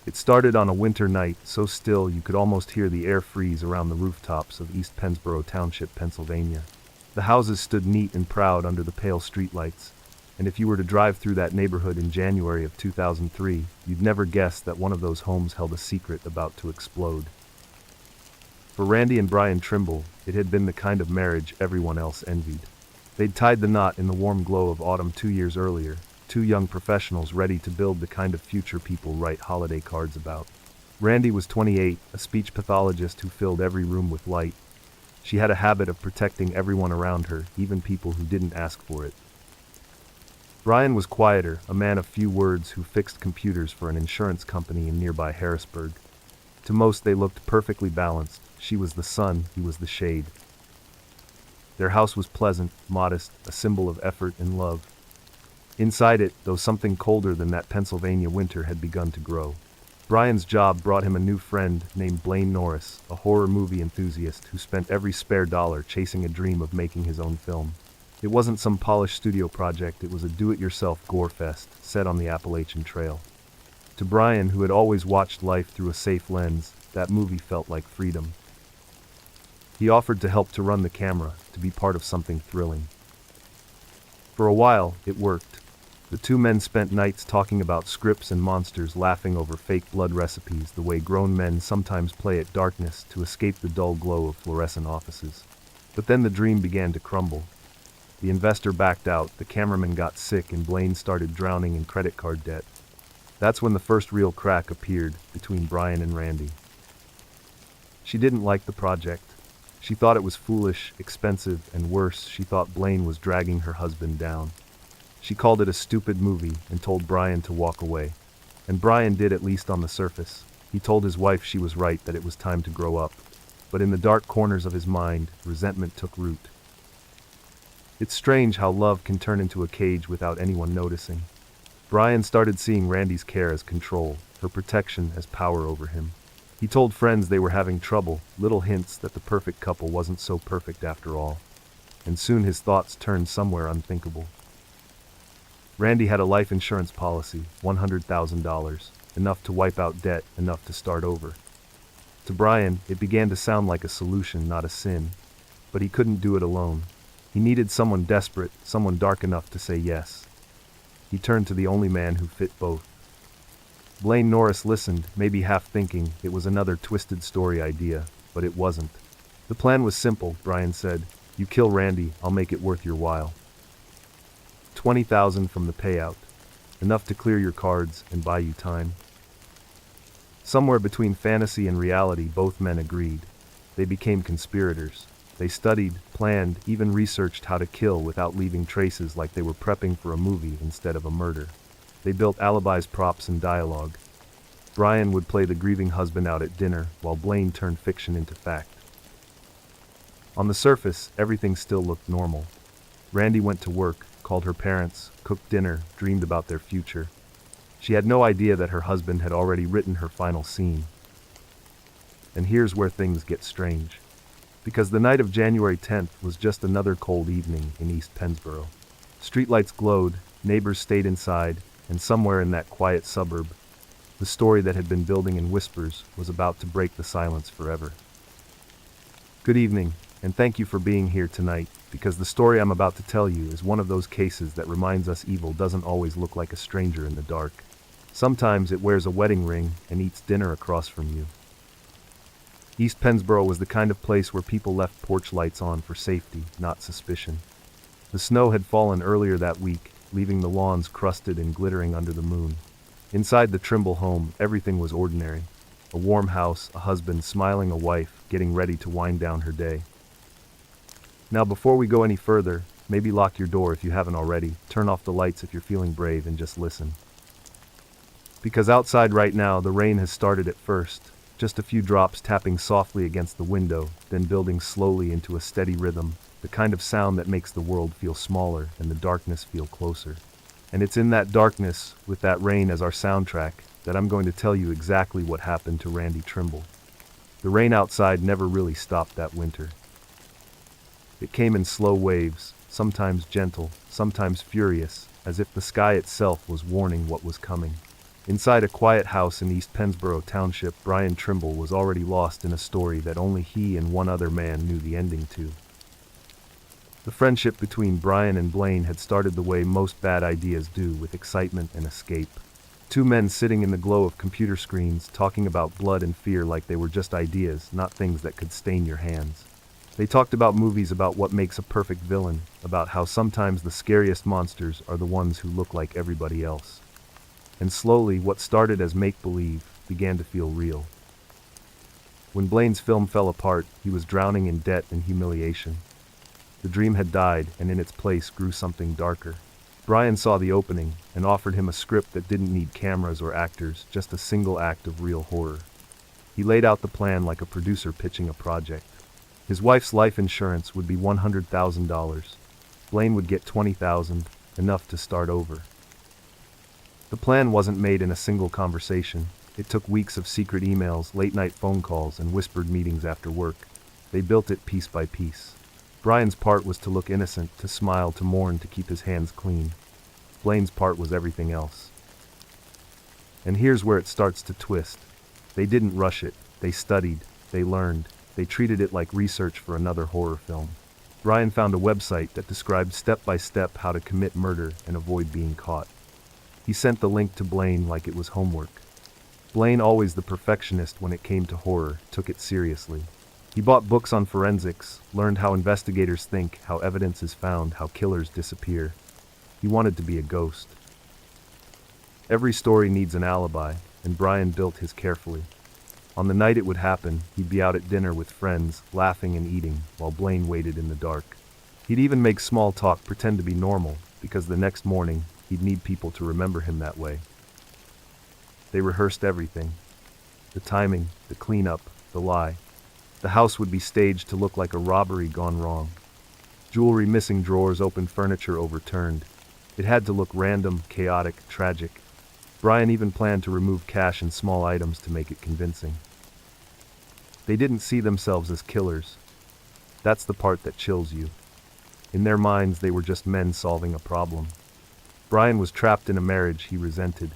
It started on a winter night, so still you could almost hear the air freeze around the rooftops of East Pennsboro Township, Pennsylvania. The houses stood neat and proud under the pale streetlights, and if you were to drive through that neighborhood in January of 2003, you'd never guess that one of those homes held a secret about to explode. For Randy and Brian Trimble, it had been the kind of marriage everyone else envied. They'd tied the knot in the warm glow of autumn 2 years earlier, two young professionals ready to build the kind of future people write holiday cards about. Randy was 28, a speech pathologist who filled every room with light. She had a habit of protecting everyone around her, even people who didn't ask for it. Brian was quieter, a man of few words who fixed computers for an insurance company in nearby Harrisburg. To most they looked perfectly balanced. She was the sun, he was the shade. Their house was pleasant, modest, a symbol of effort and love. Inside it, though something colder than that Pennsylvania winter had begun to grow. Brian's job brought him a new friend named Blaine Norris, a horror movie enthusiast who spent every spare dollar chasing a dream of making his own film. It wasn't some polished studio project, it was a do-it-yourself gore fest set on the Appalachian Trail. To Brian, who had always watched life through a safe lens, that movie felt like freedom. He offered to help to run the camera, to be part of something thrilling. For a while, it worked. The two men spent nights talking about scripts and monsters, laughing over fake blood recipes the way grown men sometimes play at darkness to escape the dull glow of fluorescent offices. But then the dream began to crumble. The investor backed out, the cameraman got sick, and Blaine started drowning in credit card debt. That's when the first real crack appeared between Brian and Randy. She didn't like the project. She thought it was foolish, expensive, and worse, she thought Blaine was dragging her husband down. She called it a stupid movie and told Brian to walk away. And Brian did, at least on the surface. He told his wife she was right, that it was time to grow up. But in the dark corners of his mind, resentment took root. It's strange how love can turn into a cage without anyone noticing. Brian started seeing Randy's care as control, her protection as power over him. He told friends they were having trouble, little hints that the perfect couple wasn't so perfect after all. And soon his thoughts turned somewhere unthinkable. Randy had a life insurance policy, $100,000, enough to wipe out debt, enough to start over. To Brian, it began to sound like a solution, not a sin. But he couldn't do it alone. He needed someone desperate, someone dark enough to say yes. He turned to the only man who fit both. Blaine Norris listened, maybe half thinking it was another twisted story idea, but it wasn't. The plan was simple, Brian said. You kill Randy, I'll make it worth your while. $20,000 from the payout. Enough to clear your cards and buy you time. Somewhere between fantasy and reality, both men agreed. They became conspirators. They studied, planned, even researched how to kill without leaving traces, like they were prepping for a movie instead of a murder. They built alibis, props, and dialogue. Brian would play the grieving husband out at dinner, while Blaine turned fiction into fact. On the surface, everything still looked normal. Randy went to work, called her parents, cooked dinner, dreamed about their future. She had no idea that her husband had already written her final scene. And here's where things get strange. Because the night of January 10th was just another cold evening in East Pennsboro. Streetlights glowed, neighbors stayed inside, and somewhere in that quiet suburb, the story that had been building in whispers was about to break the silence forever. Good evening, and thank you for being here tonight, because the story I'm about to tell you is one of those cases that reminds us evil doesn't always look like a stranger in the dark. Sometimes it wears a wedding ring and eats dinner across from you. East Pennsboro was the kind of place where people left porch lights on for safety, not suspicion. The snow had fallen earlier that week, leaving the lawns crusted and glittering under the moon. Inside the Trimble home, everything was ordinary. A warm house, a husband smiling, a wife getting ready to wind down her day. Now, before we go any further, maybe lock your door if you haven't already, turn off the lights if you're feeling brave, and just listen. Because outside right now, the rain has started at first, just a few drops tapping softly against the window, then building slowly into a steady rhythm, the kind of sound that makes the world feel smaller and the darkness feel closer. And it's in that darkness, with that rain as our soundtrack, that I'm going to tell you exactly what happened to Randy Trimble. The rain outside never really stopped that winter. It came in slow waves, sometimes gentle, sometimes furious, as if the sky itself was warning what was coming. Inside a quiet house in East Pennsboro Township, Brian Trimble was already lost in a story that only he and one other man knew the ending to. The friendship between Brian and Blaine had started the way most bad ideas do, with excitement and escape. Two men sitting in the glow of computer screens, talking about blood and fear like they were just ideas, not things that could stain your hands. They talked about movies, about what makes a perfect villain, about how sometimes the scariest monsters are the ones who look like everybody else. And slowly, what started as make-believe began to feel real. When Blaine's film fell apart, he was drowning in debt and humiliation. The dream had died, and in its place grew something darker. Brian saw the opening and offered him a script that didn't need cameras or actors, just a single act of real horror. He laid out the plan like a producer pitching a project. His wife's life insurance would be $100,000. Blaine would get $20,000, enough to start over. The plan wasn't made in a single conversation. It took weeks of secret emails, late-night phone calls, and whispered meetings after work. They built it piece by piece. Brian's part was to look innocent, to smile, to mourn, to keep his hands clean. Blaine's part was everything else. And here's where it starts to twist. They didn't rush it. They studied. They learned. They treated it like research for another horror film. Brian found a website that described step-by-step how to commit murder and avoid being caught. He sent the link to Blaine like it was homework. Blaine, always the perfectionist when it came to horror, took it seriously. He bought books on forensics, learned how investigators think, how evidence is found, how killers disappear. He wanted to be a ghost. Every story needs an alibi, and Brian built his carefully. On the night it would happen, he'd be out at dinner with friends, laughing and eating, while Blaine waited in the dark. He'd even make small talk pretend to be normal, because the next morning, he'd need people to remember him that way. They rehearsed everything. The timing, the cleanup, the lie. The house would be staged to look like a robbery gone wrong. Jewelry missing, drawers open, furniture overturned. It had to look random, chaotic, tragic. Brian even planned to remove cash and small items to make it convincing. They didn't see themselves as killers. That's the part that chills you. In their minds, they were just men solving a problem. Brian was trapped in a marriage he resented.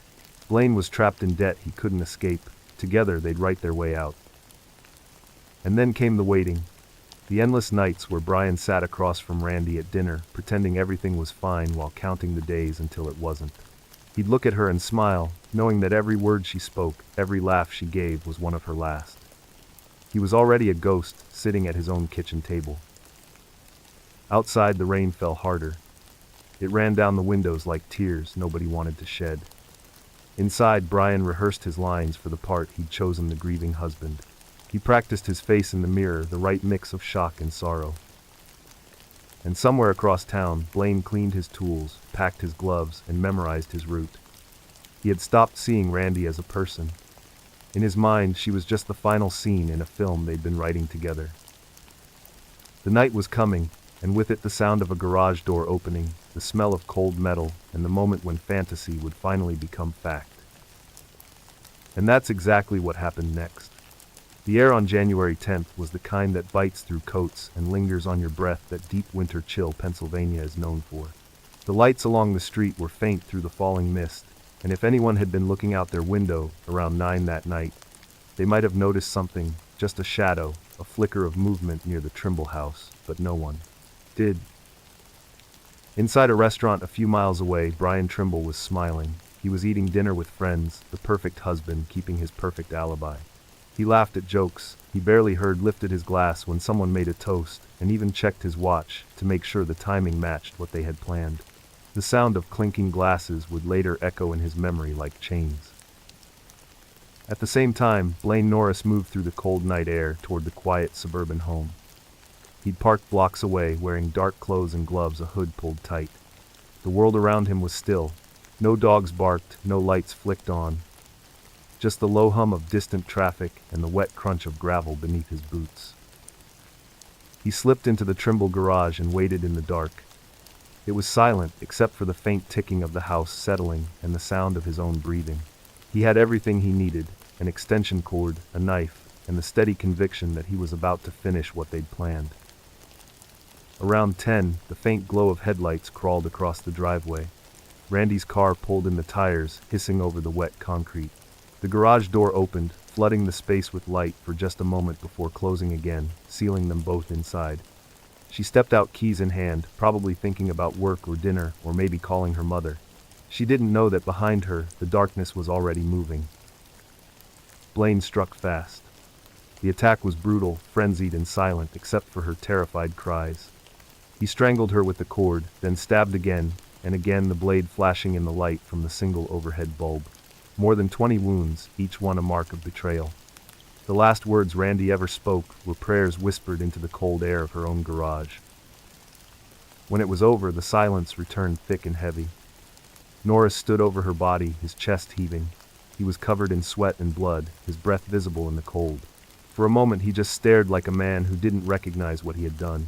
Blaine was trapped in debt he couldn't escape. Together, they'd write their way out. And then came the waiting. The endless nights where Brian sat across from Randy at dinner, pretending everything was fine while counting the days until it wasn't. He'd look at her and smile, knowing that every word she spoke, every laugh she gave was one of her last. He was already a ghost, sitting at his own kitchen table. Outside, the rain fell harder. It ran down the windows like tears nobody wanted to shed. Inside, Brian rehearsed his lines for the part he'd chosen, the grieving husband. He practiced his face in the mirror, the right mix of shock and sorrow. And somewhere across town, Blaine cleaned his tools, packed his gloves, and memorized his route. He had stopped seeing Randy as a person. In his mind, she was just the final scene in a film they'd been writing together. The night was coming, and with it the sound of a garage door opening, the smell of cold metal, and the moment when fantasy would finally become fact. And that's exactly what happened next. The air on January 10th was the kind that bites through coats and lingers on your breath that deep winter chill Pennsylvania is known for. The lights along the street were faint through the falling mist, and if anyone had been looking out their window around 9 that night, they might have noticed something, just a shadow, a flicker of movement near the Trimble house, but no one did. Inside a restaurant a few miles away, Brian Trimble was smiling. He was eating dinner with friends, the perfect husband keeping his perfect alibi. He laughed at jokes, he barely heard, lifted his glass when someone made a toast, and even checked his watch to make sure the timing matched what they had planned. The sound of clinking glasses would later echo in his memory like chains. At the same time, Blaine Norris moved through the cold night air toward the quiet suburban home. He'd parked blocks away, wearing dark clothes and gloves, a hood pulled tight. The world around him was still. No dogs barked, no lights flicked on. Just the low hum of distant traffic and the wet crunch of gravel beneath his boots. He slipped into the Trimble garage and waited in the dark. It was silent, except for the faint ticking of the house settling and the sound of his own breathing. He had everything he needed, an extension cord, a knife, and the steady conviction that he was about to finish what they'd planned. Around 10, the faint glow of headlights crawled across the driveway. Randy's car pulled in the tires, hissing over the wet concrete. The garage door opened, flooding the space with light for just a moment before closing again, sealing them both inside. She stepped out, keys in hand, probably thinking about work or dinner, or maybe calling her mother. She didn't know that behind her, the darkness was already moving. Blaine struck fast. The attack was brutal, frenzied, and silent except for her terrified cries. He strangled her with the cord, then stabbed again, and again, the blade flashing in the light from the single overhead bulb. More than 20 wounds, each one a mark of betrayal. The last words Randy ever spoke were prayers whispered into the cold air of her own garage. When it was over, the silence returned thick and heavy. Norris stood over her body, his chest heaving. He was covered in sweat and blood, his breath visible in the cold. For a moment he just stared like a man who didn't recognize what he had done.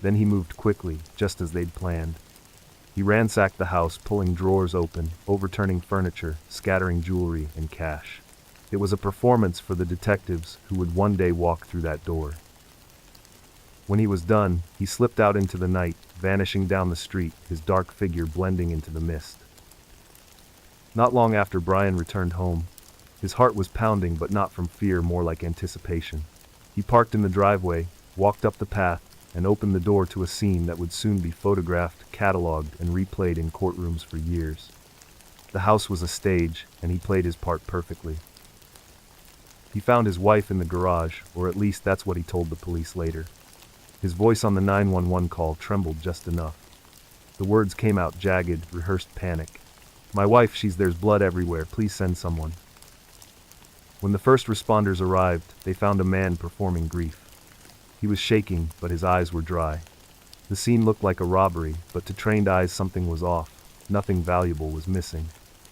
Then he moved quickly, just as they'd planned. He ransacked the house, pulling drawers open, overturning furniture, scattering jewelry and cash. It was a performance for the detectives who would one day walk through that door. When he was done, he slipped out into the night, vanishing down the street, his dark figure blending into the mist. Not long after Brian returned home. His heart was pounding, but not from fear, more like anticipation. He parked in the driveway, walked up the path, and opened the door to a scene that would soon be photographed, cataloged, and replayed in courtrooms for years. The house was a stage, and he played his part perfectly. He found his wife in the garage, or at least that's what he told the police later. His voice on the 911 call trembled just enough. The words came out jagged, rehearsed panic. "My wife, there's blood everywhere, please send someone." When the first responders arrived, they found a man performing grief. He was shaking, but his eyes were dry. The scene looked like a robbery, but to trained eyes something was off. Nothing valuable was missing.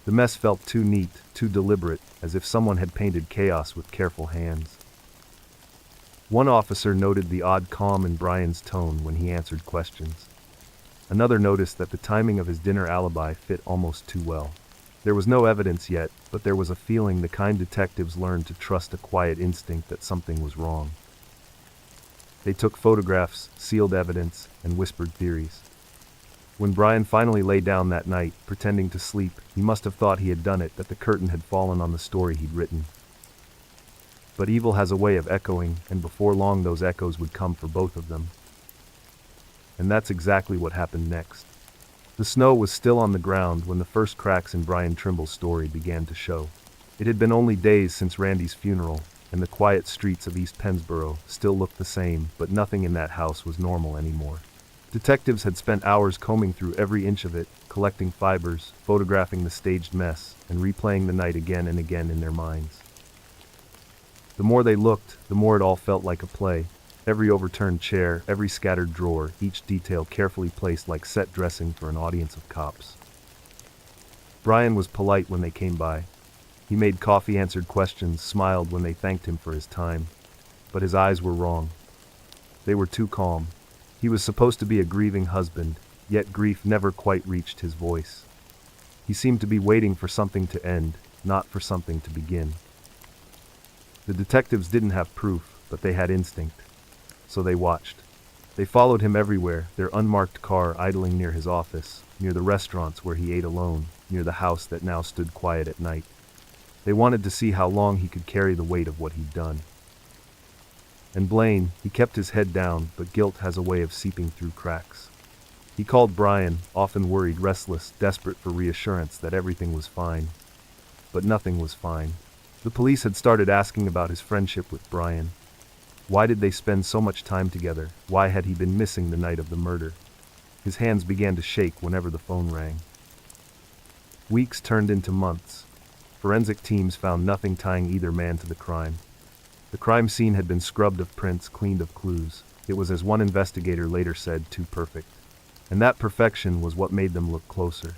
The mess felt too neat, too deliberate, as if someone had painted chaos with careful hands. One officer noted the odd calm in Brian's tone when he answered questions. Another noticed that the timing of his dinner alibi fit almost too well. There was no evidence yet, but there was a feeling the kind detectives learned to trust, a quiet instinct that something was wrong. They took photographs, sealed evidence, and whispered theories. When Brian finally lay down that night, pretending to sleep, he must have thought he had done it, that the curtain had fallen on the story he'd written. But evil has a way of echoing, and before long those echoes would come for both of them. And that's exactly what happened next. The snow was still on the ground when the first cracks in Brian Trimble's story began to show. It had been only days since Randy's funeral, and the quiet streets of East Pennsboro still looked the same, but nothing in that house was normal anymore. Detectives had spent hours combing through every inch of it, collecting fibers, photographing the staged mess, and replaying the night again and again in their minds. The more they looked, the more it all felt like a play. Every overturned chair, every scattered drawer, each detail carefully placed like set dressing for an audience of cops. Brian was polite when they came by. He made coffee, answered questions, smiled when they thanked him for his time. But his eyes were wrong. They were too calm. He was supposed to be a grieving husband, yet grief never quite reached his voice. He seemed to be waiting for something to end, not for something to begin. The detectives didn't have proof, but they had instinct. So they watched. They followed him everywhere, their unmarked car idling near his office, near the restaurants where he ate alone, near the house that now stood quiet at night. They wanted to see how long he could carry the weight of what he'd done. And Blaine, he kept his head down, but guilt has a way of seeping through cracks. He called Brian, often worried, restless, desperate for reassurance that everything was fine. But nothing was fine. The police had started asking about his friendship with Brian. Why did they spend so much time together? Why had he been missing the night of the murder? His hands began to shake whenever the phone rang. Weeks turned into months. Forensic teams found nothing tying either man to the crime. The crime scene had been scrubbed of prints, cleaned of clues. It was, as one investigator later said, too perfect. And that perfection was what made them look closer.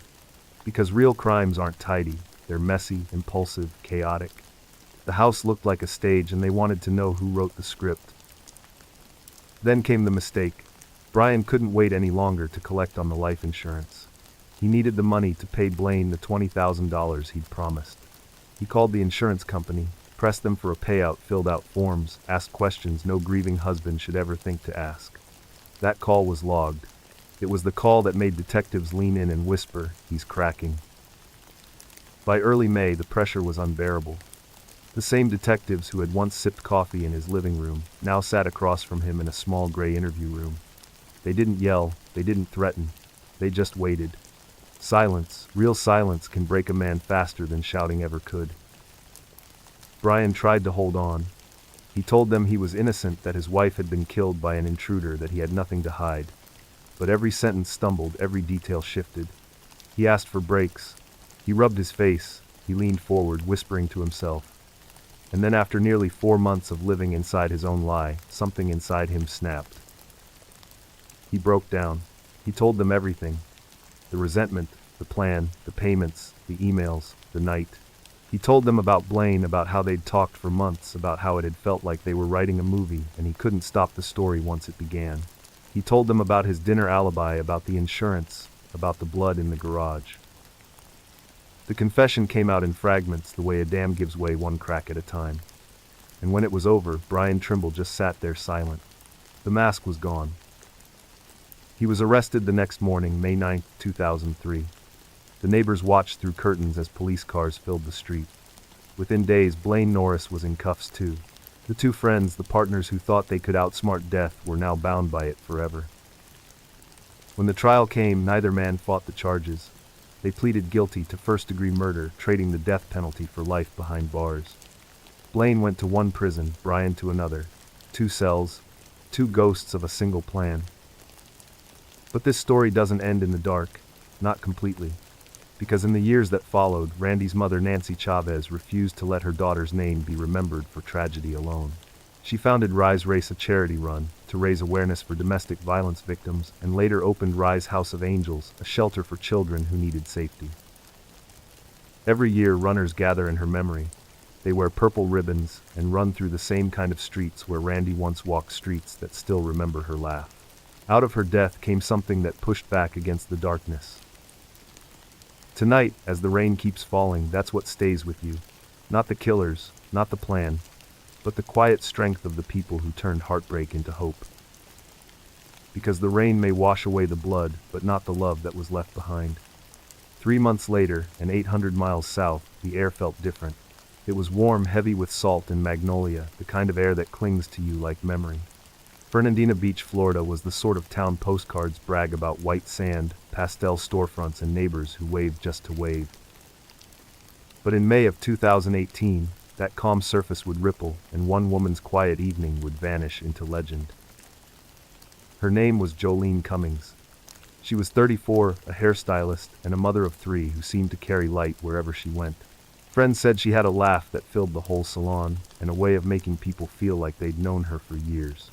Because real crimes aren't tidy. They're messy, impulsive, chaotic. The house looked like a stage, and they wanted to know who wrote the script. Then came the mistake. Brian couldn't wait any longer to collect on the life insurance. He needed the money to pay Blaine the $20,000 he'd promised. He called the insurance company, pressed them for a payout, filled out forms, asked questions no grieving husband should ever think to ask. That call was logged. It was the call that made detectives lean in and whisper, "He's cracking." By early May, the pressure was unbearable. The same detectives who had once sipped coffee in his living room now sat across from him in a small gray interview room. They didn't yell, they didn't threaten, they just waited. Silence, real silence, can break a man faster than shouting ever could. Brian tried to hold on. He told them he was innocent, that his wife had been killed by an intruder, that he had nothing to hide. But every sentence stumbled, every detail shifted. He asked for breaks. He rubbed his face. He leaned forward, whispering to himself. And then, after nearly 4 months of living inside his own lie, something inside him snapped. He broke down. He told them everything. The resentment, the plan, the payments, the emails, the night. He told them about Blaine, about how they'd talked for months, about how it had felt like they were writing a movie and he couldn't stop the story once it began. He told them about his dinner alibi, about the insurance, about the blood in the garage. The confession came out in fragments, the way a dam gives way one crack at a time. And when it was over, Brian Trimble just sat there silent. The mask was gone. He was arrested the next morning, May 9, 2003. The neighbors watched through curtains as police cars filled the street. Within days, Blaine Norris was in cuffs too. The two friends, the partners who thought they could outsmart death, were now bound by it forever. When the trial came, neither man fought the charges. They pleaded guilty to first-degree murder, trading the death penalty for life behind bars. Blaine went to one prison, Brian to another. 2 cells, 2 ghosts of a single plan. But this story doesn't end in the dark, not completely. Because in the years that followed, Randy's mother, Nancy Chavez, refused to let her daughter's name be remembered for tragedy alone. She founded Rise Race, a charity run to raise awareness for domestic violence victims, and later opened Rise House of Angels, a shelter for children who needed safety. Every year, runners gather in her memory. They wear purple ribbons and run through the same kind of streets where Randy once walked, streets that still remember her laugh. Out of her death came something that pushed back against the darkness. Tonight, as the rain keeps falling, that's what stays with you. Not the killers, not the plan, but the quiet strength of the people who turned heartbreak into hope. Because the rain may wash away the blood, but not the love that was left behind. 3 months later, and 800 miles south, the air felt different. It was warm, heavy with salt and magnolia, the kind of air that clings to you like memory. Fernandina Beach, Florida was the sort of town postcards brag about: white sand, pastel storefronts, and neighbors who waved just to wave. But in May of 2018, that calm surface would ripple, and one woman's quiet evening would vanish into legend. Her name was Jolene Cummings. She was 34, a hairstylist, and a mother of 3 who seemed to carry light wherever she went. Friends said she had a laugh that filled the whole salon, and a way of making people feel like they'd known her for years.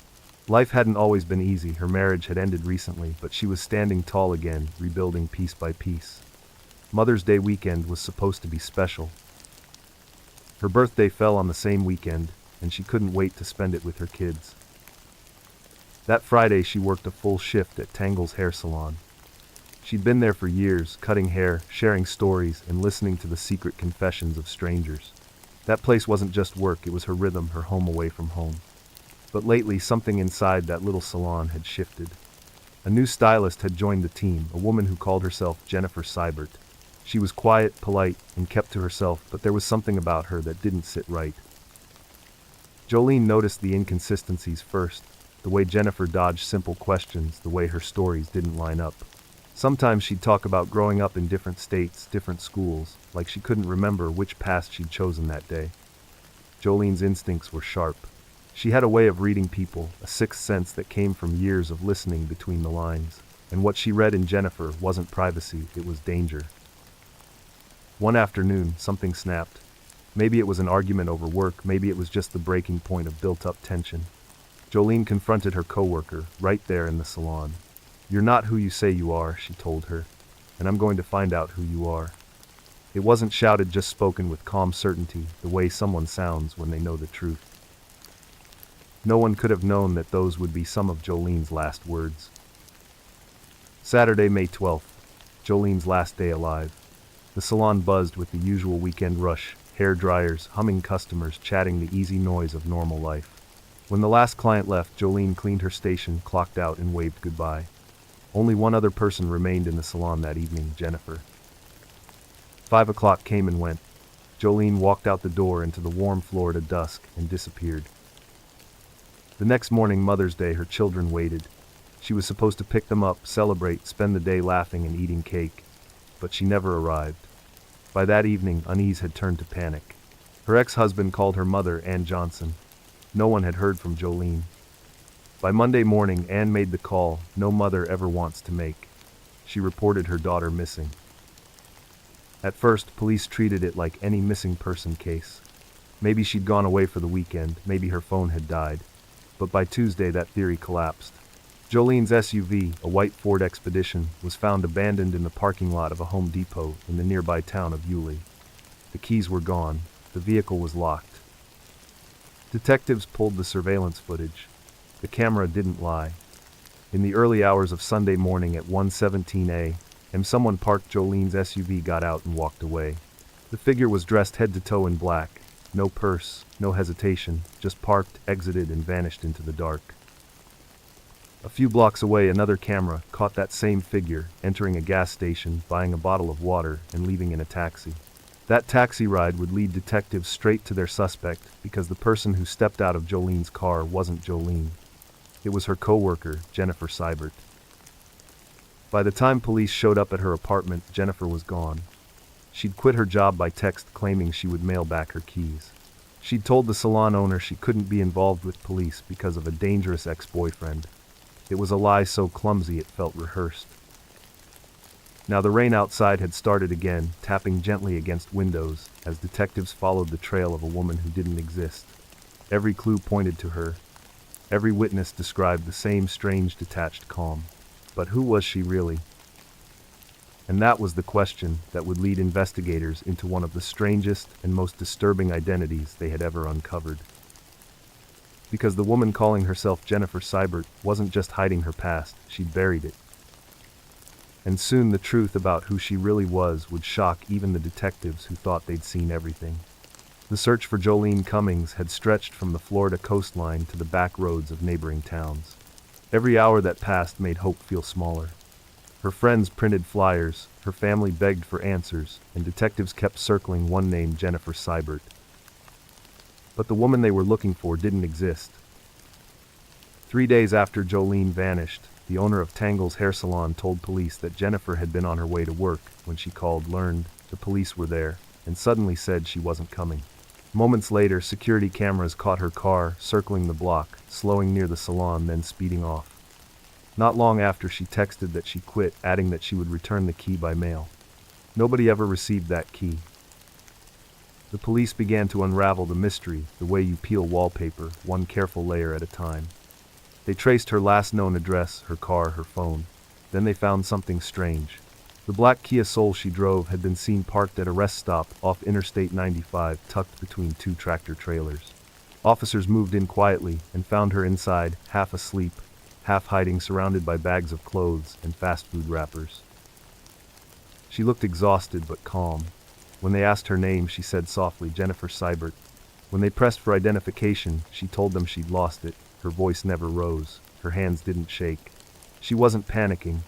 Life hadn't always been easy. Her marriage had ended recently, but she was standing tall again, rebuilding piece by piece. Mother's Day weekend was supposed to be special. Her birthday fell on the same weekend, and she couldn't wait to spend it with her kids. That Friday, she worked a full shift at Tangle's hair salon. She'd been there for years, cutting hair, sharing stories, and listening to the secret confessions of strangers. That place wasn't just work, it was her rhythm, her home away from home. But lately, something inside that little salon had shifted. A new stylist had joined the team, a woman who called herself Jennifer Seibert. She was quiet, polite, and kept to herself, but there was something about her that didn't sit right. Jolene noticed the inconsistencies first, the way Jennifer dodged simple questions, the way her stories didn't line up. Sometimes she'd talk about growing up in different states, different schools, like she couldn't remember which path she'd chosen that day. Jolene's instincts were sharp. She had a way of reading people, a sixth sense that came from years of listening between the lines. And what she read in Jennifer wasn't privacy, it was danger. One afternoon, something snapped. Maybe it was an argument over work, maybe it was just the breaking point of built-up tension. Jolene confronted her coworker, right there in the salon. "You're not who you say you are," she told her, "and I'm going to find out who you are." It wasn't shouted, just spoken with calm certainty, the way someone sounds when they know the truth. No one could have known that those would be some of Jolene's last words. Saturday, May 12th, Jolene's last day alive. The salon buzzed with the usual weekend rush, hair dryers, humming customers, chatting, the easy noise of normal life. When the last client left, Jolene cleaned her station, clocked out, and waved goodbye. Only one other person remained in the salon that evening, Jennifer. 5 o'clock came and went. Jolene walked out the door into the warm Florida dusk and disappeared. The next morning, Mother's Day, her children waited. She was supposed to pick them up, celebrate, spend the day laughing and eating cake. But she never arrived. By that evening, unease had turned to panic. Her ex-husband called her mother, Ann Johnson. No one had heard from Jolene. By Monday morning, Ann made the call no mother ever wants to make. She reported her daughter missing. At first, police treated it like any missing person case. Maybe she'd gone away for the weekend, maybe her phone had died. But by Tuesday, that theory collapsed. Jolene's SUV, a white Ford Expedition, was found abandoned in the parking lot of a Home Depot in the nearby town of Yulee. The keys were gone. The vehicle was locked. Detectives pulled the surveillance footage. The camera didn't lie. In the early hours of Sunday morning at 1:17 a.m., someone parked Jolene's SUV, got out and walked away. The figure was dressed head to toe in black. No purse, no hesitation, just parked, exited, and vanished into the dark. A few blocks away, another camera caught that same figure entering a gas station, buying a bottle of water, and leaving in a taxi. That taxi ride would lead detectives straight to their suspect because the person who stepped out of Jolene's car wasn't Jolene. It was her co-worker, Jennifer Seibert. By the time police showed up at her apartment, Jennifer was gone. She'd quit her job by text, claiming she would mail back her keys. She'd told the salon owner she couldn't be involved with police because of a dangerous ex-boyfriend. It was a lie so clumsy it felt rehearsed. Now the rain outside had started again, tapping gently against windows as detectives followed the trail of a woman who didn't exist. Every clue pointed to her. Every witness described the same strange, detached calm. But who was she really? And that was the question that would lead investigators into one of the strangest and most disturbing identities they had ever uncovered. Because the woman calling herself Jennifer Seibert wasn't just hiding her past, she'd buried it. And soon the truth about who she really was would shock even the detectives who thought they'd seen everything. The search for Jolene Cummings had stretched from the Florida coastline to the back roads of neighboring towns. Every hour that passed made hope feel smaller. Her friends printed flyers, her family begged for answers, and detectives kept circling one name, Jennifer Seibert. But the woman they were looking for didn't exist. 3 days after Jolene vanished, the owner of Tangle's hair salon told police that Jennifer had been on her way to work when she called, learned the police were there, and suddenly said she wasn't coming. Moments later, security cameras caught her car circling the block, slowing near the salon, then speeding off. Not long after, she texted that she quit, adding that she would return the key by mail. Nobody ever received that key. The police began to unravel the mystery, the way you peel wallpaper, one careful layer at a time. They traced her last known address, her car, her phone. Then they found something strange. The black Kia Soul she drove had been seen parked at a rest stop off Interstate 95, tucked between two tractor trailers. Officers moved in quietly and found her inside, half asleep, half hiding, surrounded by bags of clothes and fast food wrappers. She looked exhausted but calm. When they asked her name, she said softly, Jennifer Seibert. When they pressed for identification, she told them she'd lost it. Her voice never rose. Her hands didn't shake. She wasn't panicking.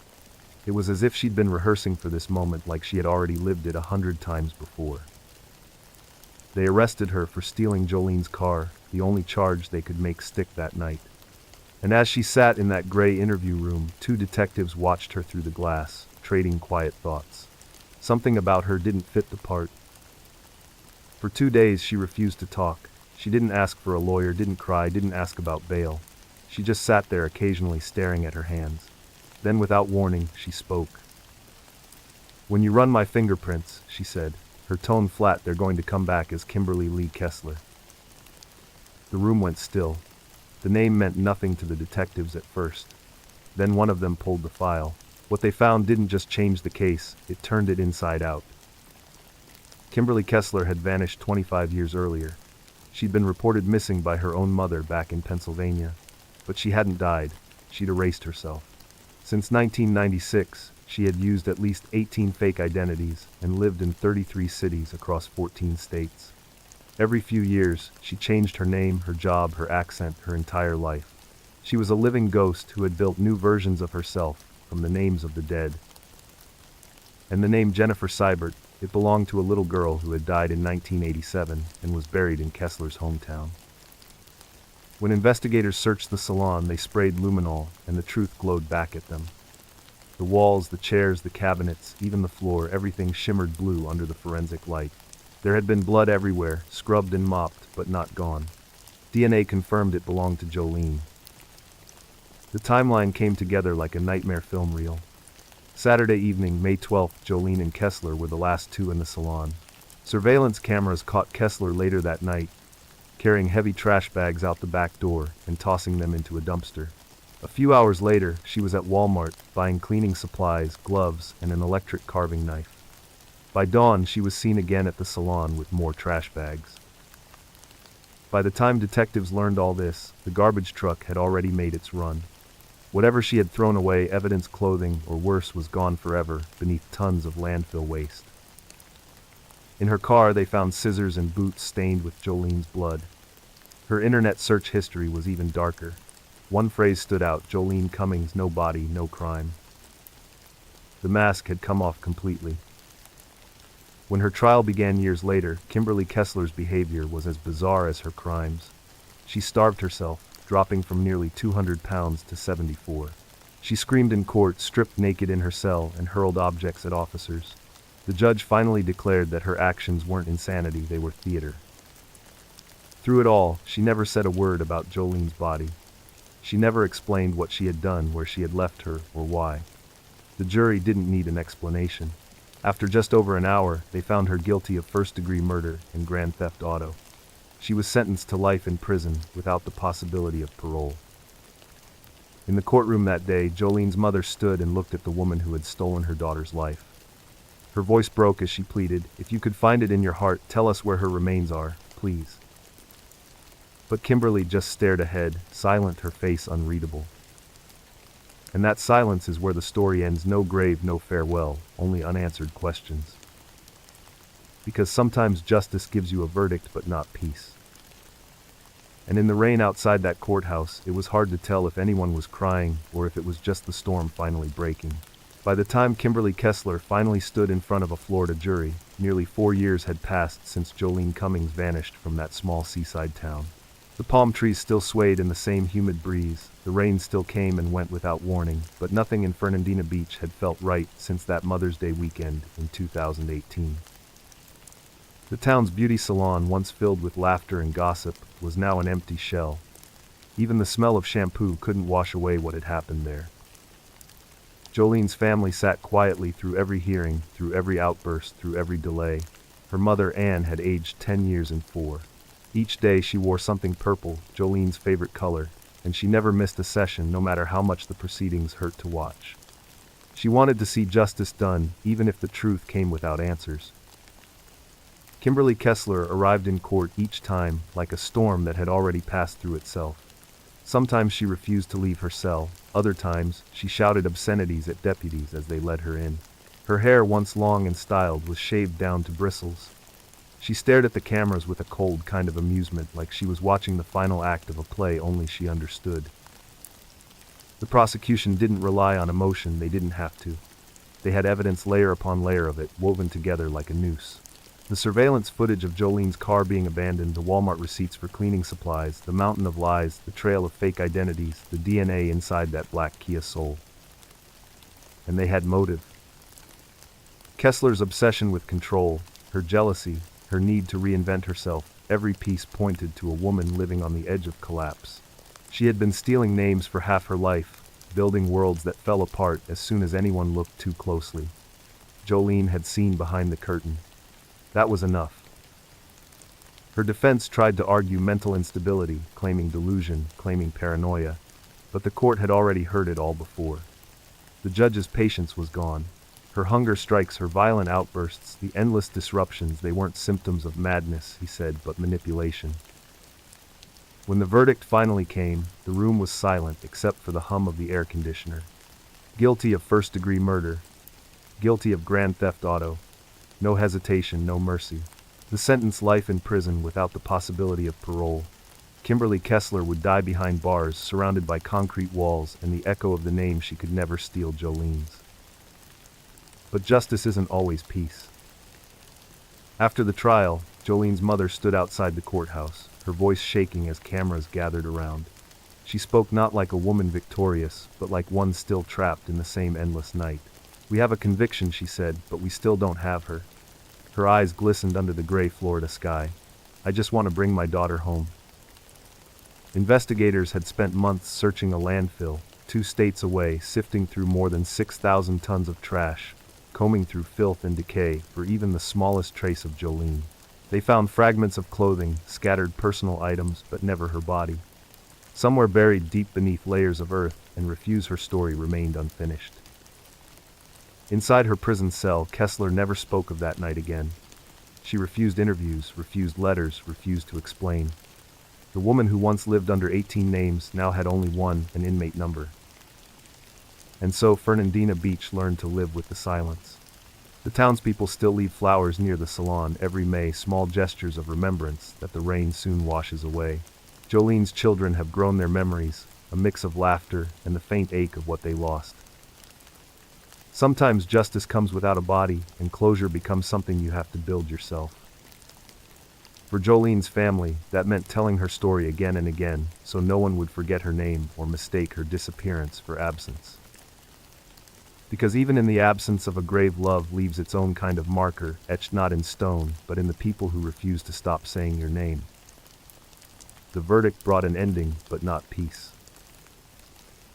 It was as if she'd been rehearsing for this moment, like she had already lived it 100 times before. They arrested her for stealing Jolene's car, the only charge they could make stick that night. And as she sat in that gray interview room, 2 detectives watched her through the glass, trading quiet thoughts. Something about her didn't fit the part. For 2 days she refused to talk. She didn't ask for a lawyer, didn't cry, didn't ask about bail. She just sat there, occasionally staring at her hands. Then, without warning, she spoke. When you run my fingerprints, she said, her tone flat, they're going to come back as Kimberly Lee Kessler. The room went still. The name meant nothing to the detectives at first. Then one of them pulled the file. What they found didn't just change the case, it turned it inside out. Kimberly Kessler had vanished 25 years earlier. She'd been reported missing by her own mother back in Pennsylvania. But she hadn't died. She'd erased herself. Since 1996, she had used at least 18 fake identities and lived in 33 cities across 14 states. Every few years, she changed her name, her job, her accent, her entire life. She was a living ghost who had built new versions of herself, from the names of the dead. And the name Jennifer Seibert, it belonged to a little girl who had died in 1987 and was buried in Kessler's hometown. When investigators searched the salon, they sprayed luminol, and the truth glowed back at them. The walls, the chairs, the cabinets, even the floor, everything shimmered blue under the forensic light. There had been blood everywhere, scrubbed and mopped, but not gone. DNA confirmed it belonged to Jolene. The timeline came together like a nightmare film reel. Saturday evening, May 12th, Jolene and Kessler were the last two in the salon. Surveillance cameras caught Kessler later that night, carrying heavy trash bags out the back door and tossing them into a dumpster. A few hours later, she was at Walmart, buying cleaning supplies, gloves, and an electric carving knife. By dawn, she was seen again at the salon with more trash bags. By the time detectives learned all this, the garbage truck had already made its run. Whatever she had thrown away, evidence, clothing, or worse, was gone forever beneath tons of landfill waste. In her car, they found scissors and boots stained with Jolene's blood. Her internet search history was even darker. One phrase stood out: Jolene Cummings, no body, no crime. The mask had come off completely. When her trial began years later, Kimberly Kessler's behavior was as bizarre as her crimes. She starved herself, dropping from nearly 200 pounds to 74. She screamed in court, stripped naked in her cell, and hurled objects at officers. The judge finally declared that her actions weren't insanity, they were theater. Through it all, she never said a word about Jolene's body. She never explained what she had done, where she had left her, or why. The jury didn't need an explanation. After just over an hour, they found her guilty of first-degree murder and grand theft auto. She was sentenced to life in prison without the possibility of parole. In the courtroom that day, Jolene's mother stood and looked at the woman who had stolen her daughter's life. Her voice broke as she pleaded, "If you could find it in your heart, tell us where her remains are, please." But Kimberly just stared ahead, silent, her face unreadable. And that silence is where the story ends. No grave, no farewell, only unanswered questions. Because sometimes justice gives you a verdict but not peace. And in the rain outside that courthouse, it was hard to tell if anyone was crying or if it was just the storm finally breaking. By the time Kimberly Kessler finally stood in front of a Florida jury, nearly 4 years had passed since Jolene Cummings vanished from that small seaside town. The palm trees still swayed in the same humid breeze, the rain still came and went without warning, but nothing in Fernandina Beach had felt right since that Mother's Day weekend in 2018. The town's beauty salon, once filled with laughter and gossip, was now an empty shell. Even the smell of shampoo couldn't wash away what had happened there. Jolene's family sat quietly through every hearing, through every outburst, through every delay. Her mother, Anne, had aged 10 years and 4. Each day she wore something purple, Jolene's favorite color, and she never missed a session, no matter how much the proceedings hurt to watch. She wanted to see justice done, even if the truth came without answers. Kimberly Kessler arrived in court each time like a storm that had already passed through itself. Sometimes she refused to leave her cell, other times she shouted obscenities at deputies as they led her in. Her hair, once long and styled, was shaved down to bristles. She stared at the cameras with a cold kind of amusement, like she was watching the final act of a play only she understood. The prosecution didn't rely on emotion, they didn't have to. They had evidence, layer upon layer of it, woven together like a noose. The surveillance footage of Jolene's car being abandoned, the Walmart receipts for cleaning supplies, the mountain of lies, the trail of fake identities, the DNA inside that black Kia Soul. And they had motive. Kessler's obsession with control, her jealousy, her need to reinvent herself, every piece pointed to a woman living on the edge of collapse. She had been stealing names for half her life, building worlds that fell apart as soon as anyone looked too closely. Jolene had seen behind the curtain. That was enough. Her defense tried to argue mental instability, claiming delusion, claiming paranoia, but the court had already heard it all before. The judge's patience was gone. Her hunger strikes, her violent outbursts, the endless disruptions, they weren't symptoms of madness, he said, but manipulation. When the verdict finally came, the room was silent except for the hum of the air conditioner. Guilty of first-degree murder. Guilty of grand theft auto. No hesitation, no mercy. The sentence: life in prison without the possibility of parole. Kimberly Kessler would die behind bars, surrounded by concrete walls and the echo of the name she could never steal, Jolene's. But justice isn't always peace. After the trial, Jolene's mother stood outside the courthouse, her voice shaking as cameras gathered around. She spoke not like a woman victorious, but like one still trapped in the same endless night. "We have a conviction," she said, "but we still don't have her." Her eyes glistened under the gray Florida sky. "I just want to bring my daughter home." Investigators had spent months searching a landfill, 2 states away, sifting through more than 6,000 tons of trash, combing through filth and decay for even the smallest trace of Jolene. They found fragments of clothing, scattered personal items, but never her body. Somewhere buried deep beneath layers of earth and refuse, her story remained unfinished. Inside her prison cell, Kessler never spoke of that night again. She refused interviews, refused letters, refused to explain. The woman who once lived under 18 names now had only one, an inmate number. And so Fernandina Beach learned to live with the silence. The townspeople still leave flowers near the salon every May, small gestures of remembrance that the rain soon washes away. Jolene's children have grown their memories, a mix of laughter and the faint ache of what they lost. Sometimes justice comes without a body, and closure becomes something you have to build yourself. For Jolene's family, that meant telling her story again and again, so no one would forget her name or mistake her disappearance for absence. Because even in the absence of a grave, love leaves its own kind of marker, etched not in stone, but in the people who refuse to stop saying your name. The verdict brought an ending, but not peace.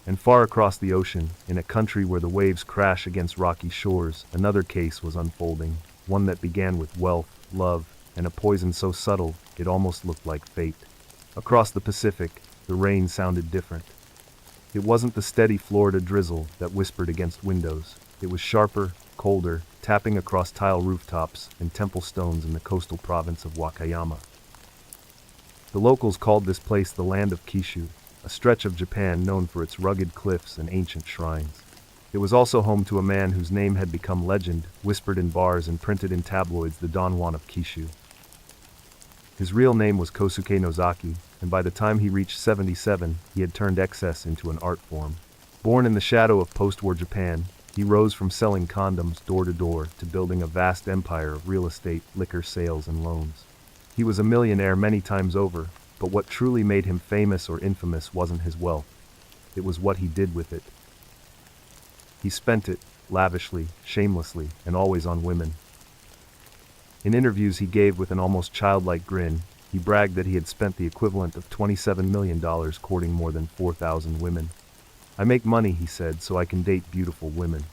And far across the ocean, in a country where the waves crash against rocky shores, another case was unfolding, one that began with wealth, love, and a poison so subtle it almost looked like fate. Across the Pacific, the rain sounded different. It wasn't the steady Florida drizzle that whispered against windows. It was sharper, colder, tapping across tile rooftops and temple stones in the coastal province of Wakayama. The locals called this place the land of Kishu, a stretch of Japan known for its rugged cliffs and ancient shrines. It was also home to a man whose name had become legend, whispered in bars and printed in tabloids, the Don Juan of Kishu. His real name was Kosuke Nozaki, and by the time he reached 77, he had turned excess into an art form. Born in the shadow of post-war Japan, he rose from selling condoms door to door to building a vast empire of real estate, liquor sales, and loans. He was a millionaire many times over, but what truly made him famous or infamous wasn't his wealth. It was what he did with it. He spent it, lavishly, shamelessly, and always on women. In interviews he gave with an almost childlike grin, he bragged that he had spent the equivalent of $27 million courting more than 4,000 women. "I make money," he said, "so I can date beautiful women."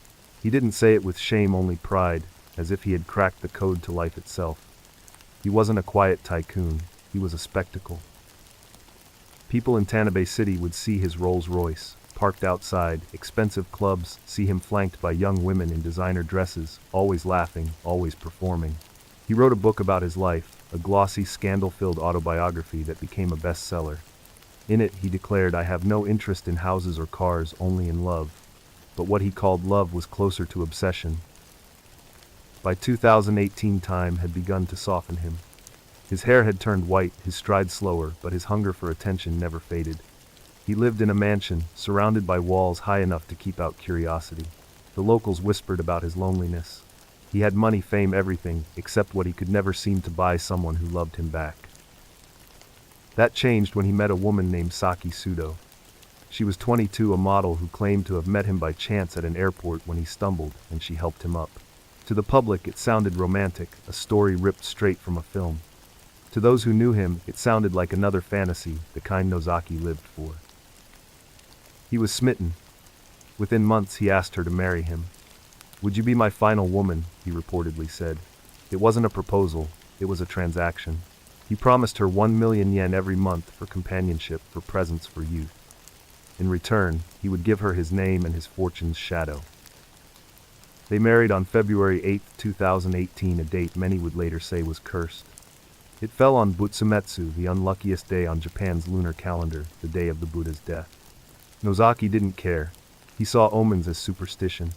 He didn't say it with shame, only pride, as if he had cracked the code to life itself. He wasn't a quiet tycoon, he was a spectacle. People in Tanabe City would see his Rolls Royce, parked outside expensive clubs, see him flanked by young women in designer dresses, always laughing, always performing. He wrote a book about his life, a glossy, scandal-filled autobiography that became a bestseller. In it, he declared, "I have no interest in houses or cars, only in love." But what he called love was closer to obsession. By 2018, time had begun to soften him. His hair had turned white, his stride slower, but his hunger for attention never faded. He lived in a mansion, surrounded by walls high enough to keep out curiosity. The locals whispered about his loneliness. He had money, fame, everything, except what he could never seem to buy: someone who loved him back. That changed when he met a woman named Saki Sudo. She was 22, a model who claimed to have met him by chance at an airport when he stumbled, and she helped him up. To the public, it sounded romantic, a story ripped straight from a film. To those who knew him, it sounded like another fantasy, the kind Nozaki lived for. He was smitten. Within months, he asked her to marry him. "Would you be my final woman?" he reportedly said. It wasn't a proposal, it was a transaction. He promised her 1 million yen every month for companionship, for presents, for youth. In return, he would give her his name and his fortune's shadow. They married on February 8, 2018, a date many would later say was cursed. It fell on Butsumetsu, the unluckiest day on Japan's lunar calendar, the day of the Buddha's death. Nozaki didn't care. He saw omens as superstition.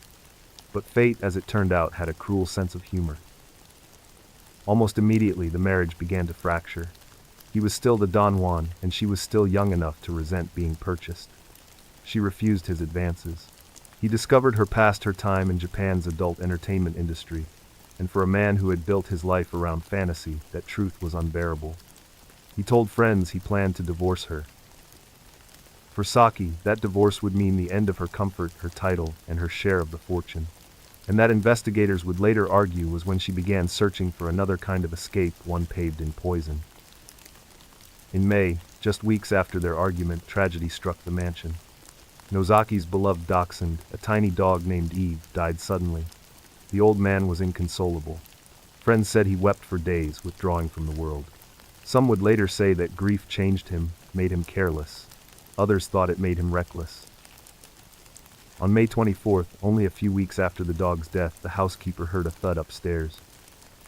But fate, as it turned out, had a cruel sense of humor. Almost immediately, the marriage began to fracture. He was still the Don Juan, and she was still young enough to resent being purchased. She refused his advances. He discovered her past her time in Japan's adult entertainment industry, and for a man who had built his life around fantasy, that truth was unbearable. He told friends he planned to divorce her. For Saki, that divorce would mean the end of her comfort, her title, and her share of the fortune. And that investigators would later argue was when she began searching for another kind of escape, one paved in poison. In May, just weeks after their argument, tragedy struck the mansion. Nozaki's beloved dachshund, a tiny dog named Eve, died suddenly. The old man was inconsolable. Friends said he wept for days, withdrawing from the world. Some would later say that grief changed him, made him careless. Others thought it made him reckless. On May 24th, only a few weeks after the dog's death, the housekeeper heard a thud upstairs.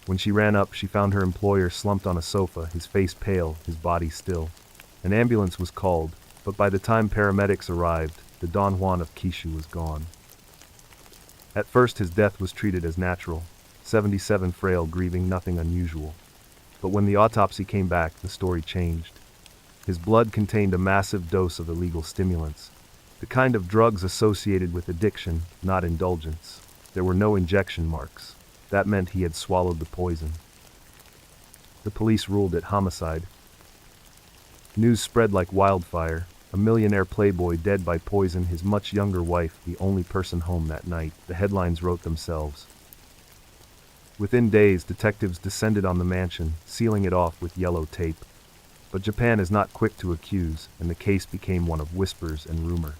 When she ran up, she found her employer slumped on a sofa, his face pale, his body still. An ambulance was called, but by the time paramedics arrived, the Don Juan of Kishu was gone. At first his death was treated as natural, 77 frail, grieving, nothing unusual. But when the autopsy came back, the story changed. His blood contained a massive dose of illegal stimulants, the kind of drugs associated with addiction, not indulgence. There were no injection marks. That meant he had swallowed the poison. The police ruled it homicide. News spread like wildfire. A millionaire playboy dead by poison, his much younger wife the only person home that night. The headlines wrote themselves. Within days, detectives descended on the mansion, sealing it off with yellow tape. But Japan is not quick to accuse, and the case became one of whispers and rumor.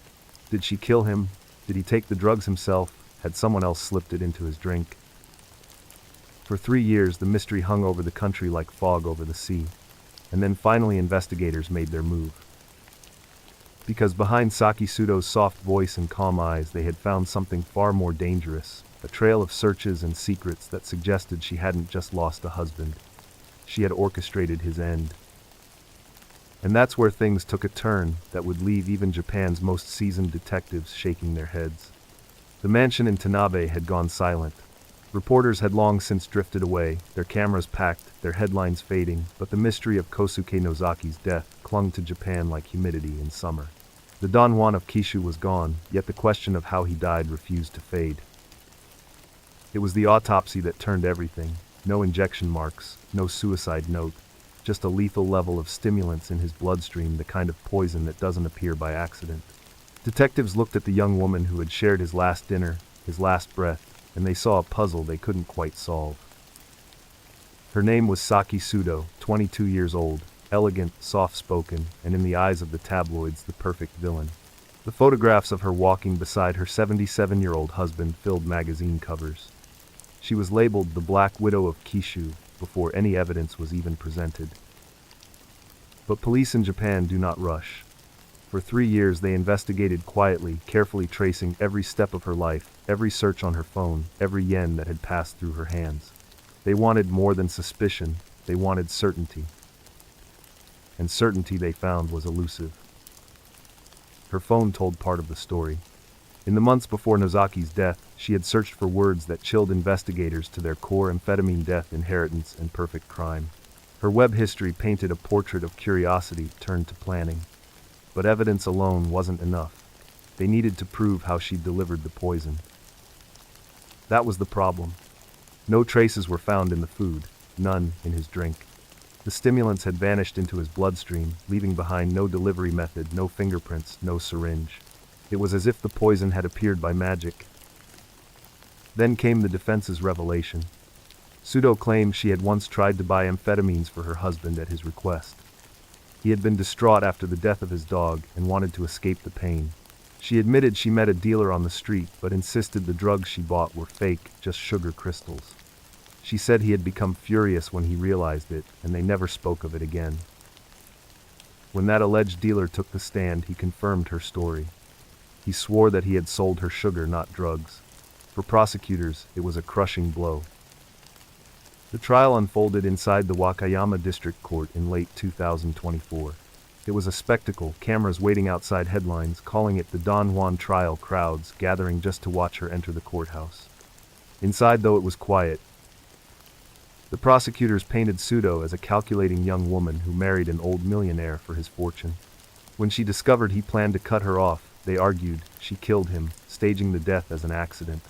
Did she kill him? Did he take the drugs himself? Had someone else slipped it into his drink? For 3 years, the mystery hung over the country like fog over the sea. And then finally investigators made their move. Because behind Saki Sudo's soft voice and calm eyes, they had found something far more dangerous, a trail of searches and secrets that suggested she hadn't just lost a husband. She had orchestrated his end. And that's where things took a turn that would leave even Japan's most seasoned detectives shaking their heads. The mansion in Tanabe had gone silent. Reporters had long since drifted away, their cameras packed, their headlines fading, but the mystery of Kosuke Nozaki's death clung to Japan like humidity in summer. The Don Juan of Kishu was gone, yet the question of how he died refused to fade. It was the autopsy that turned everything. No injection marks, no suicide note, just a lethal level of stimulants in his bloodstream, the kind of poison that doesn't appear by accident. Detectives looked at the young woman who had shared his last dinner, his last breath, and they saw a puzzle they couldn't quite solve. Her name was Saki Sudo, 22 years old, elegant, soft-spoken, and in the eyes of the tabloids, the perfect villain. The photographs of her walking beside her 77-year-old husband filled magazine covers. She was labeled the Black Widow of Kishu before any evidence was even presented. But police in Japan do not rush. For 3 years they investigated quietly, carefully tracing every step of her life, every search on her phone, every yen that had passed through her hands. They wanted more than suspicion, they wanted certainty. And certainty, they found, was elusive. Her phone told part of the story. In the months before Nozaki's death, she had searched for words that chilled investigators to their core: amphetamine, death, inheritance, and perfect crime. Her web history painted a portrait of curiosity turned to planning. But evidence alone wasn't enough. They needed to prove how she delivered the poison. That was the problem. No traces were found in the food, none in his drink. The stimulants had vanished into his bloodstream, leaving behind no delivery method, no fingerprints, no syringe. It was as if the poison had appeared by magic. Then came the defense's revelation. Sudo claimed she had once tried to buy amphetamines for her husband at his request. He had been distraught after the death of his dog and wanted to escape the pain. She admitted she met a dealer on the street, but insisted the drugs she bought were fake, just sugar crystals. She said he had become furious when he realized it, and they never spoke of it again. When that alleged dealer took the stand, he confirmed her story. He swore that he had sold her sugar, not drugs. For prosecutors, it was a crushing blow. The trial unfolded inside the Wakayama District Court in late 2024. It was a spectacle, cameras waiting outside headlines, calling it the Don Juan trial, crowds gathering just to watch her enter the courthouse. Inside, though, it was quiet. The prosecutors painted Pseudo as a calculating young woman who married an old millionaire for his fortune. When she discovered he planned to cut her off, they argued she killed him, staging the death as an accident.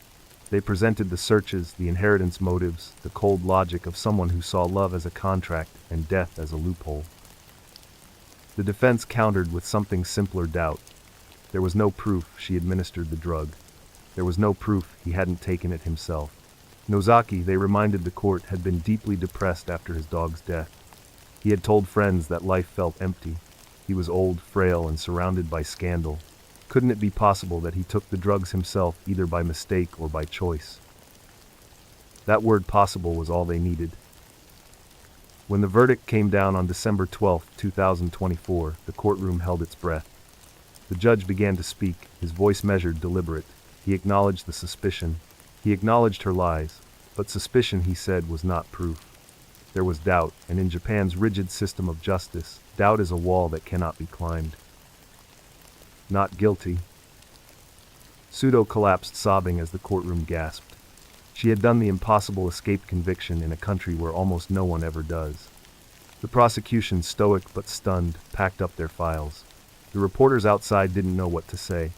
They presented the searches, the inheritance motives, the cold logic of someone who saw love as a contract and death as a loophole. The defense countered with something simpler: doubt. There was no proof she administered the drug. There was no proof he hadn't taken it himself. Nozaki, they reminded the court, had been deeply depressed after his dog's death. He had told friends that life felt empty. He was old, frail, and surrounded by scandal. Couldn't it be possible that he took the drugs himself, either by mistake or by choice? That word "possible" was all they needed. When the verdict came down on December 12, 2024, the courtroom held its breath. The judge began to speak, his voice measured, deliberate. He acknowledged the suspicion. He acknowledged her lies. But suspicion, he said, was not proof. There was doubt, and in Japan's rigid system of justice, doubt is a wall that cannot be climbed. Not guilty. Pseudo collapsed, sobbing as the courtroom gasped. She had done the impossible, escaped conviction in a country where almost no one ever does. The prosecution, stoic but stunned, packed up their files. The reporters outside didn't know what to say.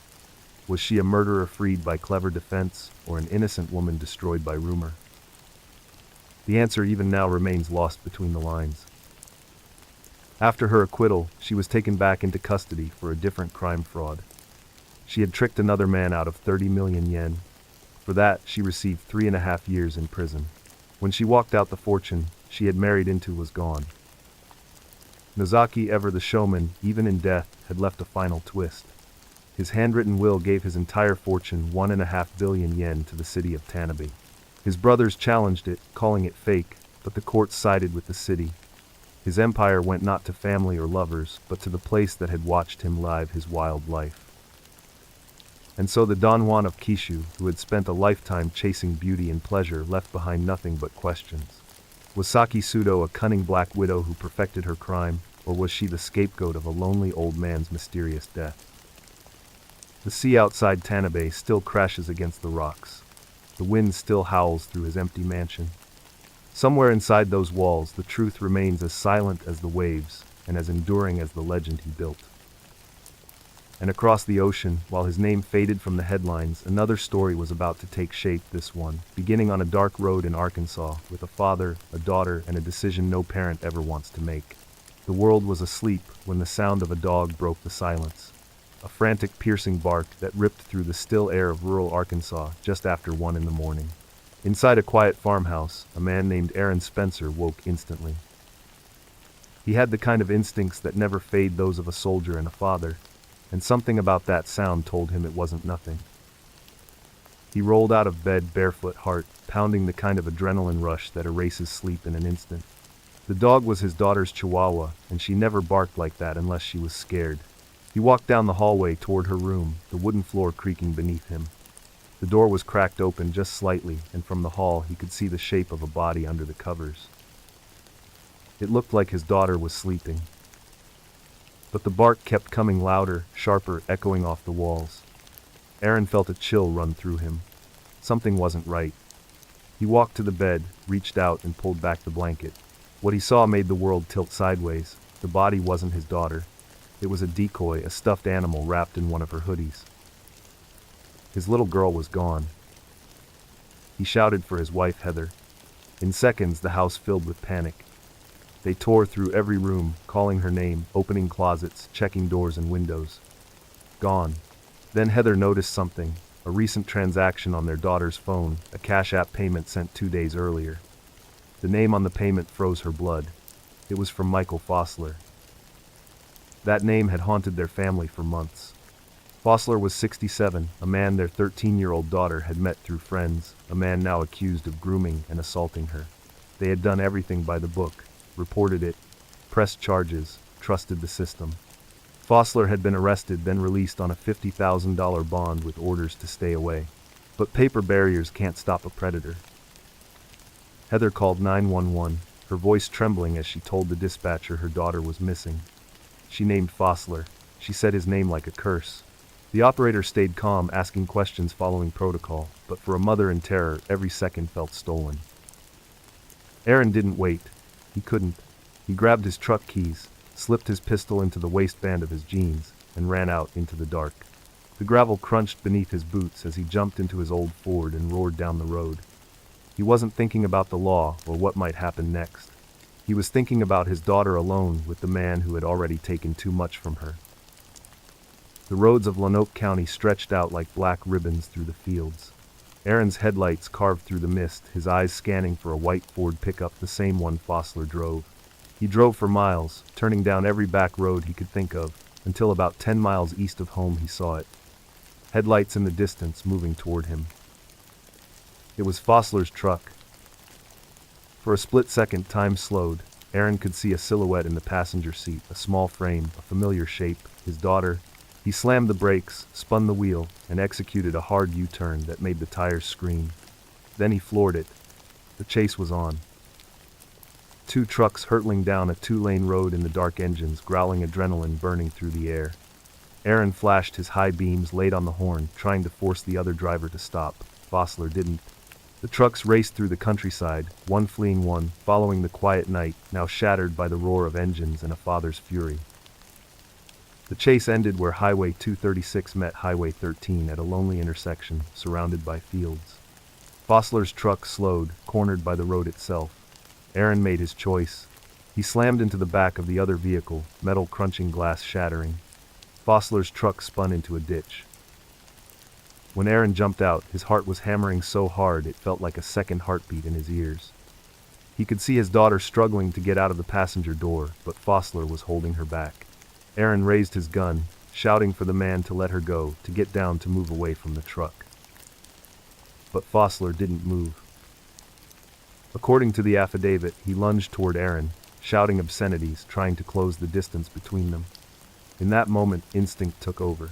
Was she a murderer freed by clever defense, or an innocent woman destroyed by rumor? The answer even now remains lost between the lines. After her acquittal, she was taken back into custody for a different crime: fraud. She had tricked another man out of 30 million yen. For that, she received 3.5 years in prison. When she walked out, the fortune she had married into was gone. Nozaki, ever the showman, even in death, had left a final twist. His handwritten will gave his entire fortune, 1.5 billion yen, to the city of Tanabe. His brothers challenged it, calling it fake, but the courts sided with the city. His empire went not to family or lovers, but to the place that had watched him live his wild life. And so the Don Juan of Kishu, who had spent a lifetime chasing beauty and pleasure, left behind nothing but questions. Was Saki Pseudo a cunning black widow who perfected her crime, or was she the scapegoat of a lonely old man's mysterious death? The sea outside Tanabe still crashes against the rocks. The wind still howls through his empty mansion. Somewhere inside those walls, the truth remains as silent as the waves, and as enduring as the legend he built. And across the ocean, while his name faded from the headlines, another story was about to take shape, this one, beginning on a dark road in Arkansas, with a father, a daughter, and a decision no parent ever wants to make. The world was asleep when the sound of a dog broke the silence. A frantic, piercing bark that ripped through the still air of rural Arkansas just after 1 a.m. Inside a quiet farmhouse, a man named Aaron Spencer woke instantly. He had the kind of instincts that never fade, those of a soldier and a father, and something about that sound told him it wasn't nothing. He rolled out of bed, barefoot, heart pounding, the kind of adrenaline rush that erases sleep in an instant. The dog was his daughter's Chihuahua, and she never barked like that unless she was scared. He walked down the hallway toward her room, the wooden floor creaking beneath him. The door was cracked open just slightly, and from the hall he could see the shape of a body under the covers. It looked like his daughter was sleeping. But the bark kept coming louder, sharper, echoing off the walls. Aaron felt a chill run through him. Something wasn't right. He walked to the bed, reached out, and pulled back the blanket. What he saw made the world tilt sideways. The body wasn't his daughter. It was a decoy, a stuffed animal wrapped in one of her hoodies. His little girl was gone. He shouted for his wife, Heather. In seconds, the house filled with panic. They tore through every room, calling her name, opening closets, checking doors and windows. Gone. Then Heather noticed something, a recent transaction on their daughter's phone, a Cash App payment sent 2 days earlier. The name on the payment froze her blood. It was from Michael Fossler. That name had haunted their family for months. Fossler was 67, a man their 13-year-old daughter had met through friends, a man now accused of grooming and assaulting her. They had done everything by the book, reported it, pressed charges, trusted the system. Fossler had been arrested, then released on a $50,000 bond with orders to stay away. But paper barriers can't stop a predator. Heather called 911, her voice trembling as she told the dispatcher her daughter was missing. She named Fossler. She said his name like a curse. The operator stayed calm, asking questions, following protocol, but for a mother in terror, every second felt stolen. Aaron didn't wait. He couldn't. He grabbed his truck keys, slipped his pistol into the waistband of his jeans, and ran out into the dark. The gravel crunched beneath his boots as he jumped into his old Ford and roared down the road. He wasn't thinking about the law or what might happen next. He was thinking about his daughter alone with the man who had already taken too much from her. The roads of Lonoke County stretched out like black ribbons through the fields. Aaron's headlights carved through the mist, his eyes scanning for a white Ford pickup, the same one Fossler drove. He drove for miles, turning down every back road he could think of, until about 10 miles east of home he saw it. Headlights in the distance moving toward him. It was Fossler's truck. For a split second, time slowed. Aaron could see a silhouette in the passenger seat, a small frame, a familiar shape, his daughter. He slammed the brakes, spun the wheel, and executed a hard U-turn that made the tires scream. Then he floored it. The chase was on. Two trucks hurtling down a two-lane road in the dark, engines growling, adrenaline burning through the air. Aaron flashed his high beams, laid on the horn, trying to force the other driver to stop. Fossler didn't. The trucks raced through the countryside, one fleeing one, following the quiet night, now shattered by the roar of engines and a father's fury. The chase ended where Highway 236 met Highway 13 at a lonely intersection, surrounded by fields. Fossler's truck slowed, cornered by the road itself. Aaron made his choice. He slammed into the back of the other vehicle, metal crunching, glass shattering. Fossler's truck spun into a ditch. When Aaron jumped out, his heart was hammering so hard it felt like a second heartbeat in his ears. He could see his daughter struggling to get out of the passenger door, but Fossler was holding her back. Aaron raised his gun, shouting for the man to let her go, to get down, to move away from the truck. But Fossler didn't move. According to the affidavit, he lunged toward Aaron, shouting obscenities, trying to close the distance between them. In that moment, instinct took over.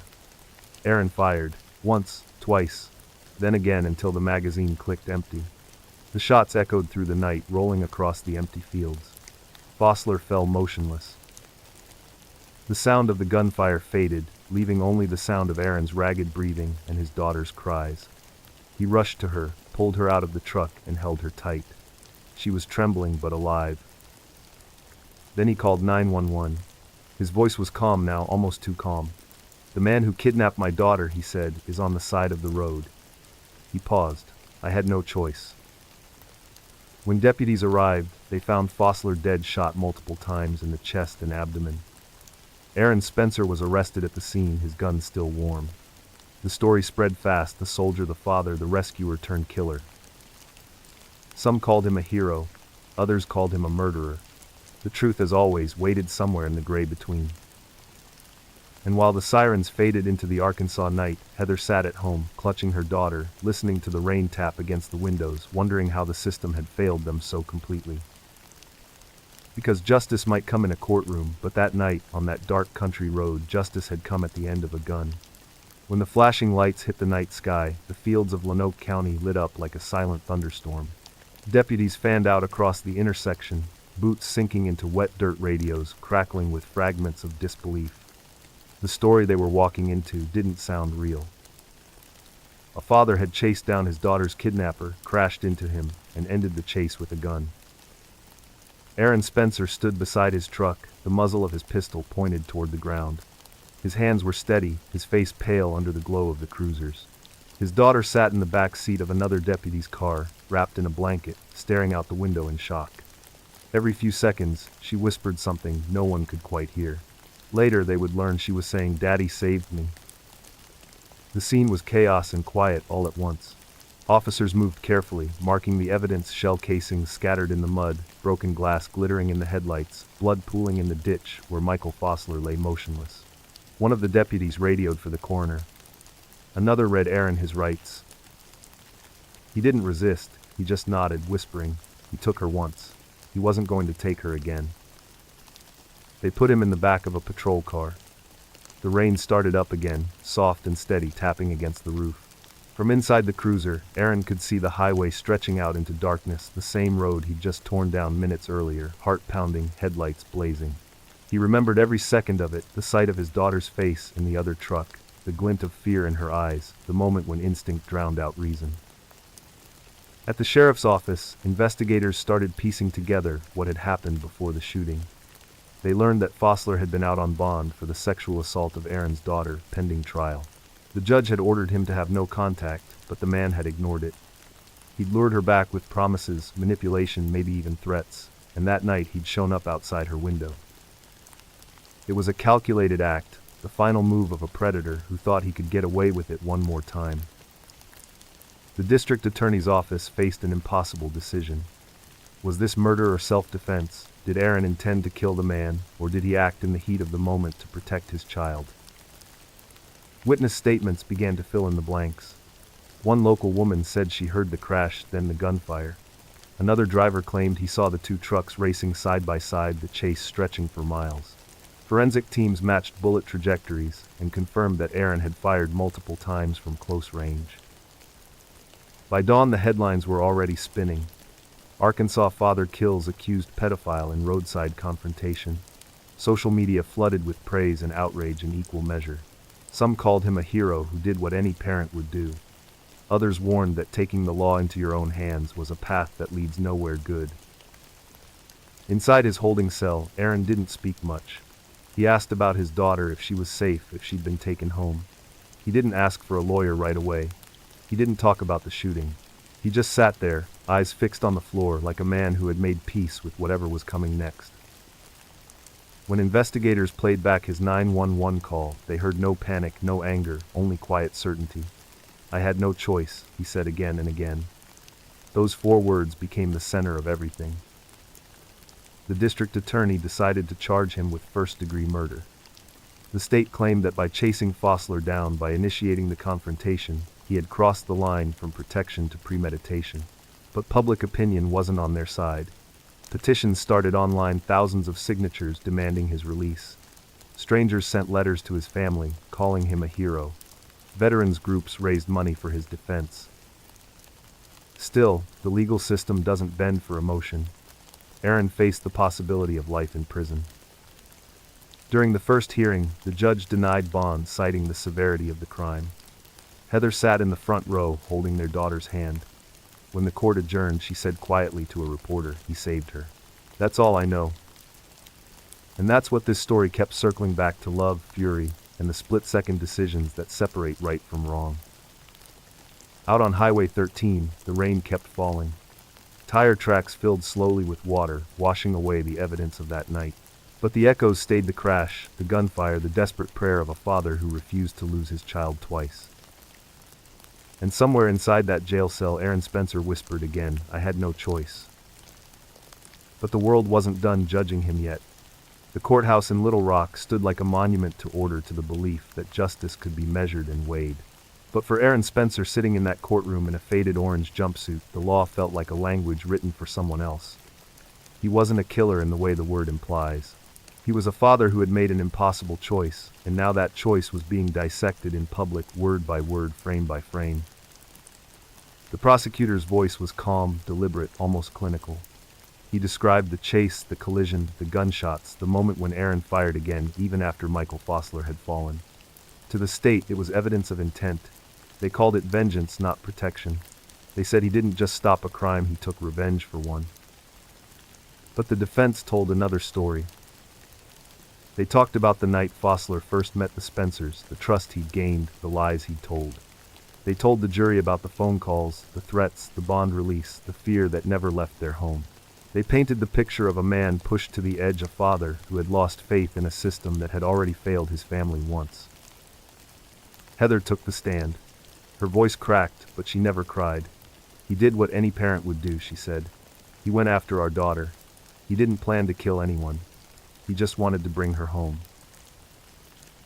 Aaron fired, once, twice, then again until the magazine clicked empty. The shots echoed through the night, rolling across the empty fields. Fossler fell motionless. The sound of the gunfire faded, leaving only the sound of Aaron's ragged breathing and his daughter's cries. He rushed to her, pulled her out of the truck, and held her tight. She was trembling but alive. Then he called 911. His voice was calm now, almost too calm. "The man who kidnapped my daughter," he said, "is on the side of the road." He paused. "I had no choice." When deputies arrived, they found Fossler dead, shot multiple times in the chest and abdomen. Aaron Spencer was arrested at the scene, his gun still warm. The story spread fast: the soldier, the father, the rescuer turned killer. Some called him a hero, others called him a murderer. The truth, as always, waited somewhere in the gray between. And while the sirens faded into the Arkansas night, Heather sat at home, clutching her daughter, listening to the rain tap against the windows, wondering how the system had failed them so completely. Because justice might come in a courtroom, but that night, on that dark country road, justice had come at the end of a gun. When the flashing lights hit the night sky, the fields of Lonoke County lit up like a silent thunderstorm. Deputies fanned out across the intersection, boots sinking into wet dirt, radios crackling with fragments of disbelief. The story they were walking into didn't sound real. A father had chased down his daughter's kidnapper, crashed into him, and ended the chase with a gun. Aaron Spencer stood beside his truck, the muzzle of his pistol pointed toward the ground. His hands were steady, his face pale under the glow of the cruisers. His daughter sat in the back seat of another deputy's car, wrapped in a blanket, staring out the window in shock. Every few seconds, she whispered something no one could quite hear. Later they would learn she was saying, "Daddy saved me." The scene was chaos and quiet all at once. Officers moved carefully, marking the evidence: shell casings scattered in the mud, broken glass glittering in the headlights, blood pooling in the ditch where Michael Fossler lay motionless. One of the deputies radioed for the coroner. Another read Aaron his rights. He didn't resist, he just nodded, whispering, "He took her once. He wasn't going to take her again." They put him in the back of a patrol car. The rain started up again, soft and steady, tapping against the roof. From inside the cruiser, Aaron could see the highway stretching out into darkness, the same road he'd just torn down minutes earlier, heart pounding, headlights blazing. He remembered every second of it, the sight of his daughter's face in the other truck, the glint of fear in her eyes, the moment when instinct drowned out reason. At the sheriff's office, investigators started piecing together what had happened before the shooting. They learned that Fossler had been out on bond for the sexual assault of Aaron's daughter, pending trial. The judge had ordered him to have no contact, but the man had ignored it. He'd lured her back with promises, manipulation, maybe even threats, and that night he'd shown up outside her window. It was a calculated act, the final move of a predator who thought he could get away with it one more time. The district attorney's office faced an impossible decision. Was this murder or self-defense? Did Aaron intend to kill the man, or did he act in the heat of the moment to protect his child? Witness statements began to fill in the blanks. One local woman said she heard the crash, then the gunfire. Another driver claimed he saw the two trucks racing side by side, the chase stretching for miles. Forensic teams matched bullet trajectories and confirmed that Aaron had fired multiple times from close range. By dawn, the headlines were already spinning. Arkansas father kills accused pedophile in roadside confrontation. Social media flooded with praise and outrage in equal measure. Some called him a hero who did what any parent would do. Others warned that taking the law into your own hands was a path that leads nowhere good. Inside his holding cell, Aaron didn't speak much. He asked about his daughter, if she was safe, if she'd been taken home. He didn't ask for a lawyer right away. He didn't talk about the shooting. He just sat there, eyes fixed on the floor, like a man who had made peace with whatever was coming next. When investigators played back his 911 call, they heard no panic, no anger, only quiet certainty. "I had no choice," he said again and again. Those 4 words became the center of everything. The district attorney decided to charge him with first-degree murder. The state claimed that by chasing Fossler down, by initiating the confrontation, he had crossed the line from protection to premeditation. But public opinion wasn't on their side. Petitions started online, thousands of signatures demanding his release. Strangers sent letters to his family, calling him a hero. Veterans groups raised money for his defense. Still, the legal system doesn't bend for emotion. Aaron faced the possibility of life in prison. During the first hearing, the judge denied bond, citing the severity of the crime. Heather sat in the front row, holding their daughter's hand. When the court adjourned, she said quietly to a reporter, "He saved her. That's all I know." And that's what this story kept circling back to: love, fury, and the split-second decisions that separate right from wrong. Out on Highway 13, the rain kept falling. Tire tracks filled slowly with water, washing away the evidence of that night. But the echoes stayed: the crash, the gunfire, the desperate prayer of a father who refused to lose his child twice. And somewhere inside that jail cell, Aaron Spencer whispered again, "I had no choice." But the world wasn't done judging him yet. The courthouse in Little Rock stood like a monument to order, to the belief that justice could be measured and weighed. But for Aaron Spencer, sitting in that courtroom in a faded orange jumpsuit, the law felt like a language written for someone else. He wasn't a killer in the way the word implies. He was a father who had made an impossible choice, and now that choice was being dissected in public, word by word, frame by frame. The prosecutor's voice was calm, deliberate, almost clinical. He described the chase, the collision, the gunshots, the moment when Aaron fired again, even after Michael Fossler had fallen. To the state, it was evidence of intent. They called it vengeance, not protection. They said he didn't just stop a crime, he took revenge for one. But the defense told another story. They talked about the night Fossler first met the Spencers, the trust he'd gained, the lies he'd told. They told the jury about the phone calls, the threats, the bond release, the fear that never left their home. They painted the picture of a man pushed to the edge, a father who had lost faith in a system that had already failed his family once. Heather took the stand. Her voice cracked, but she never cried. "He did what any parent would do," she said. "He went after our daughter. He didn't plan to kill anyone. He just wanted to bring her home."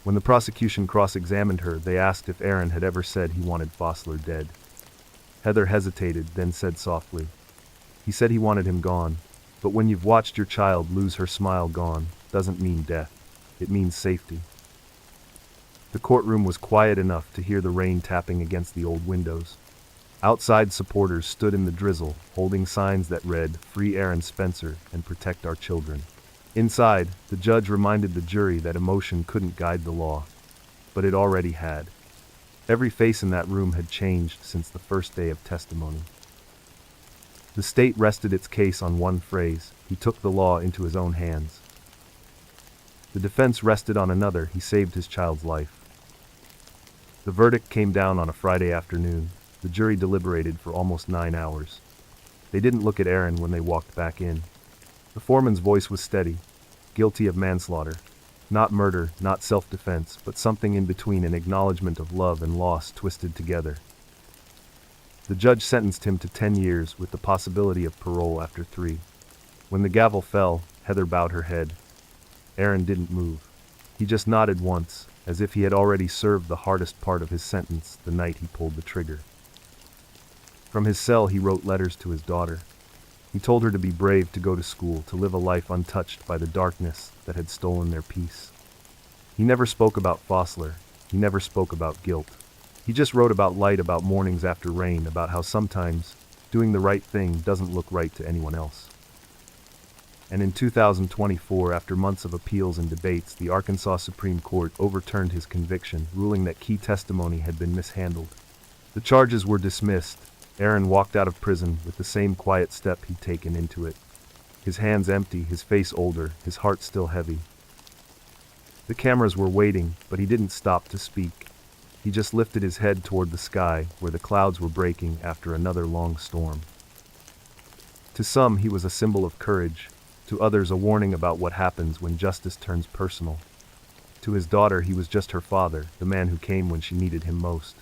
When the prosecution cross-examined her, they asked if Aaron had ever said he wanted Fossler dead. Heather hesitated, then said softly, "He said he wanted him gone. But when you've watched your child lose her smile, gone doesn't mean death. It means safety." The courtroom was quiet enough to hear the rain tapping against the old windows. Outside, supporters stood in the drizzle, holding signs that read, "Free Aaron Spencer and protect our children." Inside, the judge reminded the jury that emotion couldn't guide the law. But it already had. Every face in that room had changed since the first day of testimony. The state rested its case on one phrase: he took the law into his own hands. The defense rested on another: he saved his child's life. The verdict came down on a Friday afternoon. The jury deliberated for almost 9 hours. They didn't look at Aaron when they walked back in. The foreman's voice was steady: guilty of manslaughter. Not murder, not self-defense, but something in between, an acknowledgement of love and loss twisted together. The judge sentenced him to 10 years with the possibility of parole after 3. When the gavel fell, Heather bowed her head. Aaron didn't move. He just nodded once, as if he had already served the hardest part of his sentence the night he pulled the trigger. From his cell he wrote letters to his daughter. He told her to be brave, to go to school, to live a life untouched by the darkness that had stolen their peace. He never spoke about Fossler. He never spoke about guilt. He just wrote about light, about mornings after rain, about how sometimes doing the right thing doesn't look right to anyone else. And in 2024, after months of appeals and debates, the Arkansas Supreme Court overturned his conviction, ruling that key testimony had been mishandled. The charges were dismissed. Aaron walked out of prison with the same quiet step he'd taken into it. His hands empty, his face older, his heart still heavy. The cameras were waiting, but he didn't stop to speak. He just lifted his head toward the sky, where the clouds were breaking after another long storm. To some, he was a symbol of courage. To others, a warning about what happens when justice turns personal. To his daughter, he was just her father, the man who came when she needed him most.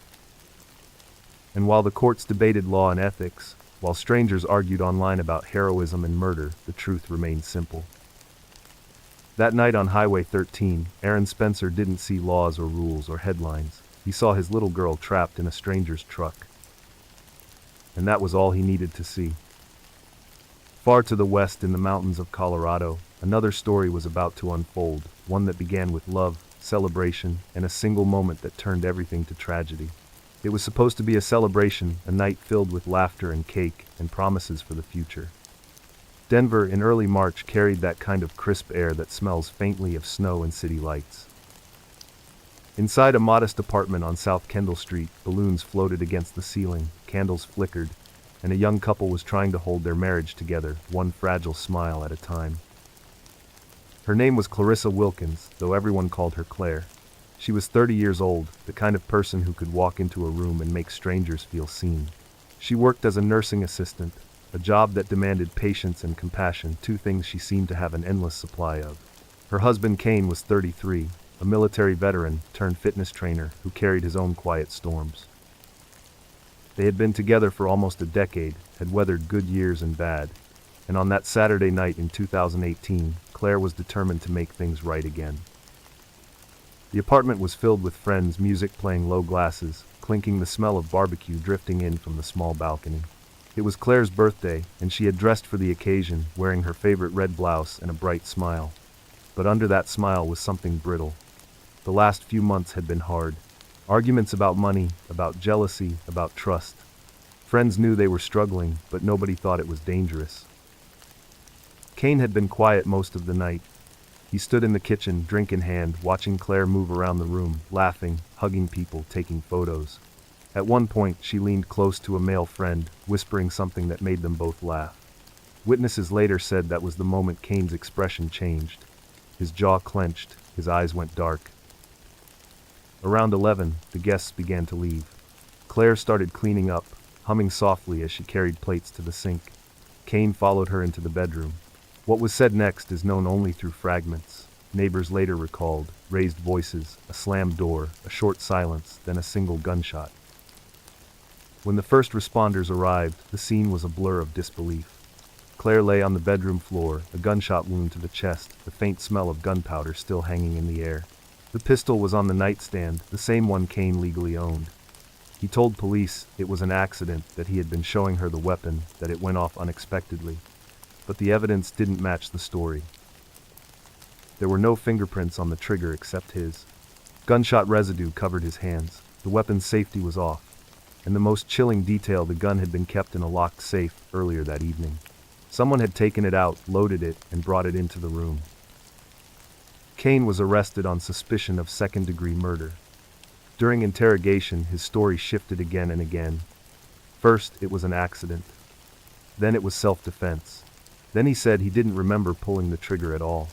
And while the courts debated law and ethics, while strangers argued online about heroism and murder, the truth remained simple. That night on Highway 13, Aaron Spencer didn't see laws or rules or headlines. He saw his little girl trapped in a stranger's truck. And that was all he needed to see. Far to the west, in the mountains of Colorado, another story was about to unfold, one that began with love, celebration, and a single moment that turned everything to tragedy. It was supposed to be a celebration, a night filled with laughter and cake and promises for the future. Denver in early March carried that kind of crisp air that smells faintly of snow and city lights. Inside a modest apartment on South Kendall Street, balloons floated against the ceiling, candles flickered, and a young couple was trying to hold their marriage together, one fragile smile at a time. Her name was Clarissa Wilkins, though everyone called her Claire. She was 30 years old, the kind of person who could walk into a room and make strangers feel seen. She worked as a nursing assistant, a job that demanded patience and compassion, 2 things she seemed to have an endless supply of. Her husband Kane was 33, a military veteran turned fitness trainer who carried his own quiet storms. They had been together for almost a decade, had weathered good years and bad, and on that Saturday night in 2018, Claire was determined to make things right again. The apartment was filled with friends, music playing, low glasses, clinking, the smell of barbecue drifting in from the small balcony. It was Claire's birthday, and she had dressed for the occasion, wearing her favorite red blouse and a bright smile. But under that smile was something brittle. The last few months had been hard. Arguments about money, about jealousy, about trust. Friends knew they were struggling, but nobody thought it was dangerous. Kane had been quiet most of the night. He stood in the kitchen, drink in hand, watching Claire move around the room, laughing, hugging people, taking photos. At one point, she leaned close to a male friend, whispering something that made them both laugh. Witnesses later said that was the moment Kane's expression changed. His jaw clenched, his eyes went dark. Around 11, the guests began to leave. Claire started cleaning up, humming softly as she carried plates to the sink. Kane followed her into the bedroom. What was said next is known only through fragments. Neighbors later recalled raised voices, a slammed door, a short silence, then a single gunshot. When the first responders arrived, the scene was a blur of disbelief. Claire lay on the bedroom floor, a gunshot wound to the chest, the faint smell of gunpowder still hanging in the air. The pistol was on the nightstand, the same one Kane legally owned. He told police it was an accident, that he had been showing her the weapon, that it went off unexpectedly. But the evidence didn't match the story. There were no fingerprints on the trigger except his. Gunshot residue covered his hands. The weapon's safety was off. And the most chilling detail, the gun had been kept in a locked safe earlier that evening. Someone had taken it out, loaded it, and brought it into the room. Kane was arrested on suspicion of second-degree murder. During interrogation, his story shifted again and again. First, it was an accident. Then it was self-defense. Then he said he didn't remember pulling the trigger at all.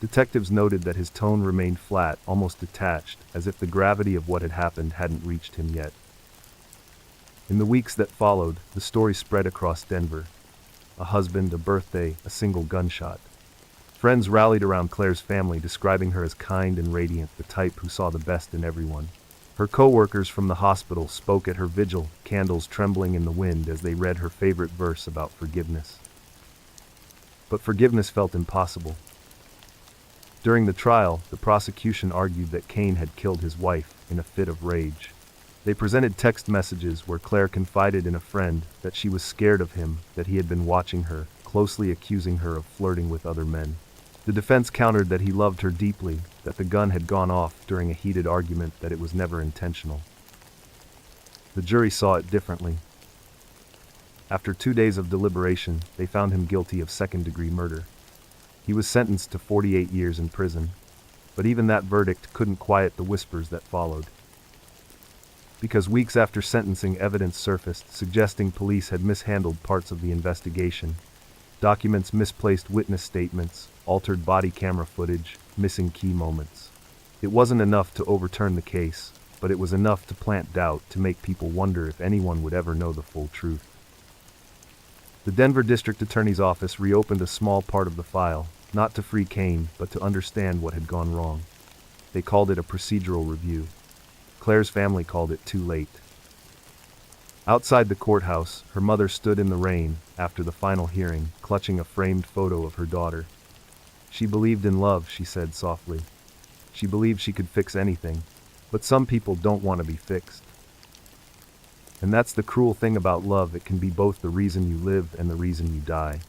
Detectives noted that his tone remained flat, almost detached, as if the gravity of what had happened hadn't reached him yet. In the weeks that followed, the story spread across Denver. A husband, a birthday, a single gunshot. Friends rallied around Claire's family, describing her as kind and radiant, the type who saw the best in everyone. Her co-workers from the hospital spoke at her vigil, candles trembling in the wind as they read her favorite verse about forgiveness. But forgiveness felt impossible. During the trial, the prosecution argued that Cain had killed his wife in a fit of rage. They presented text messages where Claire confided in a friend that she was scared of him, that he had been watching her, closely accusing her of flirting with other men. The defense countered that he loved her deeply, that the gun had gone off during a heated argument, that it was never intentional. The jury saw it differently. After 2 days of deliberation, they found him guilty of second-degree murder. He was sentenced to 48 years in prison, but even that verdict couldn't quiet the whispers that followed. Because weeks after sentencing, evidence surfaced suggesting police had mishandled parts of the investigation. Documents, misplaced witness statements, altered body camera footage, missing key moments. It wasn't enough to overturn the case, but it was enough to plant doubt, to make people wonder if anyone would ever know the full truth. The Denver District Attorney's Office reopened a small part of the file, not to free Cain, but to understand what had gone wrong. They called it a procedural review. Claire's family called it too late. Outside the courthouse, her mother stood in the rain after the final hearing, clutching a framed photo of her daughter. She believed in love, she said softly. She believed she could fix anything, but some people don't want to be fixed. And that's the cruel thing about love, it can be both the reason you live and the reason you die.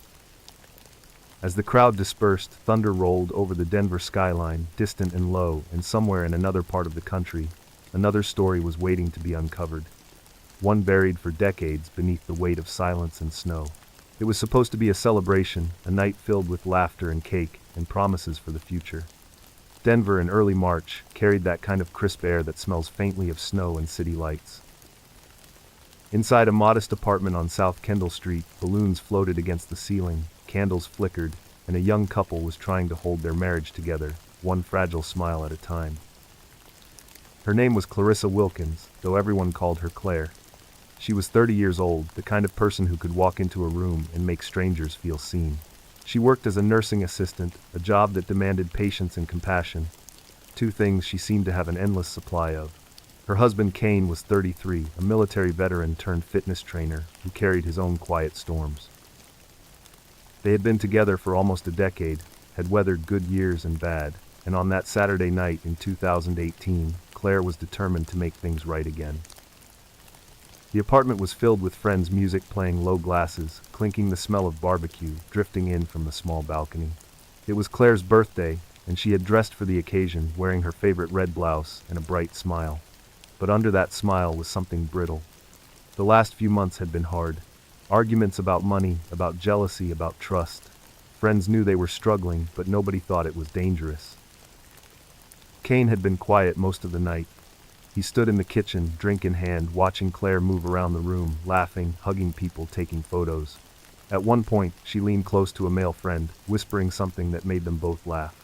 As the crowd dispersed, thunder rolled over the Denver skyline, distant and low, and somewhere in another part of the country, another story was waiting to be uncovered. One buried for decades beneath the weight of silence and snow. It was supposed to be a celebration, a night filled with laughter and cake, and promises for the future. Denver in early March carried that kind of crisp air that smells faintly of snow and city lights. Inside a modest apartment on South Kendall Street, balloons floated against the ceiling, candles flickered, and a young couple was trying to hold their marriage together, one fragile smile at a time. Her name was Clarissa Wilkins, though everyone called her Claire. She was 30 years old, the kind of person who could walk into a room and make strangers feel seen. She worked as a nursing assistant, a job that demanded patience and compassion, two things she seemed to have an endless supply of. Her husband Cain was 33, a military veteran turned fitness trainer who carried his own quiet storms. They had been together for almost a decade, had weathered good years and bad, and on that Saturday night in 2018, Claire was determined to make things right again. The apartment was filled with friends, music playing, low glasses, clinking, the smell of barbecue drifting in from the small balcony. It was Claire's birthday, and she had dressed for the occasion, wearing her favorite red blouse and a bright smile. But under that smile was something brittle. The last few months had been hard. Arguments about money, about jealousy, about trust. Friends knew they were struggling, but nobody thought it was dangerous. Cain had been quiet most of the night. He stood in the kitchen, drink in hand, watching Claire move around the room, laughing, hugging people, taking photos. At one point, she leaned close to a male friend, whispering something that made them both laugh.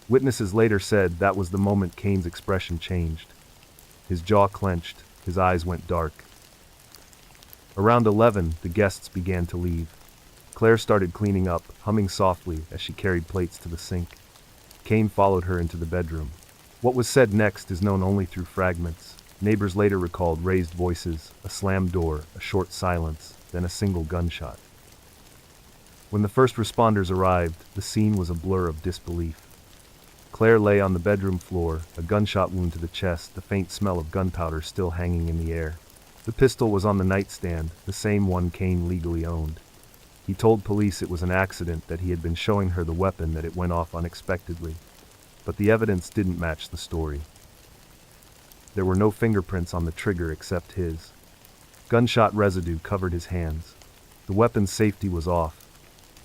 Witnesses later said that was the moment Cain's expression changed. His jaw clenched, his eyes went dark. Around 11, the guests began to leave. Claire started cleaning up, humming softly as she carried plates to the sink. Cain followed her into the bedroom. What was said next is known only through fragments. Neighbors later recalled raised voices, a slammed door, a short silence, then a single gunshot. When the first responders arrived, the scene was a blur of disbelief. Claire lay on the bedroom floor, a gunshot wound to the chest, the faint smell of gunpowder still hanging in the air. The pistol was on the nightstand, the same one Cain legally owned. He told police it was an accident, that he had been showing her the weapon, that it went off unexpectedly. But the evidence didn't match the story. There were no fingerprints on the trigger except his. Gunshot residue covered his hands. The weapon's safety was off.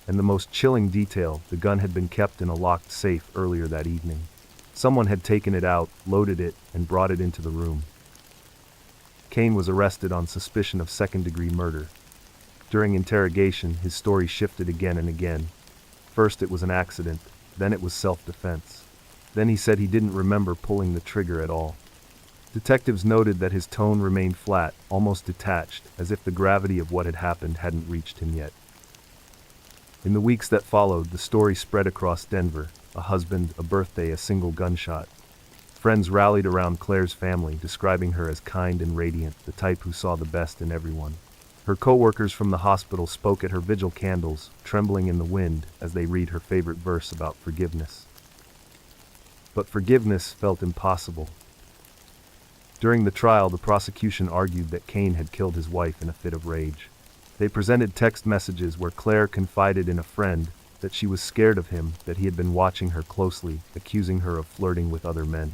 And the most chilling detail, the gun had been kept in a locked safe earlier that evening. Someone had taken it out, loaded it, and brought it into the room. Cain was arrested on suspicion of second-degree murder. During interrogation, his story shifted again and again. First it was an accident, then it was self-defense. Then he said he didn't remember pulling the trigger at all. Detectives noted that his tone remained flat, almost detached, as if the gravity of what had happened hadn't reached him yet. In the weeks that followed, the story spread across Denver: a husband, a birthday, a single gunshot. Friends rallied around Claire's family, describing her as kind and radiant, the type who saw the best in everyone. Her co-workers from the hospital spoke at her vigil candles, trembling in the wind as they read her favorite verse about forgiveness. But forgiveness felt impossible. During the trial, the prosecution argued that Cain had killed his wife in a fit of rage. They presented text messages where Claire confided in a friend that she was scared of him, that he had been watching her closely, accusing her of flirting with other men.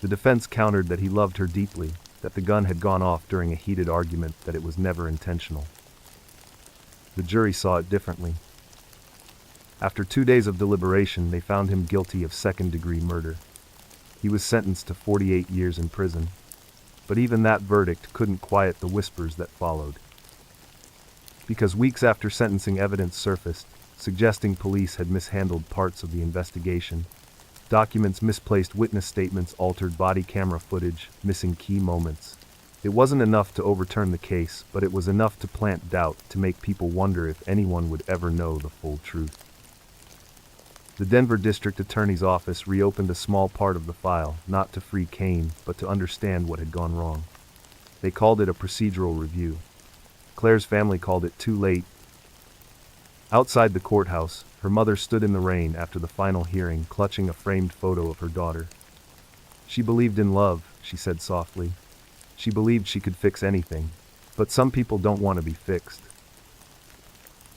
The defense countered that he loved her deeply, that the gun had gone off during a heated argument, that it was never intentional. The jury saw it differently. After 2 days of deliberation, they found him guilty of second-degree murder. He was sentenced to 48 years in prison. But even that verdict couldn't quiet the whispers that followed. Because weeks after sentencing, evidence surfaced, suggesting police had mishandled parts of the investigation. Documents, misplaced witness statements, altered body camera footage, missing key moments. It wasn't enough to overturn the case, but it was enough to plant doubt, to make people wonder if anyone would ever know the full truth. The Denver District Attorney's Office reopened a small part of the file, not to free Cain, but to understand what had gone wrong. They called it a procedural review. Claire's family called it too late. Outside the courthouse, her mother stood in the rain after the final hearing, clutching a framed photo of her daughter. She believed in love, she said softly. She believed she could fix anything. But some people don't want to be fixed.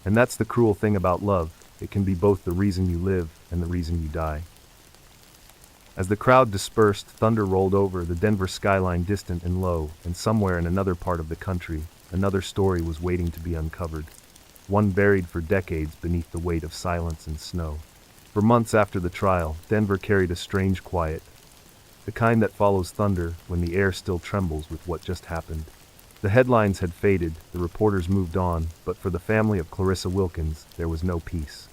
And that's the cruel thing about love. It can be both the reason you live and the reason you die. As the crowd dispersed, thunder rolled over the Denver skyline, distant and low, and somewhere in another part of the country, another story was waiting to be uncovered. One buried for decades beneath the weight of silence and snow. For months after the trial, Denver carried a strange quiet. The kind that follows thunder, when the air still trembles with what just happened. The headlines had faded, the reporters moved on, but for the family of Clarissa Wilkins, there was no peace.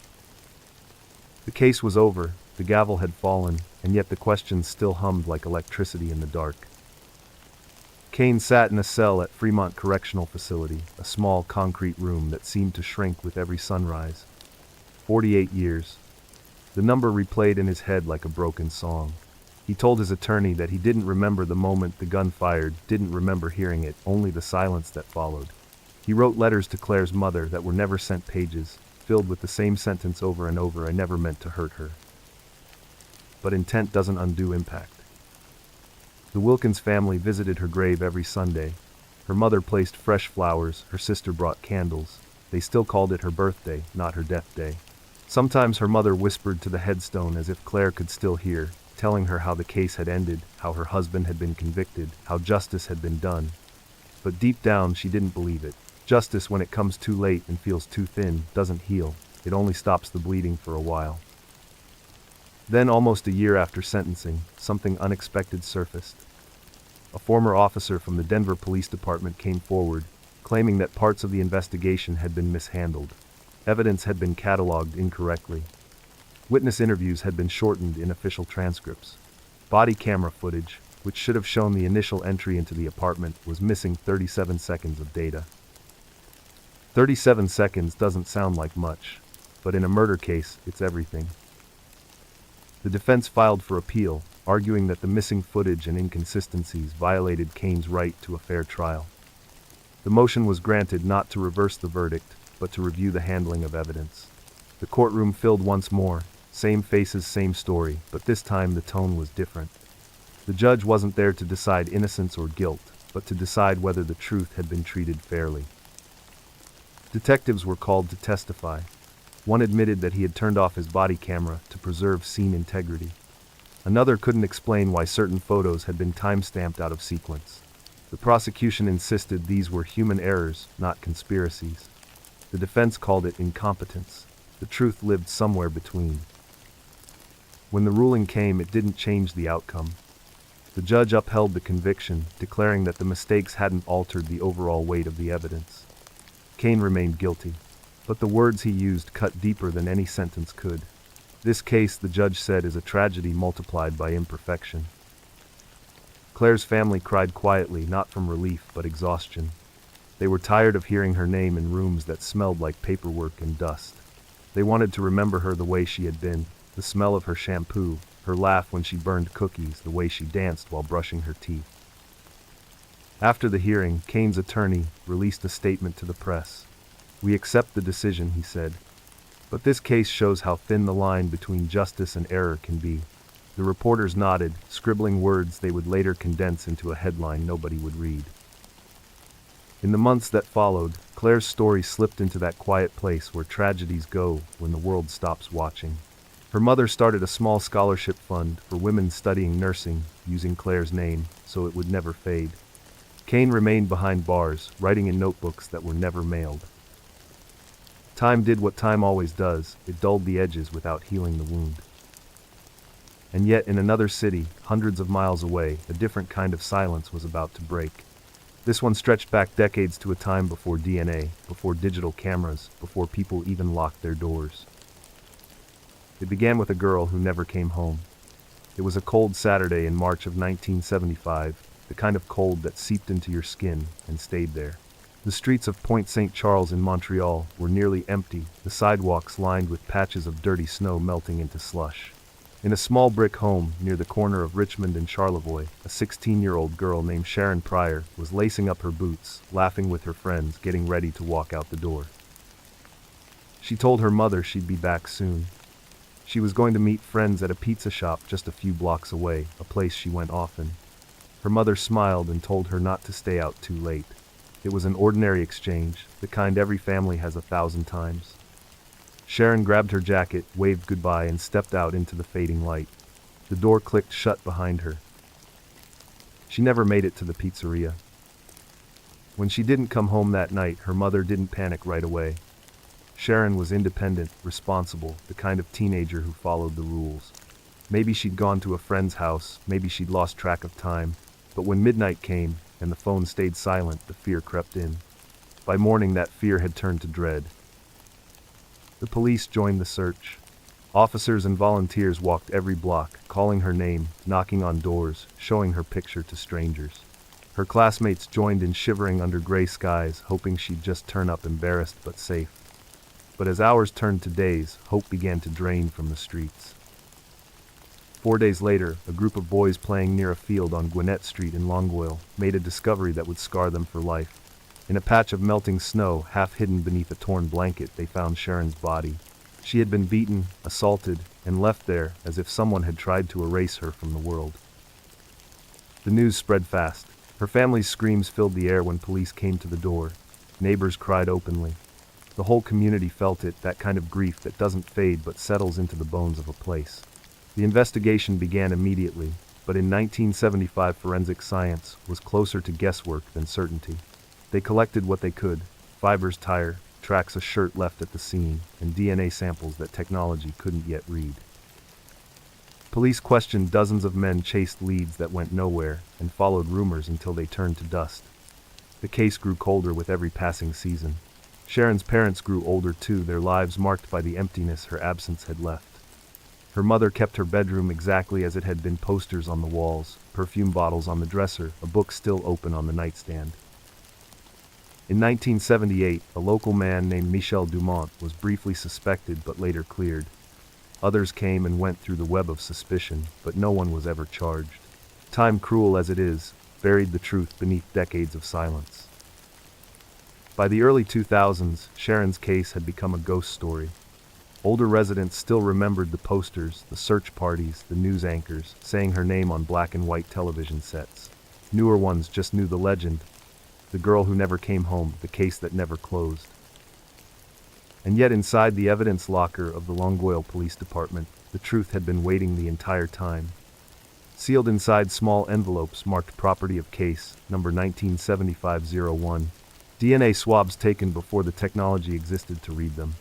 The case was over, the gavel had fallen, and yet the questions still hummed like electricity in the dark. Cain sat in a cell at Fremont Correctional Facility, a small concrete room that seemed to shrink with every sunrise. 48 years. The number replayed in his head like a broken song. He told his attorney that he didn't remember the moment the gun fired, didn't remember hearing it, only the silence that followed. He wrote letters to Claire's mother that were never sent, pages filled with the same sentence over and over: I never meant to hurt her. But intent doesn't undo impact. The Wilkins family visited her grave every Sunday. Her mother placed fresh flowers, her sister brought candles. They still called it her birthday, not her death day. Sometimes her mother whispered to the headstone as if Claire could still hear, telling her how the case had ended, how her husband had been convicted, how justice had been done. But deep down she didn't believe it. Justice, when it comes too late and feels too thin, doesn't heal. It only stops the bleeding for a while. Then, almost a year after sentencing, something unexpected surfaced. A former officer from the Denver Police Department came forward, claiming that parts of the investigation had been mishandled. Evidence had been cataloged incorrectly. Witness interviews had been shortened in official transcripts. Body camera footage, which should have shown the initial entry into the apartment, was missing 37 seconds of data. 37 seconds doesn't sound like much, but in a murder case, it's everything. The defense filed for appeal, arguing that the missing footage and inconsistencies violated Cain's right to a fair trial. The motion was granted not to reverse the verdict, but to review the handling of evidence. The courtroom filled once more, same faces, same story, but this time the tone was different. The judge wasn't there to decide innocence or guilt, but to decide whether the truth had been treated fairly. Detectives were called to testify. One admitted that he had turned off his body camera to preserve scene integrity. Another couldn't explain why certain photos had been time-stamped out of sequence. The prosecution insisted these were human errors, not conspiracies. The defense called it incompetence. The truth lived somewhere between. When the ruling came, it didn't change the outcome. The judge upheld the conviction, declaring that the mistakes hadn't altered the overall weight of the evidence. Kane remained guilty, but the words he used cut deeper than any sentence could. This case, the judge said, is a tragedy multiplied by imperfection. Claire's family cried quietly, not from relief but exhaustion. They were tired of hearing her name in rooms that smelled like paperwork and dust. They wanted to remember her the way she had been, the smell of her shampoo, her laugh when she burned cookies, the way she danced while brushing her teeth. After the hearing, Kane's attorney released a statement to the press. "We accept the decision," he said. "But this case shows how thin the line between justice and error can be." The reporters nodded, scribbling words they would later condense into a headline nobody would read. In the months that followed, Claire's story slipped into that quiet place where tragedies go when the world stops watching. Her mother started a small scholarship fund for women studying nursing, using Claire's name, so it would never fade. Kane remained behind bars, writing in notebooks that were never mailed. Time did what time always does, it dulled the edges without healing the wound. And yet, in another city, hundreds of miles away, a different kind of silence was about to break. This one stretched back decades to a time before DNA, before digital cameras, before people even locked their doors. It began with a girl who never came home. It was a cold Saturday in March of 1975, the kind of cold that seeped into your skin and stayed there. The streets of Pointe St. Charles in Montreal were nearly empty, the sidewalks lined with patches of dirty snow melting into slush. In a small brick home near the corner of Richmond and Charlevoix, a 16-year-old girl named Sharon Pryor was lacing up her boots, laughing with her friends, getting ready to walk out the door. She told her mother she'd be back soon. She was going to meet friends at a pizza shop just a few blocks away, a place she went often. Her mother smiled and told her not to stay out too late. It was an ordinary exchange, the kind every family has 1,000 times. Sharon grabbed her jacket, waved goodbye, and stepped out into the fading light. The door clicked shut behind her. She never made it to the pizzeria. When she didn't come home that night, her mother didn't panic right away. Sharon was independent, responsible, the kind of teenager who followed the rules. Maybe she'd gone to a friend's house, maybe she'd lost track of time, but when midnight came and the phone stayed silent, the fear crept in. By morning, that fear had turned to dread. The police joined the search. Officers and volunteers walked every block, calling her name, knocking on doors, showing her picture to strangers. Her classmates joined in, shivering under gray skies, hoping she'd just turn up embarrassed but safe. But as hours turned to days, hope began to drain from the streets. 4 days later, a group of boys playing near a field on Gwinnett Street in Longueuil made a discovery that would scar them for life. In a patch of melting snow, half hidden beneath a torn blanket, they found Sharon's body. She had been beaten, assaulted, and left there as if someone had tried to erase her from the world. The news spread fast. Her family's screams filled the air when police came to the door. Neighbors cried openly. The whole community felt it, that kind of grief that doesn't fade but settles into the bones of a place. The investigation began immediately, but in 1975 forensic science was closer to guesswork than certainty. They collected what they could: Fiver's tire, tracks a shirt left at the scene, and DNA samples that technology couldn't yet read. Police questioned dozens of men, chased leads that went nowhere, and followed rumors until they turned to dust. The case grew colder with every passing season. Sharon's parents grew older too, their lives marked by the emptiness her absence had left. Her mother kept her bedroom exactly as it had been: posters on the walls, perfume bottles on the dresser, a book still open on the nightstand. In 1978, a local man named Michel Dumont was briefly suspected but later cleared. Others came and went through the web of suspicion, but no one was ever charged. Time, cruel as it is, buried the truth beneath decades of silence. By the early 2000s, Sharon's case had become a ghost story. Older residents still remembered the posters, the search parties, the news anchors, saying her name on black and white television sets. Newer ones just knew the legend: the girl who never came home, the case that never closed. And yet inside the evidence locker of the Longueuil Police Department, the truth had been waiting the entire time. Sealed inside small envelopes marked property of case, number 1975-01, DNA swabs taken before the technology existed to read them.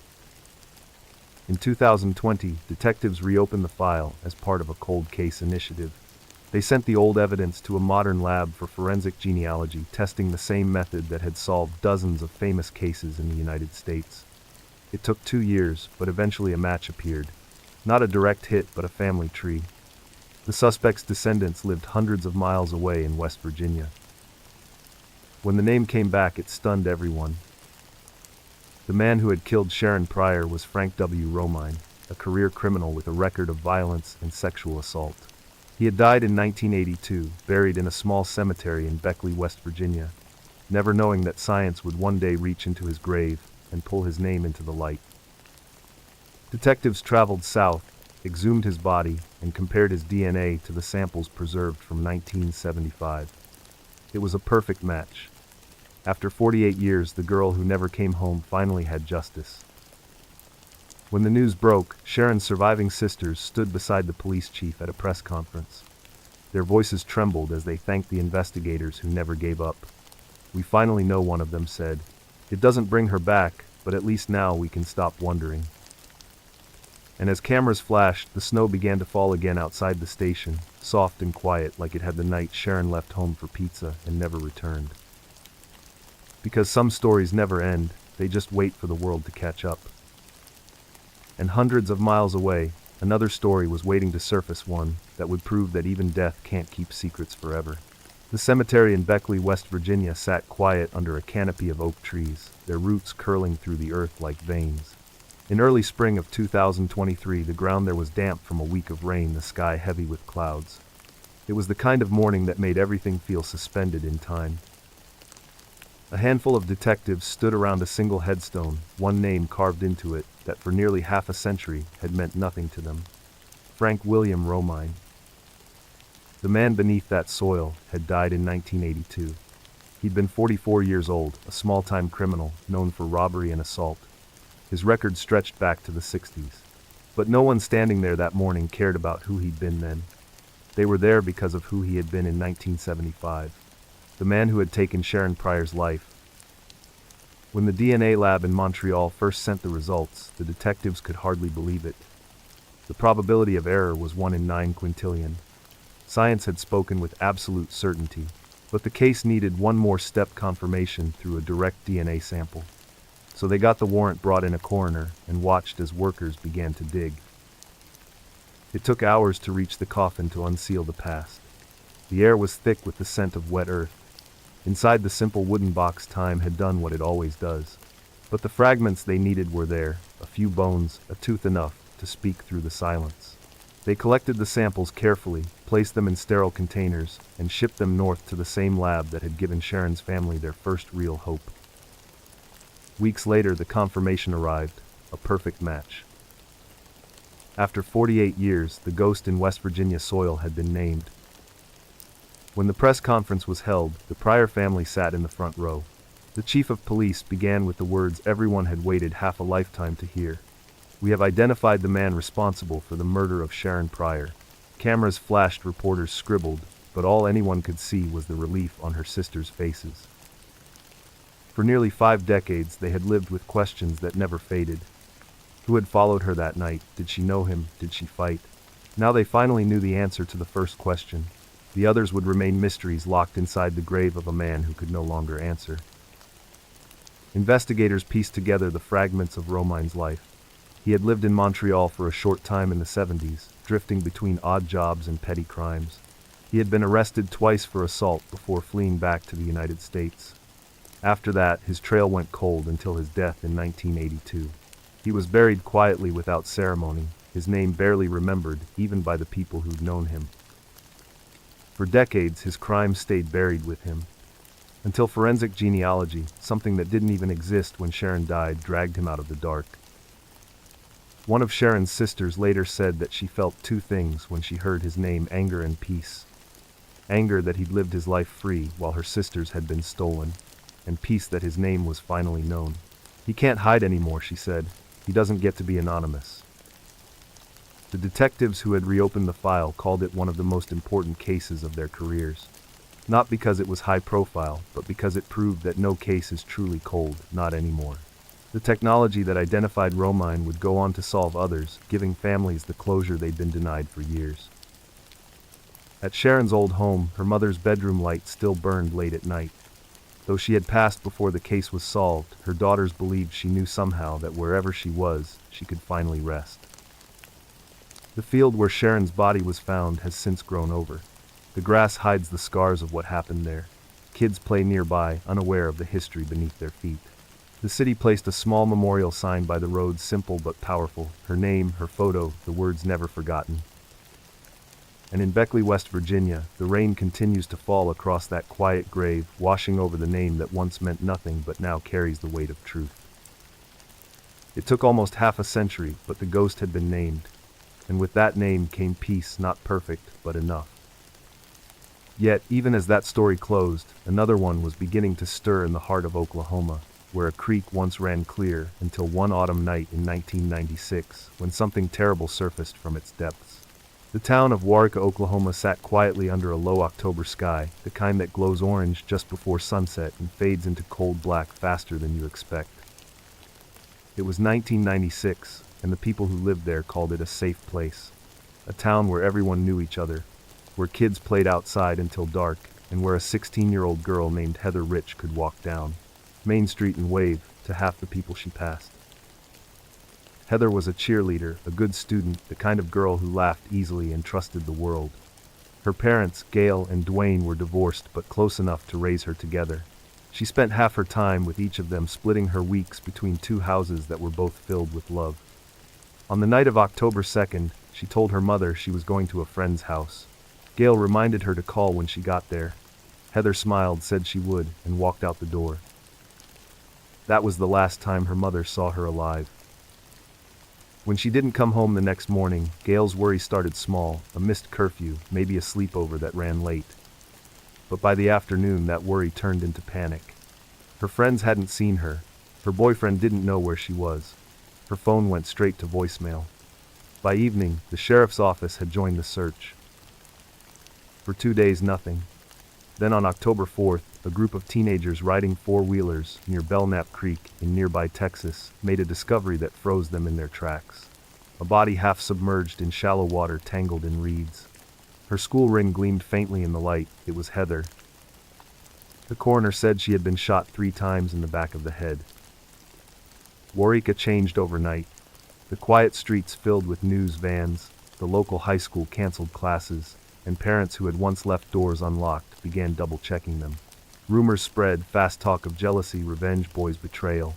In 2020, detectives reopened the file as part of a cold case initiative. They sent the old evidence to a modern lab for forensic genealogy, testing the same method that had solved dozens of famous cases in the United States. It took 2 years, but eventually a match appeared. Not a direct hit, but a family tree. The suspect's descendants lived hundreds of miles away in West Virginia. When the name came back, it stunned everyone. The man who had killed Sharon Pryor was Frank W. Romine, a career criminal with a record of violence and sexual assault. He had died in 1982, buried in a small cemetery in Beckley, West Virginia, never knowing that science would one day reach into his grave and pull his name into the light. Detectives traveled south, exhumed his body, and compared his DNA to the samples preserved from 1975. It was a perfect match. After 48 years, the girl who never came home finally had justice. When the news broke, Sharon's surviving sisters stood beside the police chief at a press conference. Their voices trembled as they thanked the investigators who never gave up. "We finally know," one of them said. "It doesn't bring her back, but at least now we can stop wondering." And as cameras flashed, the snow began to fall again outside the station, soft and quiet like it had the night Sharon left home for pizza and never returned. Because some stories never end, they just wait for the world to catch up. And hundreds of miles away, another story was waiting to surface, one that would prove that even death can't keep secrets forever. The cemetery in Beckley, West Virginia sat quiet under a canopy of oak trees, their roots curling through the earth like veins. In early spring of 2023, the ground there was damp from a week of rain, the sky heavy with clouds. It was the kind of morning that made everything feel suspended in time. A handful of detectives stood around a single headstone, one name carved into it that for nearly half a century had meant nothing to them: Frank William Romine. The man beneath that soil had died in 1982. He'd been 44 years old, a small-time criminal known for robbery and assault. His record stretched back to the 60s. But no one standing there that morning cared about who he'd been then. They were there because of who he had been in 1975. The man who had taken Sharon Pryor's life. When the DNA lab in Montreal first sent the results, the detectives could hardly believe it. The probability of error was 1 in 9 quintillion. Science had spoken with absolute certainty, but the case needed one more step: confirmation through a direct DNA sample. So they got the warrant, brought in a coroner, and watched as workers began to dig. It took hours to reach the coffin to unseal the past. The air was thick with the scent of wet earth. Inside the simple wooden box, time had done what it always does. But the fragments they needed were there, a few bones, a tooth, enough to speak through the silence. They collected the samples carefully, placed them in sterile containers, and shipped them north to the same lab that had given Sharon's family their first real hope. Weeks later, the confirmation arrived, a perfect match. After 48 years, the ghost in West Virginia soil had been named. When the press conference was held, the Pryor family sat in the front row. The chief of police began with the words everyone had waited half a lifetime to hear. "We have identified the man responsible for the murder of Sharon Pryor." Cameras flashed, reporters scribbled, but all anyone could see was the relief on her sisters' faces. For nearly 5 decades, they had lived with questions that never faded. Who had followed her that night? Did she know him? Did she fight? Now they finally knew the answer to the first question. The others would remain mysteries locked inside the grave of a man who could no longer answer. Investigators pieced together the fragments of Romine's life. He had lived in Montreal for a short time in the 70s, drifting between odd jobs and petty crimes. He had been arrested twice for assault before fleeing back to the United States. After that, his trail went cold until his death in 1982. He was buried quietly without ceremony, his name barely remembered even by the people who'd known him. For decades, his crimes stayed buried with him. Until forensic genealogy, something that didn't even exist when Sharon died, dragged him out of the dark. One of Sharon's sisters later said that she felt 2 things when she heard his name: anger and peace. Anger that he'd lived his life free while her sisters had been stolen, and peace that his name was finally known. "He can't hide anymore," she said. "He doesn't get to be anonymous." The detectives who had reopened the file called it one of the most important cases of their careers. Not because it was high profile, but because it proved that no case is truly cold, not anymore. The technology that identified Romine would go on to solve others, giving families the closure they'd been denied for years. At Sharon's old home, her mother's bedroom light still burned late at night. Though she had passed before the case was solved, her daughters believed she knew somehow that wherever she was, she could finally rest. The field where Sharon's body was found has since grown over. The grass hides the scars of what happened there. Kids play nearby, unaware of the history beneath their feet. The city placed a small memorial sign by the road, simple but powerful. Her name, her photo, the words never forgotten. And in Beckley, West Virginia, the rain continues to fall across that quiet grave, washing over the name that once meant nothing but now carries the weight of truth. It took almost half a century, but the ghost had been named. And with that name came peace, not perfect, but enough. Yet, even as that story closed, another one was beginning to stir in the heart of Oklahoma, where a creek once ran clear until one autumn night in 1996, when something terrible surfaced from its depths. The town of Warwick, Oklahoma sat quietly under a low October sky, the kind that glows orange just before sunset and fades into cold black faster than you expect. It was 1996, and the people who lived there called it a safe place. A town where everyone knew each other, where kids played outside until dark, and where a 16-year-old girl named Heather Rich could walk down Main Street and wave to half the people she passed. Heather was a cheerleader, a good student, the kind of girl who laughed easily and trusted the world. Her parents, Gail and Dwayne, were divorced but close enough to raise her together. She spent half her time with each of them, splitting her weeks between two houses that were both filled with love. On the night of October 2nd, she told her mother she was going to a friend's house. Gail reminded her to call when she got there. Heather smiled, said she would, and walked out the door. That was the last time her mother saw her alive. When she didn't come home the next morning, Gail's worry started small, a missed curfew, maybe a sleepover that ran late. But by the afternoon, that worry turned into panic. Her friends hadn't seen her. Her boyfriend didn't know where she was. Her phone went straight to voicemail. By evening, the sheriff's office had joined the search. For 2 days, nothing. Then on October 4th, a group of teenagers riding four-wheelers near Belknap Creek in nearby Texas made a discovery that froze them in their tracks. A body half submerged in shallow water, tangled in reeds. Her school ring gleamed faintly in the light. It was Heather. The coroner said she had been shot 3 times in the back of the head. Warwick changed overnight. The quiet streets filled with news vans, the local high school canceled classes, and parents who had once left doors unlocked began double-checking them. Rumors spread, fast talk of jealousy, revenge, boys' betrayal.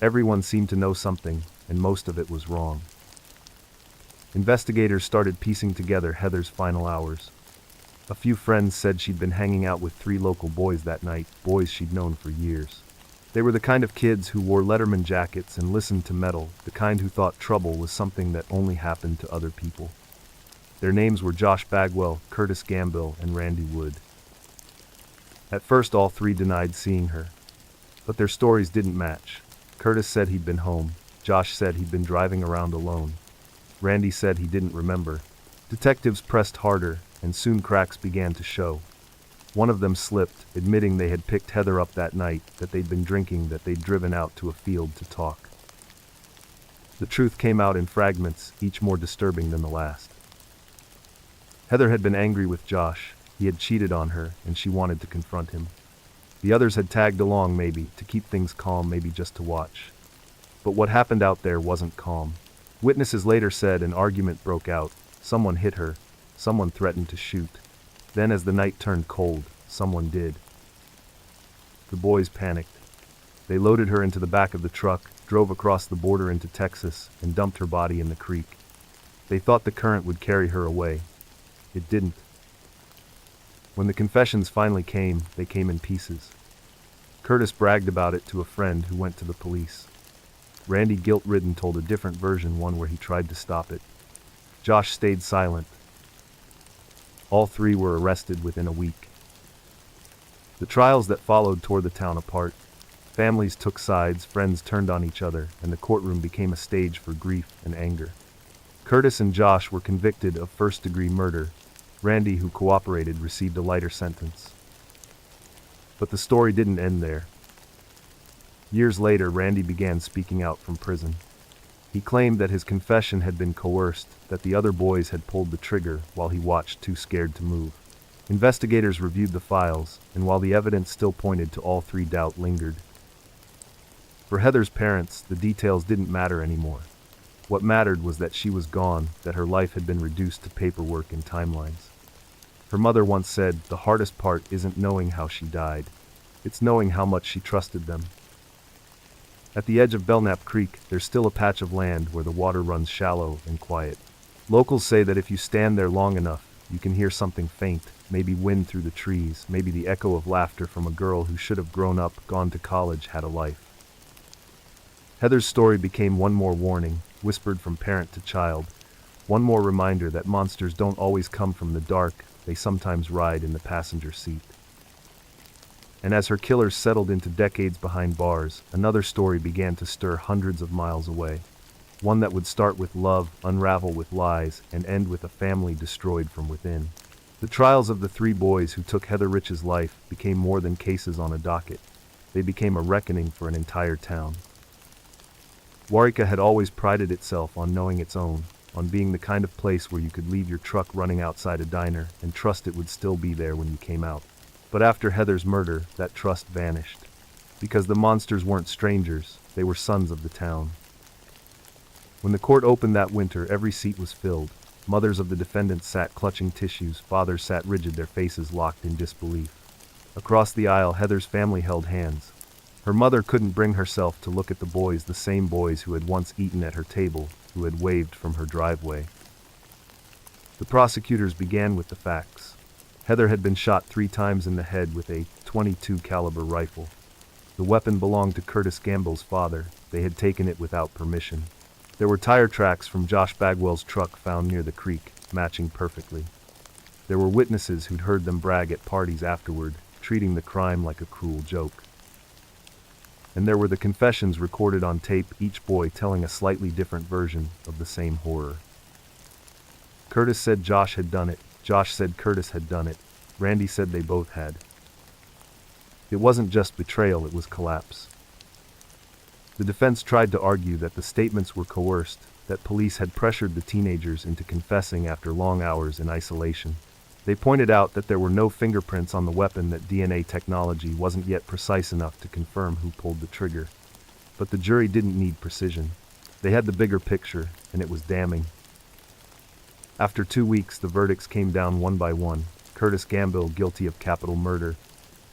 Everyone seemed to know something, and most of it was wrong. Investigators started piecing together Heather's final hours. A few friends said she'd been hanging out with 3 local boys that night, boys she'd known for years. They were the kind of kids who wore Letterman jackets and listened to metal, the kind who thought trouble was something that only happened to other people. Their names were Josh Bagwell, Curtis Gambill, and Randy Wood. At first, all 3 denied seeing her. But their stories didn't match. Curtis said he'd been home. Josh said he'd been driving around alone. Randy said he didn't remember. Detectives pressed harder, and soon cracks began to show. One of them slipped, admitting they had picked Heather up that night, that they'd been drinking, that they'd driven out to a field to talk. The truth came out in fragments, each more disturbing than the last. Heather had been angry with Josh. He had cheated on her, and she wanted to confront him. The others had tagged along, maybe, to keep things calm, maybe just to watch. But what happened out there wasn't calm. Witnesses later said an argument broke out. Someone hit her. Someone threatened to shoot. Then as the night turned cold, someone did. The boys panicked. They loaded her into the back of the truck, drove across the border into Texas, and dumped her body in the creek. They thought the current would carry her away. It didn't. When the confessions finally came, they came in pieces. Curtis bragged about it to a friend who went to the police. Randy, guilt-ridden, told a different version, one where he tried to stop it. Josh stayed silent. All 3 were arrested within a week. The trials that followed tore the town apart. Families took sides, friends turned on each other, and the courtroom became a stage for grief and anger. Curtis and Josh were convicted of first-degree murder. Randy, who cooperated, received a lighter sentence. But the story didn't end there. Years later, Randy began speaking out from prison. He claimed that his confession had been coerced, that the other boys had pulled the trigger while he watched, too scared to move. Investigators reviewed the files, and while the evidence still pointed to all three, doubt lingered. For Heather's parents, the details didn't matter anymore. What mattered was that she was gone, that her life had been reduced to paperwork and timelines. Her mother once said, "The hardest part isn't knowing how she died. It's knowing how much she trusted them." At the edge of Belknap Creek, there's still a patch of land where the water runs shallow and quiet. Locals say that if you stand there long enough, you can hear something faint, maybe wind through the trees, maybe the echo of laughter from a girl who should have grown up, gone to college, had a life. Heather's story became one more warning, whispered from parent to child, one more reminder that monsters don't always come from the dark, they sometimes ride in the passenger seat. And as her killers settled into decades behind bars, another story began to stir hundreds of miles away. One that would start with love, unravel with lies, and end with a family destroyed from within. The trials of the three boys who took Heather Rich's life became more than cases on a docket. They became a reckoning for an entire town. Waurika had always prided itself on knowing its own, on being the kind of place where you could leave your truck running outside a diner and trust it would still be there when you came out. But after Heather's murder, that trust vanished. Because the monsters weren't strangers, they were sons of the town. When the court opened that winter, every seat was filled. Mothers of the defendants sat clutching tissues, fathers sat rigid, their faces locked in disbelief. Across the aisle, Heather's family held hands. Her mother couldn't bring herself to look at the boys, the same boys who had once eaten at her table, who had waved from her driveway. The prosecutors began with the facts. Heather had been shot 3 times in the head with a .22 caliber rifle. The weapon belonged to Curtis Gamble's father. They had taken it without permission. There were tire tracks from Josh Bagwell's truck found near the creek, matching perfectly. There were witnesses who'd heard them brag at parties afterward, treating the crime like a cruel joke. And there were the confessions recorded on tape, each boy telling a slightly different version of the same horror. Curtis said Josh had done it. Josh said Curtis had done it. Randy said they both had. It wasn't just betrayal, it was collapse. The defense tried to argue that the statements were coerced, that police had pressured the teenagers into confessing after long hours in isolation. They pointed out that there were no fingerprints on the weapon, that DNA technology wasn't yet precise enough to confirm who pulled the trigger. But the jury didn't need precision. They had the bigger picture, and it was damning. After 2 weeks, the verdicts came down one by one. Curtis Gamble guilty of capital murder.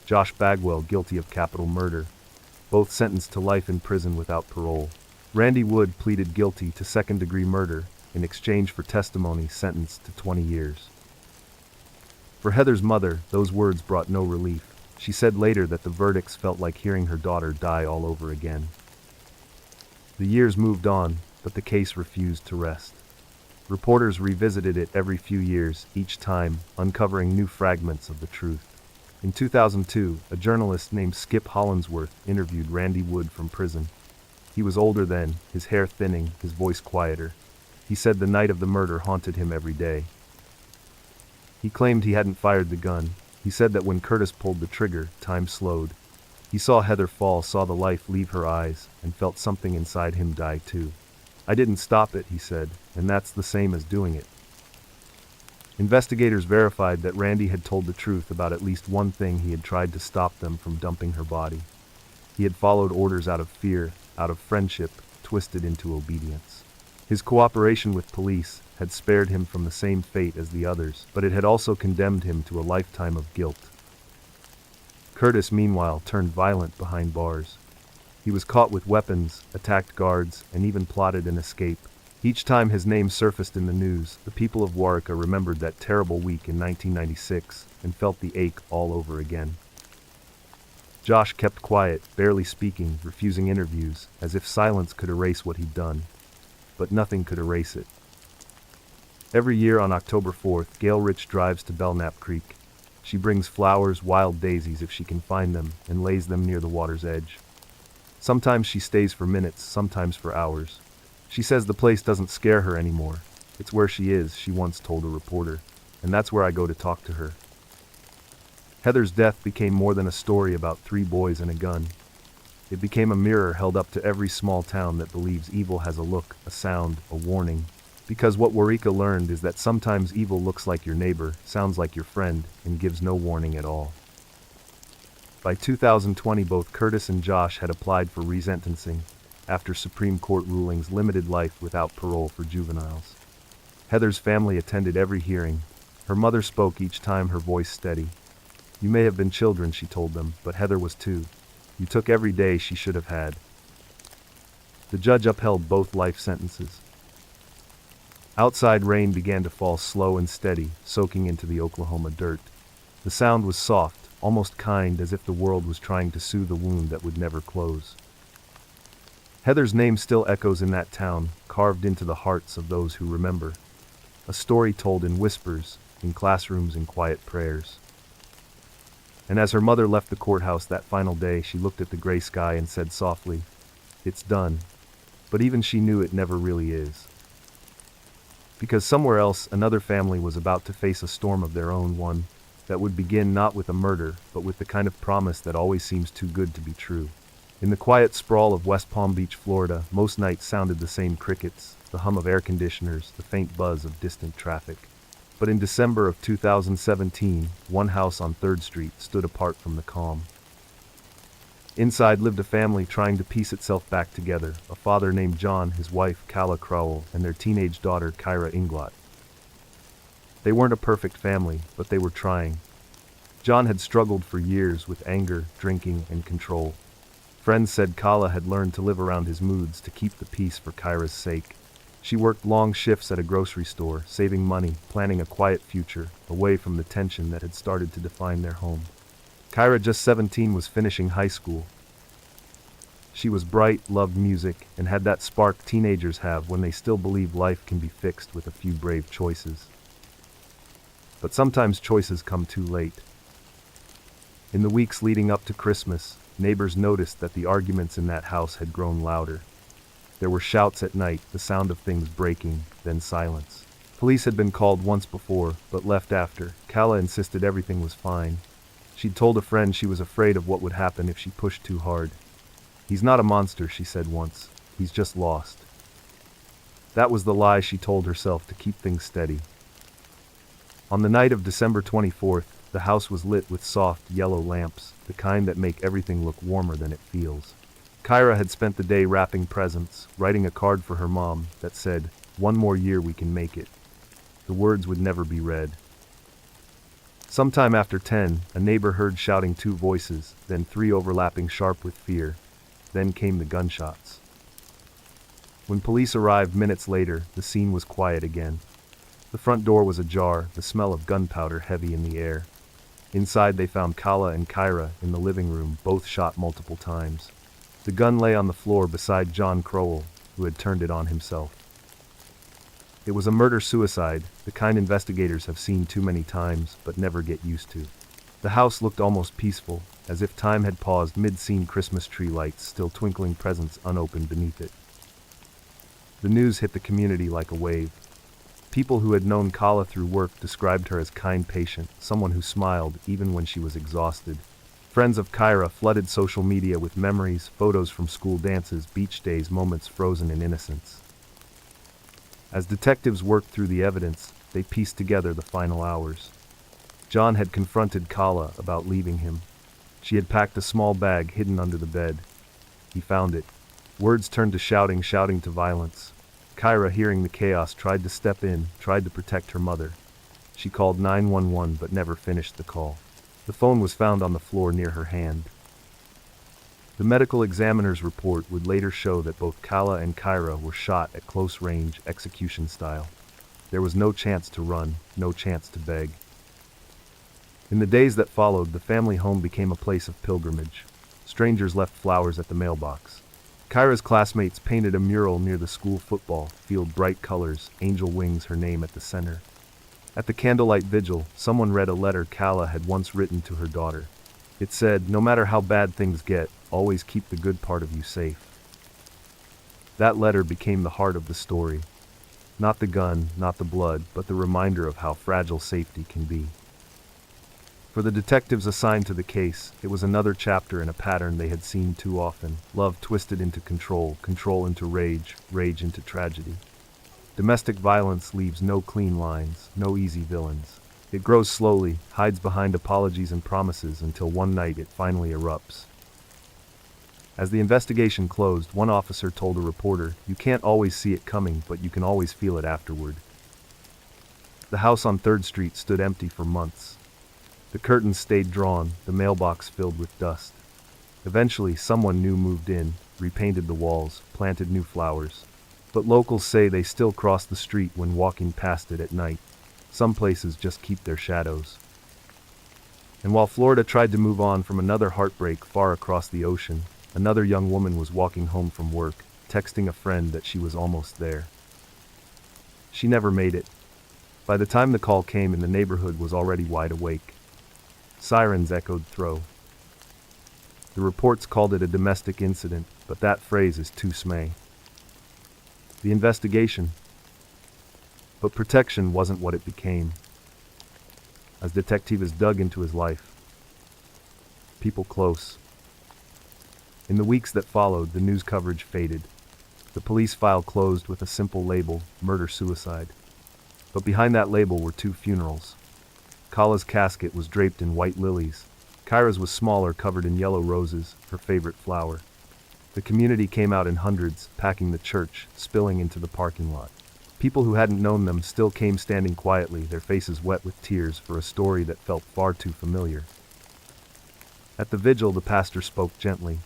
Josh Bagwell guilty of capital murder. Both sentenced to life in prison without parole. Randy Wood pleaded guilty to second-degree murder, in exchange for testimony, sentenced to 20 years. For Heather's mother, those words brought no relief. She said later that the verdicts felt like hearing her daughter die all over again. The years moved on, but the case refused to rest. Reporters revisited it every few years, each time uncovering new fragments of the truth. In 2002, a journalist named Skip Hollinsworth interviewed Randy Wood from prison. He was older then, his hair thinning, his voice quieter. He said the night of the murder haunted him every day. He claimed he hadn't fired the gun. He said that when Curtis pulled the trigger, time slowed. He saw Heather fall, saw the life leave her eyes, and felt something inside him die too. "I didn't stop it," he said, "and that's the same as doing it." Investigators verified that Randy had told the truth about at least one thing: he had tried to stop them from dumping her body. He had followed orders out of fear, out of friendship, twisted into obedience. His cooperation with police had spared him from the same fate as the others, but it had also condemned him to a lifetime of guilt. Curtis, meanwhile, turned violent behind bars. He was caught with weapons, attacked guards, and even plotted an escape. Each time his name surfaced in the news, the people of Waurika remembered that terrible week in 1996 and felt the ache all over again. Josh kept quiet, barely speaking, refusing interviews, as if silence could erase what he'd done. But nothing could erase it. Every year on October 4th, Gail Rich drives to Belknap Creek. She brings flowers, wild daisies if she can find them, and lays them near the water's edge. Sometimes she stays for minutes, sometimes for hours. She says the place doesn't scare her anymore. It's where she is, she once told a reporter, and that's where I go to talk to her. Heather's death became more than a story about 3 boys and a gun. It became a mirror held up to every small town that believes evil has a look, a sound, a warning. Because what Warika learned is that sometimes evil looks like your neighbor, sounds like your friend, and gives no warning at all. By 2020, both Curtis and Josh had applied for resentencing after Supreme Court rulings limited life without parole for juveniles. Heather's family attended every hearing. Her mother spoke each time, her voice steady. "You may have been children," she told them, "but Heather was too. You took every day she should have had." The judge upheld both life sentences. Outside, rain began to fall slow and steady, soaking into the Oklahoma dirt. The sound was soft, almost kind, as if the world was trying to soothe a wound that would never close. Heather's name still echoes in that town, carved into the hearts of those who remember. A story told in whispers, in classrooms, in quiet prayers. And as her mother left the courthouse that final day, she looked at the gray sky and said softly, "It's done." But even she knew it never really is. Because somewhere else, another family was about to face a storm of their own, one that would begin not with a murder, but with the kind of promise that always seems too good to be true. In the quiet sprawl of West Palm Beach, Florida, most nights sounded the same: crickets, the hum of air conditioners, the faint buzz of distant traffic. But in December of 2017, one house on 3rd Street stood apart from the calm. Inside lived a family trying to piece itself back together, a father named John, his wife, Kala Crowell, and their teenage daughter, Kyra Inglot. They weren't a perfect family, but they were trying. John had struggled for years with anger, drinking, and control. Friends said Kala had learned to live around his moods to keep the peace for Kyra's sake. She worked long shifts at a grocery store, saving money, planning a quiet future, away from the tension that had started to define their home. Kyra, just 17, was finishing high school. She was bright, loved music, and had that spark teenagers have when they still believe life can be fixed with a few brave choices. But sometimes choices come too late. In the weeks leading up to Christmas, neighbors noticed that the arguments in that house had grown louder. There were shouts at night, the sound of things breaking, then silence. Police had been called once before, but left after. Kala insisted everything was fine. She'd told a friend she was afraid of what would happen if she pushed too hard. "He's not a monster," she said once. "He's just lost." That was the lie she told herself to keep things steady. On the night of December 24th, the house was lit with soft, yellow lamps, the kind that make everything look warmer than it feels. Kyra had spent the day wrapping presents, writing a card for her mom that said, "One more year, we can make it." The words would never be read. Sometime after 10, a neighbor heard shouting, 2 voices, then 3 overlapping, sharp with fear. Then came the gunshots. When police arrived minutes later, the scene was quiet again. The front door was ajar, the smell of gunpowder heavy in the air. Inside they found Kala and Kyra in the living room, both shot multiple times. The gun lay on the floor beside John Crowell, who had turned it on himself. It was a murder-suicide, the kind investigators have seen too many times, but never get used to. The house looked almost peaceful, as if time had paused mid-scene, Christmas tree lights still twinkling, presents unopened beneath it. The news hit the community like a wave. People who had known Kala through work described her as kind, patient, someone who smiled even when she was exhausted. Friends of Kyra flooded social media with memories, photos from school dances, beach days, moments frozen in innocence. As detectives worked through the evidence, they pieced together the final hours. John had confronted Kala about leaving him. She had packed a small bag hidden under the bed. He found it. Words turned to shouting, shouting to violence. Kyra, hearing the chaos, tried to step in, tried to protect her mother. She called 911 but never finished the call. The phone was found on the floor near her hand. The medical examiner's report would later show that both Kala and Kyra were shot at close range, execution style. There was no chance to run, no chance to beg. In the days that followed, the family home became a place of pilgrimage. Strangers left flowers at the mailbox. Kyra's classmates painted a mural near the school football field, bright colors, angel wings, her name at the center. At the candlelight vigil, someone read a letter Kala had once written to her daughter. It said, "No matter how bad things get, always keep the good part of you safe." That letter became the heart of the story. Not the gun, not the blood, but the reminder of how fragile safety can be. For the detectives assigned to the case, it was another chapter in a pattern they had seen too often. Love twisted into control, control into rage, rage into tragedy. Domestic violence leaves no clean lines, no easy villains. It grows slowly, hides behind apologies and promises until one night it finally erupts. As the investigation closed, one officer told a reporter, "You can't always see it coming, but you can always feel it afterward." The house on 3rd Street stood empty for months. The curtains stayed drawn, the mailbox filled with dust. Eventually, someone new moved in, repainted the walls, planted new flowers. But locals say they still cross the street when walking past it at night. Some places just keep their shadows. And while Florida tried to move on from another heartbreak far across the ocean, another young woman was walking home from work, texting a friend that she was almost there. She never made it. By the time the call came in, the neighborhood was already wide awake. Sirens echoed through. The reports called it a domestic incident, but that phrase is too smay. The investigation. But protection wasn't what it became. As detectives dug into his life, people close. In the weeks that followed, the news coverage faded. The police file closed with a simple label, murder-suicide. But behind that label were 2 funerals. Kala's casket was draped in white lilies. Kyra's was smaller, covered in yellow roses, her favorite flower. The community came out in hundreds, packing the church, spilling into the parking lot. People who hadn't known them still came, standing quietly, their faces wet with tears for a story that felt far too familiar. At the vigil, the pastor spoke gently.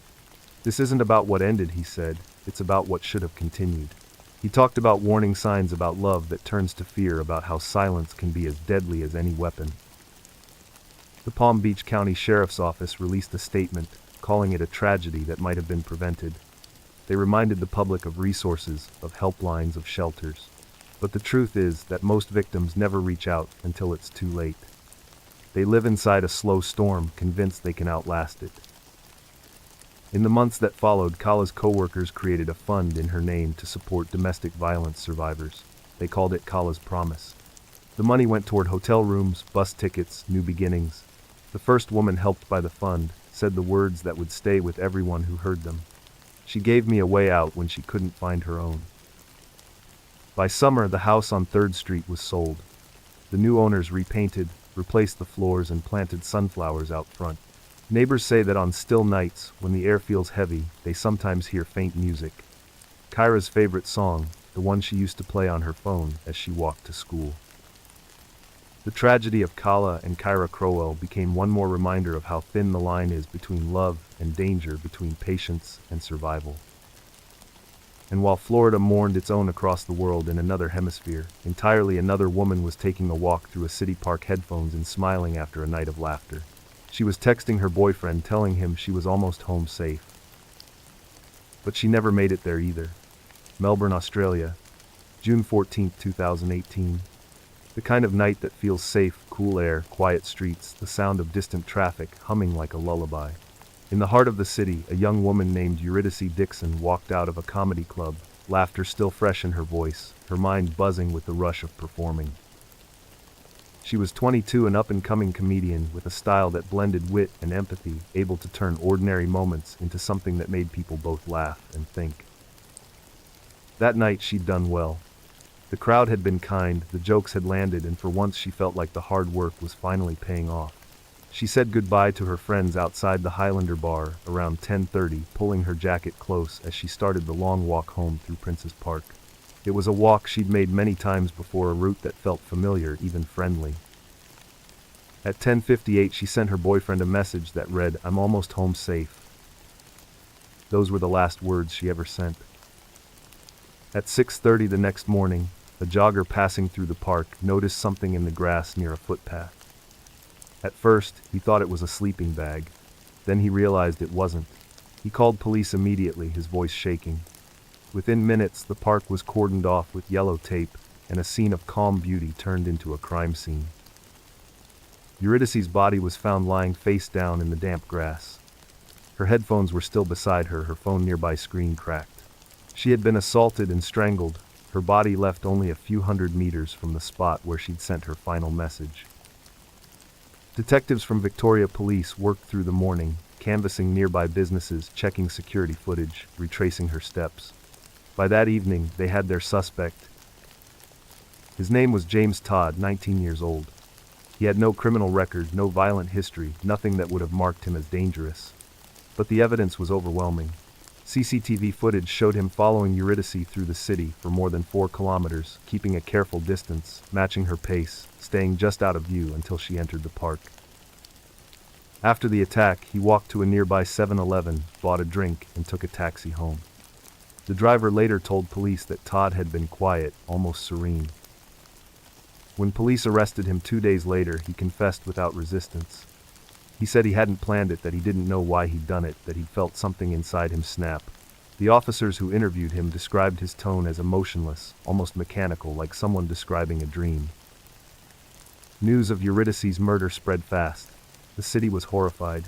"This isn't about what ended," he said. "It's about what should have continued." He talked about warning signs, about love that turns to fear, about how silence can be as deadly as any weapon. The Palm Beach County Sheriff's Office released a statement, calling it a tragedy that might have been prevented. They reminded the public of resources, of helplines, of shelters. But the truth is that most victims never reach out until it's too late. They live inside a slow storm, convinced they can outlast it. In the months that followed, Kala's co-workers created a fund in her name to support domestic violence survivors. They called it Kala's Promise. The money went toward hotel rooms, bus tickets, new beginnings. The first woman helped by the fund said the words that would stay with everyone who heard them. "She gave me a way out when she couldn't find her own." By summer, the house on 3rd Street was sold. The new owners repainted, replaced the floors, and planted sunflowers out front. Neighbors say that on still nights, when the air feels heavy, they sometimes hear faint music. Kyra's favorite song, the one she used to play on her phone as she walked to school. The tragedy of Kala and Kyra Crowell became one more reminder of how thin the line is between love and danger, between patience and survival. And while Florida mourned its own across the world in another hemisphere, entirely another woman was taking a walk through a city park, headphones and smiling after a night of laughter. She was texting her boyfriend, telling him she was almost home safe. But she never made it there either. Melbourne, Australia, June 14, 2018. The kind of night that feels safe, cool air, quiet streets, the sound of distant traffic humming like a lullaby. In the heart of the city, a young woman named Eurydice Dixon walked out of a comedy club, laughter still fresh in her voice, her mind buzzing with the rush of performing. She was 22, an up-and-coming comedian with a style that blended wit and empathy, able to turn ordinary moments into something that made people both laugh and think. That night she'd done well. The crowd had been kind, the jokes had landed, and for once she felt like the hard work was finally paying off. She said goodbye to her friends outside the Highlander bar around 10:30, pulling her jacket close as she started the long walk home through Prince's Park. It was a walk she'd made many times before, a route that felt familiar, even friendly. At 10:58 she sent her boyfriend a message that read, "I'm almost home safe." Those were the last words she ever sent. At 6:30 the next morning, a jogger passing through the park noticed something in the grass near a footpath. At first, he thought it was a sleeping bag. Then he realized it wasn't. He called police immediately, his voice shaking. Within minutes, the park was cordoned off with yellow tape, and a scene of calm beauty turned into a crime scene. Eurydice's body was found lying face down in the damp grass. Her headphones were still beside her, her phone nearby, screen cracked. She had been assaulted and strangled, her body left only a few hundred meters from the spot where she'd sent her final message. Detectives from Victoria Police worked through the morning, canvassing nearby businesses, checking security footage, retracing her steps. By that evening, they had their suspect. His name was James Todd, 19 years old. He had no criminal record, no violent history, nothing that would have marked him as dangerous. But the evidence was overwhelming. CCTV footage showed him following Eurydice through the city for more than 4 kilometers, keeping a careful distance, matching her pace, staying just out of view until she entered the park. After the attack, he walked to a nearby 7-Eleven, bought a drink, and took a taxi home. The driver later told police that Todd had been quiet, almost serene. When police arrested him 2 days later, he confessed without resistance. He said he hadn't planned it, that he didn't know why he'd done it, that he'd felt something inside him snap. The officers who interviewed him described his tone as emotionless, almost mechanical, like someone describing a dream. News of Eurydice's murder spread fast. The city was horrified.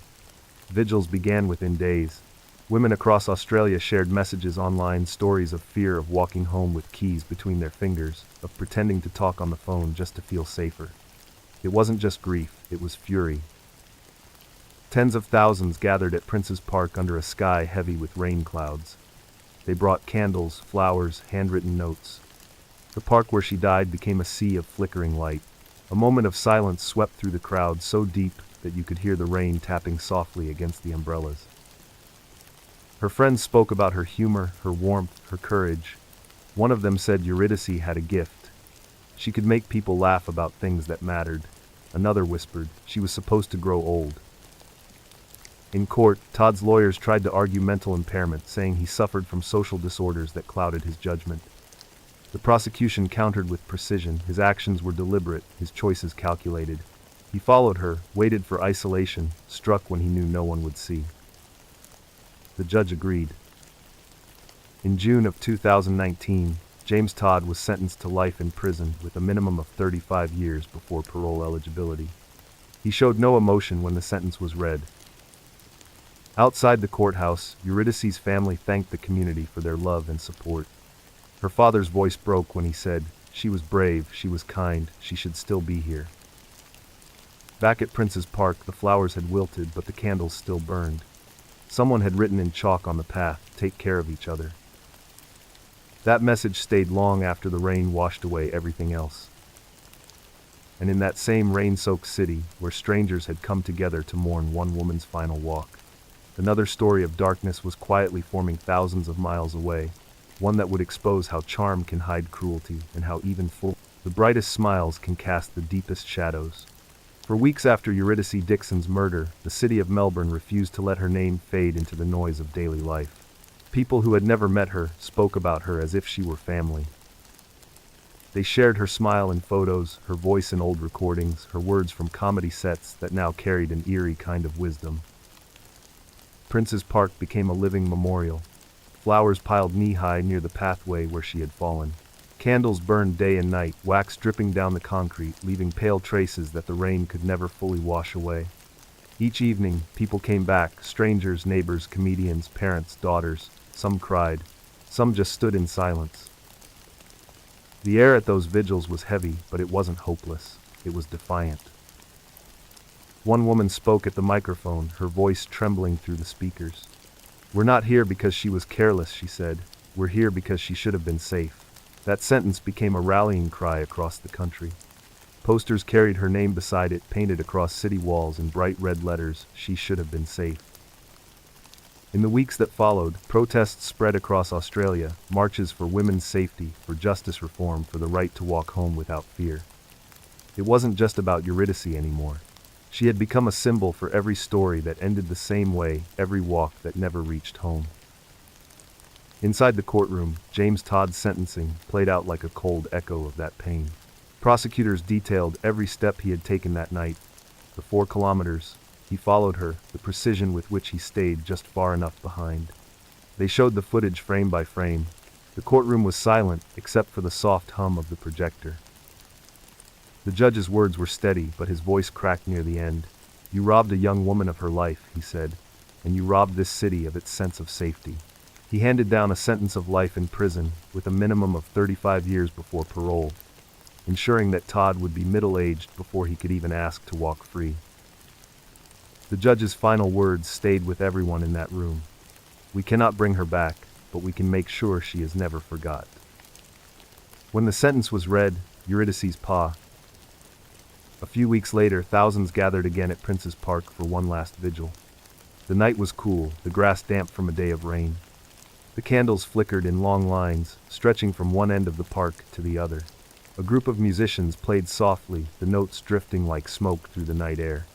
Vigils began within days. Women across Australia shared messages online, stories of fear, of walking home with keys between their fingers, of pretending to talk on the phone just to feel safer. It wasn't just grief, it was fury. Tens of thousands gathered at Prince's Park under a sky heavy with rain clouds. They brought candles, flowers, handwritten notes. The park where she died became a sea of flickering light. A moment of silence swept through the crowd, so deep that you could hear the rain tapping softly against the umbrellas. Her friends spoke about her humor, her warmth, her courage. One of them said Eurydice had a gift. She could make people laugh about things that mattered. Another whispered she was supposed to grow old. In court, Todd's lawyers tried to argue mental impairment, saying he suffered from social disorders that clouded his judgment. The prosecution countered with precision. His actions were deliberate, his choices calculated. He followed her, waited for isolation, struck when he knew no one would see. The judge agreed. In June of 2019, James Todd was sentenced to life in prison with a minimum of 35 years before parole eligibility. He showed no emotion when the sentence was read. Outside the courthouse, Eurydice's family thanked the community for their love and support. Her father's voice broke when he said, "She was brave, she was kind, she should still be here." Back at Prince's Park, the flowers had wilted, but the candles still burned. Someone had written in chalk on the path, "Take care of each other." That message stayed long after the rain washed away everything else. And in that same rain-soaked city, where strangers had come together to mourn one woman's final walk, another story of darkness was quietly forming thousands of miles away, one that would expose how charm can hide cruelty and how even the brightest smiles can cast the deepest shadows. For weeks after Eurydice Dixon's murder, the city of Melbourne refused to let her name fade into the noise of daily life. People who had never met her spoke about her as if she were family. They shared her smile in photos, her voice in old recordings, her words from comedy sets that now carried an eerie kind of wisdom. Prince's Park became a living memorial. Flowers piled knee-high near the pathway where she had fallen. Candles burned day and night, wax dripping down the concrete, leaving pale traces that the rain could never fully wash away. Each evening, people came back, strangers, neighbors, comedians, parents, daughters. Some cried. Some just stood in silence. The air at those vigils was heavy, but it wasn't hopeless. It was defiant. One woman spoke at the microphone, her voice trembling through the speakers. "We're not here because she was careless," she said. "We're here because she should have been safe." That sentence became a rallying cry across the country. Posters carried her name beside it, painted across city walls in bright red letters, "She should have been safe." In the weeks that followed, protests spread across Australia, marches for women's safety, for justice reform, for the right to walk home without fear. It wasn't just about Eurydice anymore. She had become a symbol for every story that ended the same way, every walk that never reached home. Inside the courtroom, James Todd's sentencing played out like a cold echo of that pain. Prosecutors detailed every step he had taken that night. The 4 kilometers. He followed her, the precision with which he stayed just far enough behind. They showed the footage frame by frame. The courtroom was silent, except for the soft hum of the projector. The judge's words were steady, but his voice cracked near the end. "You robbed a young woman of her life," he said, "and you robbed this city of its sense of safety." He handed down a sentence of life in prison, with a minimum of 35 years before parole, ensuring that Todd would be middle-aged before he could even ask to walk free. The judge's final words stayed with everyone in that room. We cannot bring her back, but we can make sure she is never forgot. When the sentence was read, Eurydice's paw. A few weeks later, thousands gathered again at Prince's Park for one last vigil. The night was cool, the grass damp from a day of rain. The candles flickered in long lines, stretching from one end of the park to the other. A group of musicians played softly, the notes drifting like smoke through the night air.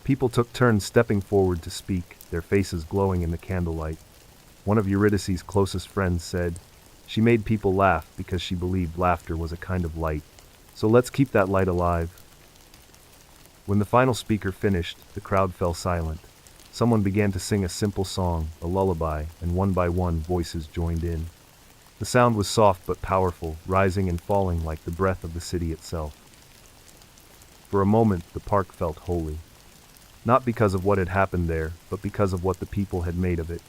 People took turns stepping forward to speak, their faces glowing in the candlelight. One of Eurydice's closest friends said, "She made people laugh because she believed laughter was a kind of light. So let's keep that light alive." When the final speaker finished, the crowd fell silent. Someone began to sing a simple song, a lullaby, and one by one voices joined in. The sound was soft but powerful, rising and falling like the breath of the city itself. For a moment, the park felt holy. Not because of what had happened there, but because of what the people had made of it.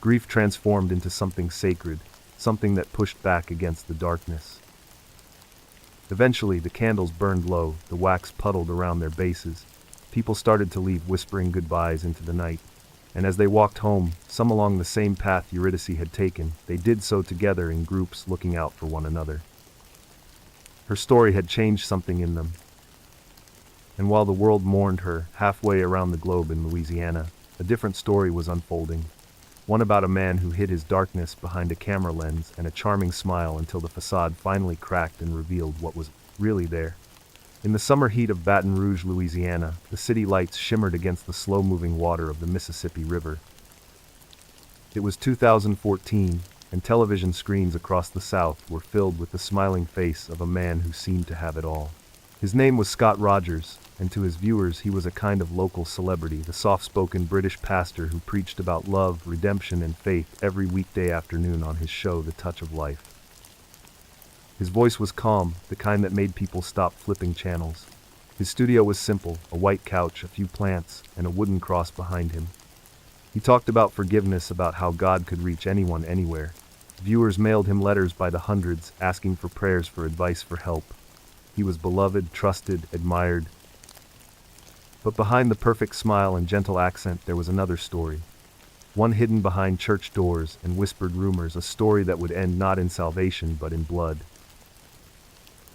Grief transformed into something sacred, something that pushed back against the darkness. Eventually, the candles burned low, the wax puddled around their bases. People started to leave whispering goodbyes into the night. And as they walked home, some along the same path Eurydice had taken, they did so together in groups looking out for one another. Her story had changed something in them. And while the world mourned her, halfway around the globe in Louisiana, a different story was unfolding. One about a man who hid his darkness behind a camera lens and a charming smile until the facade finally cracked and revealed what was really there. In the summer heat of Baton Rouge, Louisiana, the city lights shimmered against the slow-moving water of the Mississippi River. It was 2014, and television screens across the South were filled with the smiling face of a man who seemed to have it all. His name was Scott Rogers, and to his viewers he was a kind of local celebrity, the soft-spoken British pastor who preached about love, redemption, and faith every weekday afternoon on his show The Touch of Life. His voice was calm, the kind that made people stop flipping channels. His studio was simple, a white couch, a few plants, and a wooden cross behind him. He talked about forgiveness, about how God could reach anyone anywhere. Viewers mailed him letters by the hundreds, asking for prayers, for advice, for help. He was beloved, trusted, admired. But behind the perfect smile and gentle accent there was another story. One hidden behind church doors and whispered rumors, a story that would end not in salvation but in blood.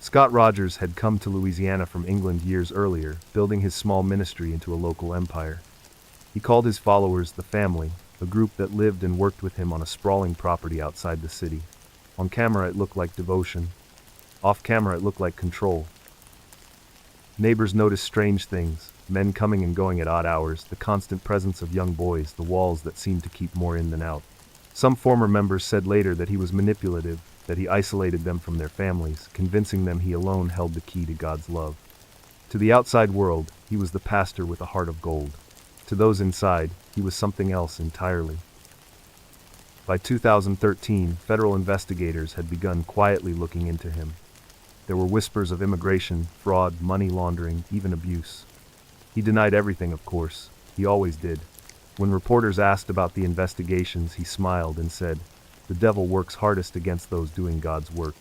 Scott Rogers had come to Louisiana from England years earlier, building his small ministry into a local empire. He called his followers the Family, a group that lived and worked with him on a sprawling property outside the city. On camera it looked like devotion. Off camera it looked like control. Neighbors noticed strange things, men coming and going at odd hours, the constant presence of young boys, the walls that seemed to keep more in than out. Some former members said later that he was manipulative, that he isolated them from their families, convincing them he alone held the key to God's love. To the outside world, he was the pastor with a heart of gold. To those inside, he was something else entirely. By 2013, federal investigators had begun quietly looking into him. There were whispers of immigration, fraud, money laundering, even abuse. He denied everything, of course. He always did. When reporters asked about the investigations, he smiled and said, "The devil works hardest against those doing God's work."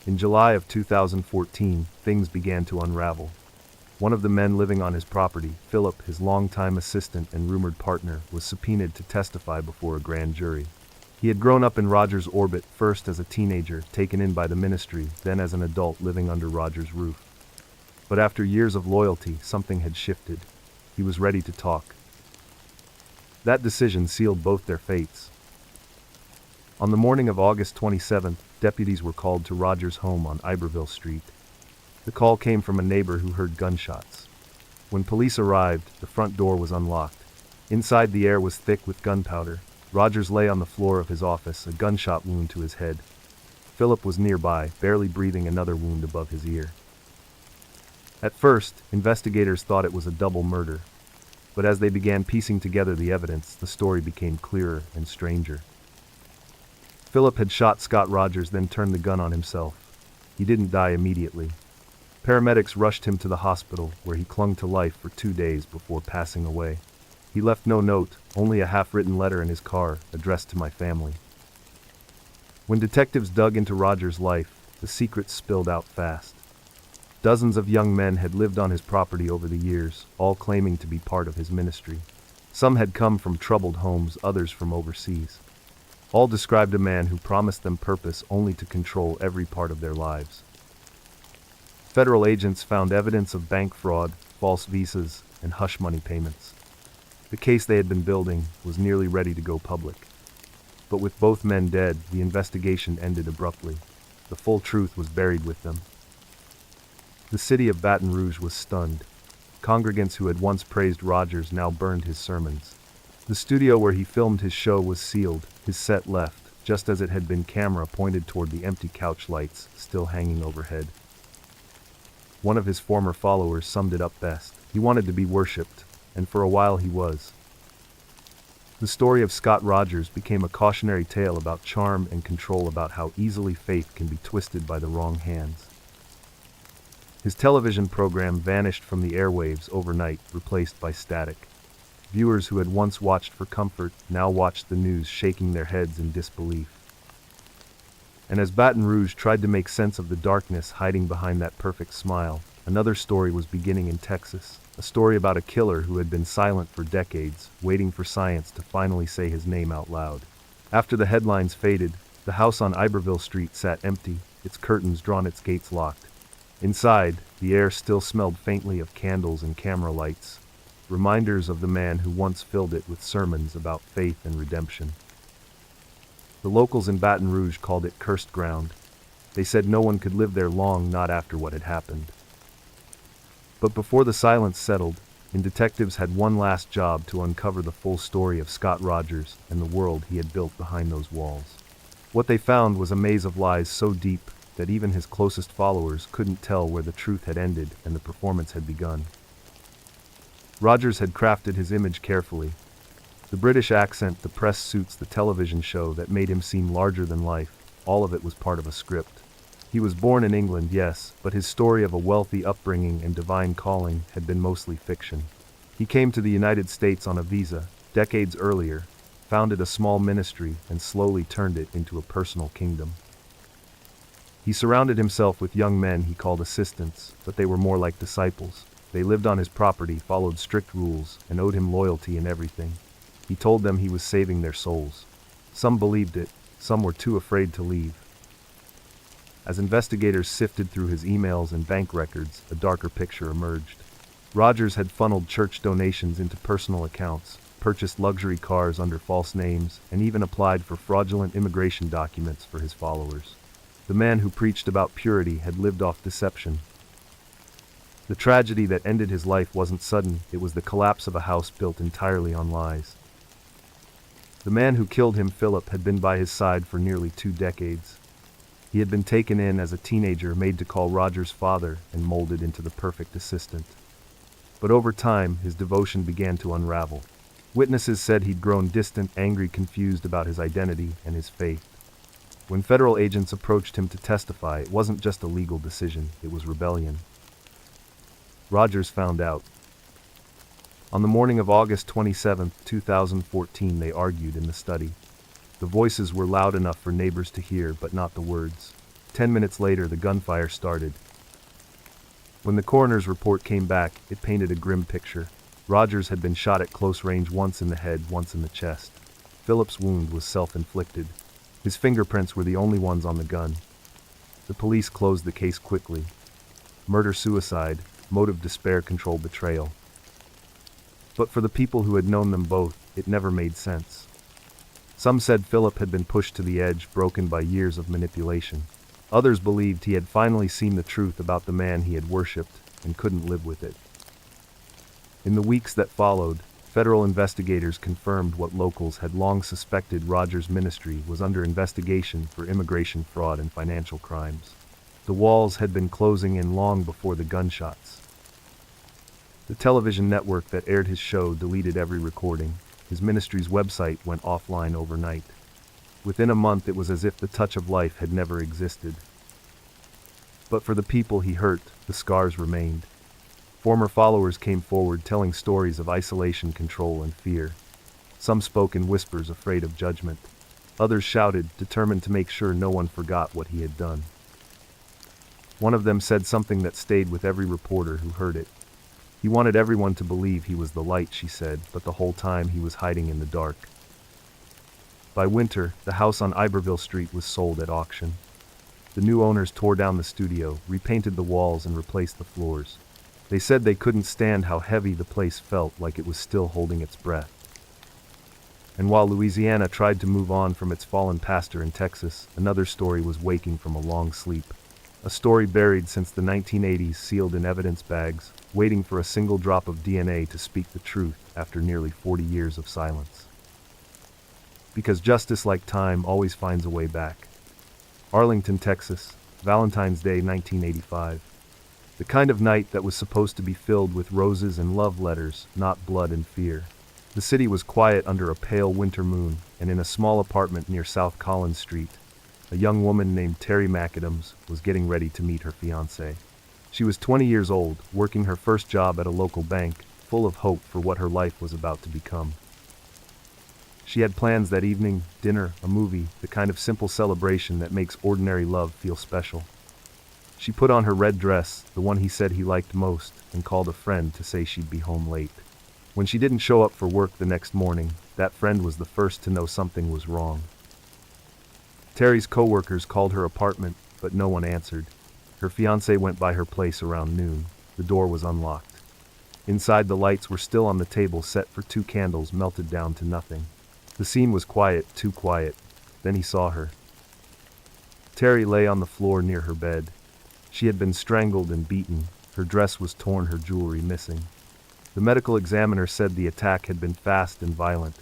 In July of 2014, things began to unravel. One of the men living on his property, Philip, his longtime assistant and rumored partner, was subpoenaed to testify before a grand jury. He had grown up in Rogers' orbit, first as a teenager, taken in by the ministry, then as an adult living under Rogers' roof. But after years of loyalty, something had shifted. He was ready to talk. That decision sealed both their fates. On the morning of August 27th, deputies were called to Rogers' home on Iberville Street. The call came from a neighbor who heard gunshots. When police arrived, the front door was unlocked. Inside, the air was thick with gunpowder. Rogers lay on the floor of his office, a gunshot wound to his head. Philip was nearby, barely breathing, another wound above his ear. At first, investigators thought it was a double murder. But as they began piecing together the evidence, the story became clearer and stranger. Philip had shot Scott Rogers, then turned the gun on himself. He didn't die immediately. Paramedics rushed him to the hospital, where he clung to life for 2 days before passing away. He left no note, only a half-written letter in his car, addressed to my family. When detectives dug into Rogers' life, the secrets spilled out fast. Dozens of young men had lived on his property over the years, all claiming to be part of his ministry. Some had come from troubled homes, others from overseas. All described a man who promised them purpose only to control every part of their lives. Federal agents found evidence of bank fraud, false visas, and hush money payments. The case they had been building was nearly ready to go public. But with both men dead, the investigation ended abruptly. The full truth was buried with them. The city of Baton Rouge was stunned. Congregants who had once praised Rogers now burned his sermons. The studio where he filmed his show was sealed, his set left, just as it had been, camera pointed toward the empty couch lights still hanging overhead. One of his former followers summed it up best. He wanted to be worshipped, and for a while he was. The story of Scott Rogers became a cautionary tale about charm and control, about how easily faith can be twisted by the wrong hands. His television program vanished from the airwaves overnight, replaced by static. Viewers who had once watched for comfort now watched the news, shaking their heads in disbelief. And as Baton Rouge tried to make sense of the darkness hiding behind that perfect smile, another story was beginning in Texas, a story about a killer who had been silent for decades, waiting for science to finally say his name out loud. After the headlines faded, the house on Iberville Street sat empty, its curtains drawn, its gates locked. Inside, the air still smelled faintly of candles and camera lights, reminders of the man who once filled it with sermons about faith and redemption. The locals in Baton Rouge called it cursed ground. They said no one could live there long, not after what had happened. But before the silence settled, detectives had one last job: to uncover the full story of Scott Rogers and the world he had built behind those walls. What they found was a maze of lies so deep that even his closest followers couldn't tell where the truth had ended and the performance had begun. Rogers had crafted his image carefully. The British accent, the press suits, the television show that made him seem larger than life, all of it was part of a script. He was born in England, yes, but his story of a wealthy upbringing and divine calling had been mostly fiction. He came to the United States on a visa, decades earlier, founded a small ministry, and slowly turned it into a personal kingdom. He surrounded himself with young men he called assistants, but they were more like disciples. They lived on his property, followed strict rules, and owed him loyalty in everything. He told them he was saving their souls. Some believed it, some were too afraid to leave. As investigators sifted through his emails and bank records, a darker picture emerged. Rogers had funneled church donations into personal accounts, purchased luxury cars under false names, and even applied for fraudulent immigration documents for his followers. The man who preached about purity had lived off deception. The tragedy that ended his life wasn't sudden, it was the collapse of a house built entirely on lies. The man who killed him, Philip, had been by his side for nearly 2 decades. He had been taken in as a teenager, made to call Rogers father, and molded into the perfect assistant. But over time, his devotion began to unravel. Witnesses said he'd grown distant, angry, confused about his identity and his faith. When federal agents approached him to testify, it wasn't just a legal decision, it was rebellion. Rogers found out. On the morning of August 27, 2014, they argued in the study. The voices were loud enough for neighbors to hear, but not the words. 10 minutes later, the gunfire started. When the coroner's report came back, it painted a grim picture. Rogers had been shot at close range, once in the head, once in the chest. Philip's wound was self-inflicted. His fingerprints were the only ones on the gun. The police closed the case quickly. Murder-suicide, motive despair, control betrayal. But for the people who had known them both, it never made sense. Some said Philip had been pushed to the edge, broken by years of manipulation. Others believed he had finally seen the truth about the man he had worshipped and couldn't live with it. In the weeks that followed, federal investigators confirmed what locals had long suspected: Rogers' ministry was under investigation for immigration fraud and financial crimes. The walls had been closing in long before the gunshots. The television network that aired his show deleted every recording. His ministry's website went offline overnight. Within a month, it was as if the touch of life had never existed. But for the people he hurt, the scars remained. Former followers came forward telling stories of isolation, control, and fear. Some spoke in whispers, afraid of judgment. Others shouted, determined to make sure no one forgot what he had done. One of them said something that stayed with every reporter who heard it. He wanted everyone to believe he was the light, she said, but the whole time he was hiding in the dark. By winter, the house on Iberville Street was sold at auction. The new owners tore down the studio, repainted the walls, and replaced the floors. They said they couldn't stand how heavy the place felt, like it was still holding its breath. And while Louisiana tried to move on from its fallen pastor in Texas, another story was waking from a long sleep. A story buried since the 1980s, sealed in evidence bags, waiting for a single drop of DNA to speak the truth after nearly 40 years of silence. Because justice, like time, always finds a way back. Arlington, Texas, Valentine's Day 1985. The kind of night that was supposed to be filled with roses and love letters, not blood and fear. The city was quiet under a pale winter moon, and in a small apartment near South Collins Street, a young woman named Terry McAdams was getting ready to meet her fiancé. She was 20 years old, working her first job at a local bank, full of hope for what her life was about to become. She had plans that evening: dinner, a movie, the kind of simple celebration that makes ordinary love feel special. She put on her red dress, the one he said he liked most, and called a friend to say she'd be home late. When she didn't show up for work the next morning, that friend was the first to know something was wrong. Terry's co-workers called her apartment, but no one answered. Her fiancé went by her place around noon. The door was unlocked. Inside, the lights were still on the table, set for 2 candles melted down to nothing. The scene was quiet, too quiet. Then he saw her. Terry lay on the floor near her bed. She had been strangled and beaten. Her dress was torn, her jewelry missing. The medical examiner said the attack had been fast and violent.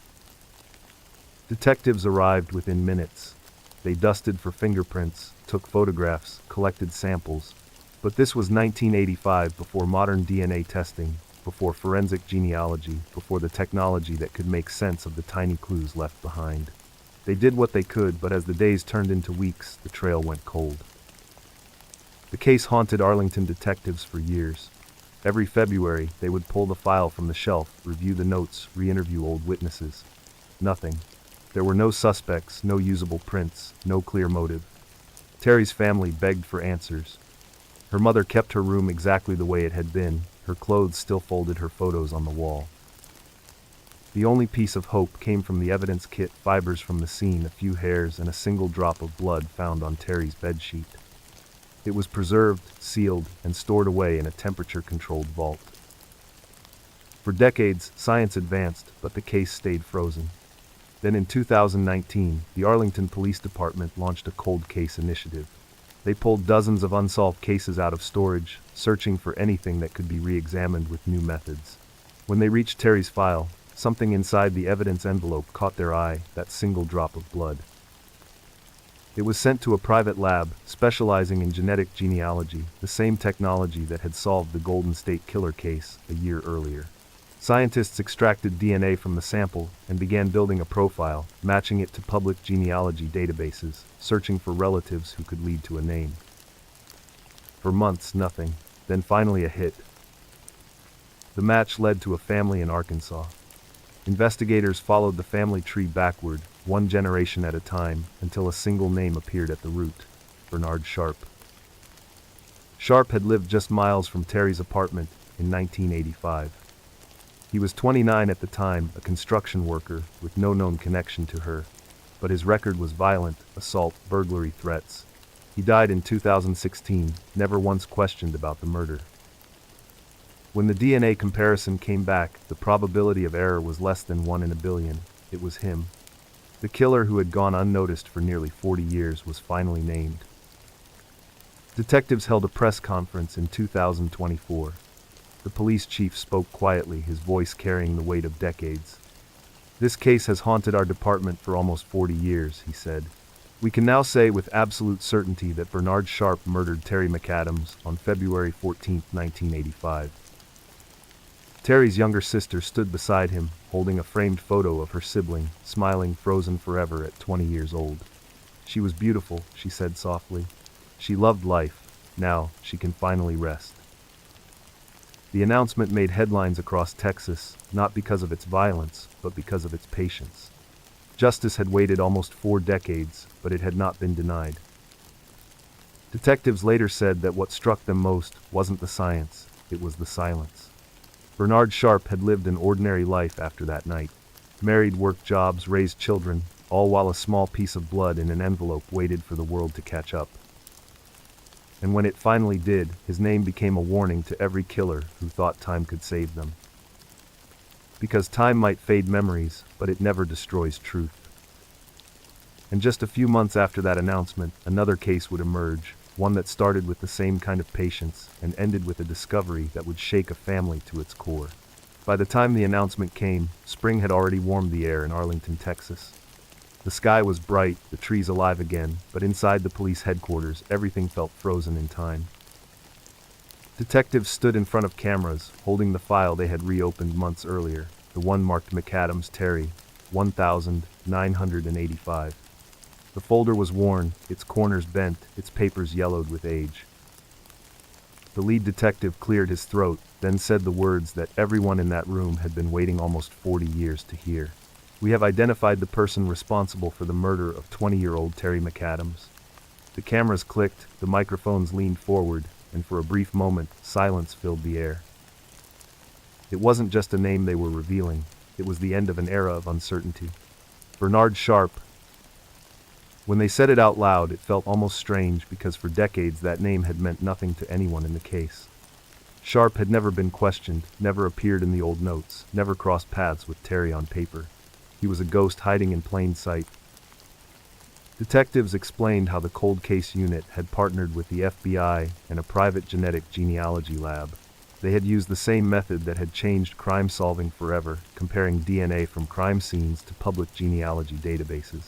Detectives arrived within minutes. They dusted for fingerprints, took photographs, collected samples. But this was 1985, before modern DNA testing, before forensic genealogy, before the technology that could make sense of the tiny clues left behind. They did what they could, but as the days turned into weeks, the trail went cold. The case haunted Arlington detectives for years. Every February, they would pull the file from the shelf, review the notes, re-interview old witnesses. Nothing. There were no suspects, no usable prints, no clear motive. Terry's family begged for answers. Her mother kept her room exactly the way it had been. Her clothes still folded, her photos on the wall. The only piece of hope came from the evidence kit: fibers from the scene, a few hairs, and a single drop of blood found on Terry's bedsheet. It was preserved, sealed, and stored away in a temperature-controlled vault. For decades, science advanced, but the case stayed frozen. Then in 2019, the Arlington Police Department launched a cold case initiative. They pulled dozens of unsolved cases out of storage, searching for anything that could be re-examined with new methods. When they reached Terry's file, something inside the evidence envelope caught their eye: that single drop of blood. It was sent to a private lab, specializing in genetic genealogy, the same technology that had solved the Golden State Killer case a year earlier. Scientists extracted DNA from the sample and began building a profile, matching it to public genealogy databases, searching for relatives who could lead to a name. For months, nothing. Then finally a hit. The match led to a family in Arkansas. Investigators followed the family tree backward, one generation at a time, until a single name appeared at the root: Bernard Sharp. Sharp had lived just miles from Terry's apartment in 1985. He was 29 at the time, a construction worker with no known connection to her, but his record was violent: assault, burglary, threats. He died in 2016, never once questioned about the murder. When the DNA comparison came back, the probability of error was less than 1 in a billion. It was him. The killer, who had gone unnoticed for nearly 40 years, was finally named. Detectives held a press conference in 2024. The police chief spoke quietly, his voice carrying the weight of decades. "This case has haunted our department for almost 40 years, he said. "We can now say with absolute certainty that Bernard Sharp murdered Terry McAdams on February 14, 1985. Terry's younger sister stood beside him, holding a framed photo of her sibling, smiling, frozen forever at 20 years old. "She was beautiful," she said softly. "She loved life. Now, she can finally rest." The announcement made headlines across Texas, not because of its violence, but because of its patience. Justice had waited almost 4 decades, but it had not been denied. Detectives later said that what struck them most wasn't the science, it was the silence. Bernard Sharp had lived an ordinary life after that night. Married, worked jobs, raised children, all while a small piece of blood in an envelope waited for the world to catch up. And when it finally did, his name became a warning to every killer who thought time could save them. Because time might fade memories, but it never destroys truth. And just a few months after that announcement, another case would emerge, one that started with the same kind of patience and ended with a discovery that would shake a family to its core. By the time the announcement came, spring had already warmed the air in Arlington, Texas. The sky was bright, the trees alive again, but inside the police headquarters, everything felt frozen in time. Detectives stood in front of cameras, holding the file they had reopened months earlier, the one marked McAdams Terry, 1985. The folder was worn, its corners bent, its papers yellowed with age. The lead detective cleared his throat, then said the words that everyone in that room had been waiting almost 40 years to hear. We have identified the person responsible for the murder of 20-year-old Terry McAdams. The cameras clicked, the microphones leaned forward, and for a brief moment, silence filled the air. It wasn't just a name they were revealing, it was the end of an era of uncertainty. Bernard Sharp. When they said it out loud, it felt almost strange because for decades that name had meant nothing to anyone in the case. Sharp had never been questioned, never appeared in the old notes, never crossed paths with Terry on paper. He was a ghost hiding in plain sight. Detectives explained how the cold case unit had partnered with the FBI and a private genetic genealogy lab. They had used the same method that had changed crime solving forever, comparing DNA from crime scenes to public genealogy databases.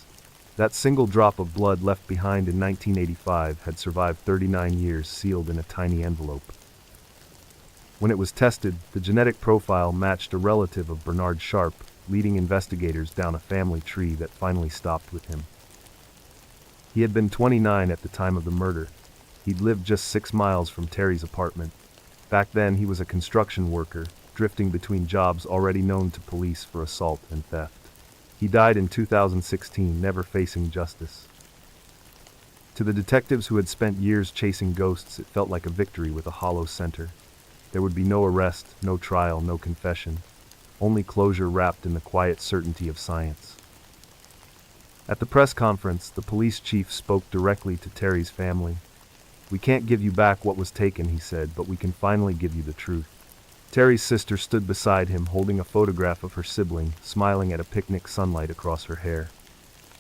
That single drop of blood left behind in 1985 had survived 39 years sealed in a tiny envelope. When it was tested, the genetic profile matched a relative of Bernard Sharp, leading investigators down a family tree that finally stopped with him. He had been 29 at the time of the murder. He'd lived just 6 miles from Terry's apartment. Back then, he was a construction worker, drifting between jobs already known to police for assault and theft. He died in 2016, never facing justice. To the detectives who had spent years chasing ghosts, it felt like a victory with a hollow center. There would be no arrest, no trial, no confession. Only closure wrapped in the quiet certainty of science. At the press conference, the police chief spoke directly to Terry's family. "We can't give you back what was taken," he said, "but we can finally give you the truth." Terry's sister stood beside him, holding a photograph of her sibling, smiling at a picnic sunlight across her hair.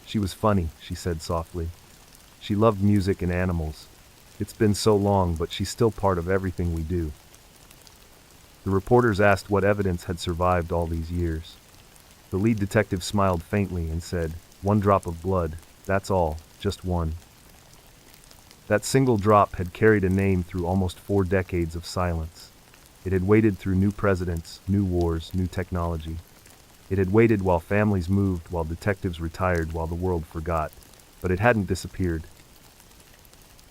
"She was funny," she said softly. "She loved music and animals. It's been so long, but she's still part of everything we do." The reporters asked what evidence had survived all these years. The lead detective smiled faintly and said, "One drop of blood, that's all, just one." That single drop had carried a name through almost 4 decades of silence. It had waited through new presidents, new wars, new technology. It had waited while families moved, while detectives retired, while the world forgot. But it hadn't disappeared.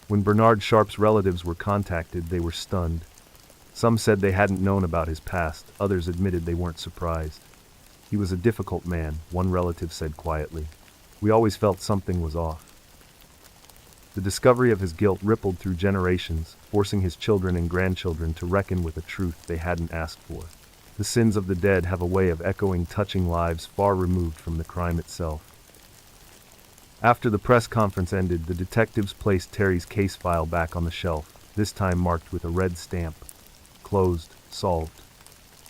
When Bernard Sharp's relatives were contacted, they were stunned. Some said they hadn't known about his past, others admitted they weren't surprised. "He was a difficult man," one relative said quietly. "We always felt something was off." The discovery of his guilt rippled through generations, forcing his children and grandchildren to reckon with a truth they hadn't asked for. The sins of the dead have a way of echoing, touching lives far removed from the crime itself. After the press conference ended, the detectives placed Terry's case file back on the shelf, this time marked with a red stamp. Closed, solved.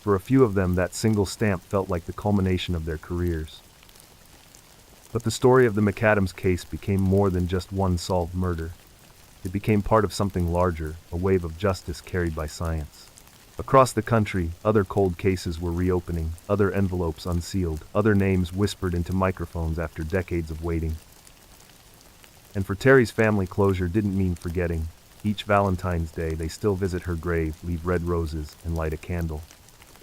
For a few of them, that single stamp felt like the culmination of their careers. But the story of the McAdams case became more than just one solved murder. It became part of something larger, a wave of justice carried by science. Across the country, other cold cases were reopening, other envelopes unsealed, other names whispered into microphones after decades of waiting. And for Terry's family, closure didn't mean forgetting. Each Valentine's Day, they still visit her grave, leave red roses, and light a candle.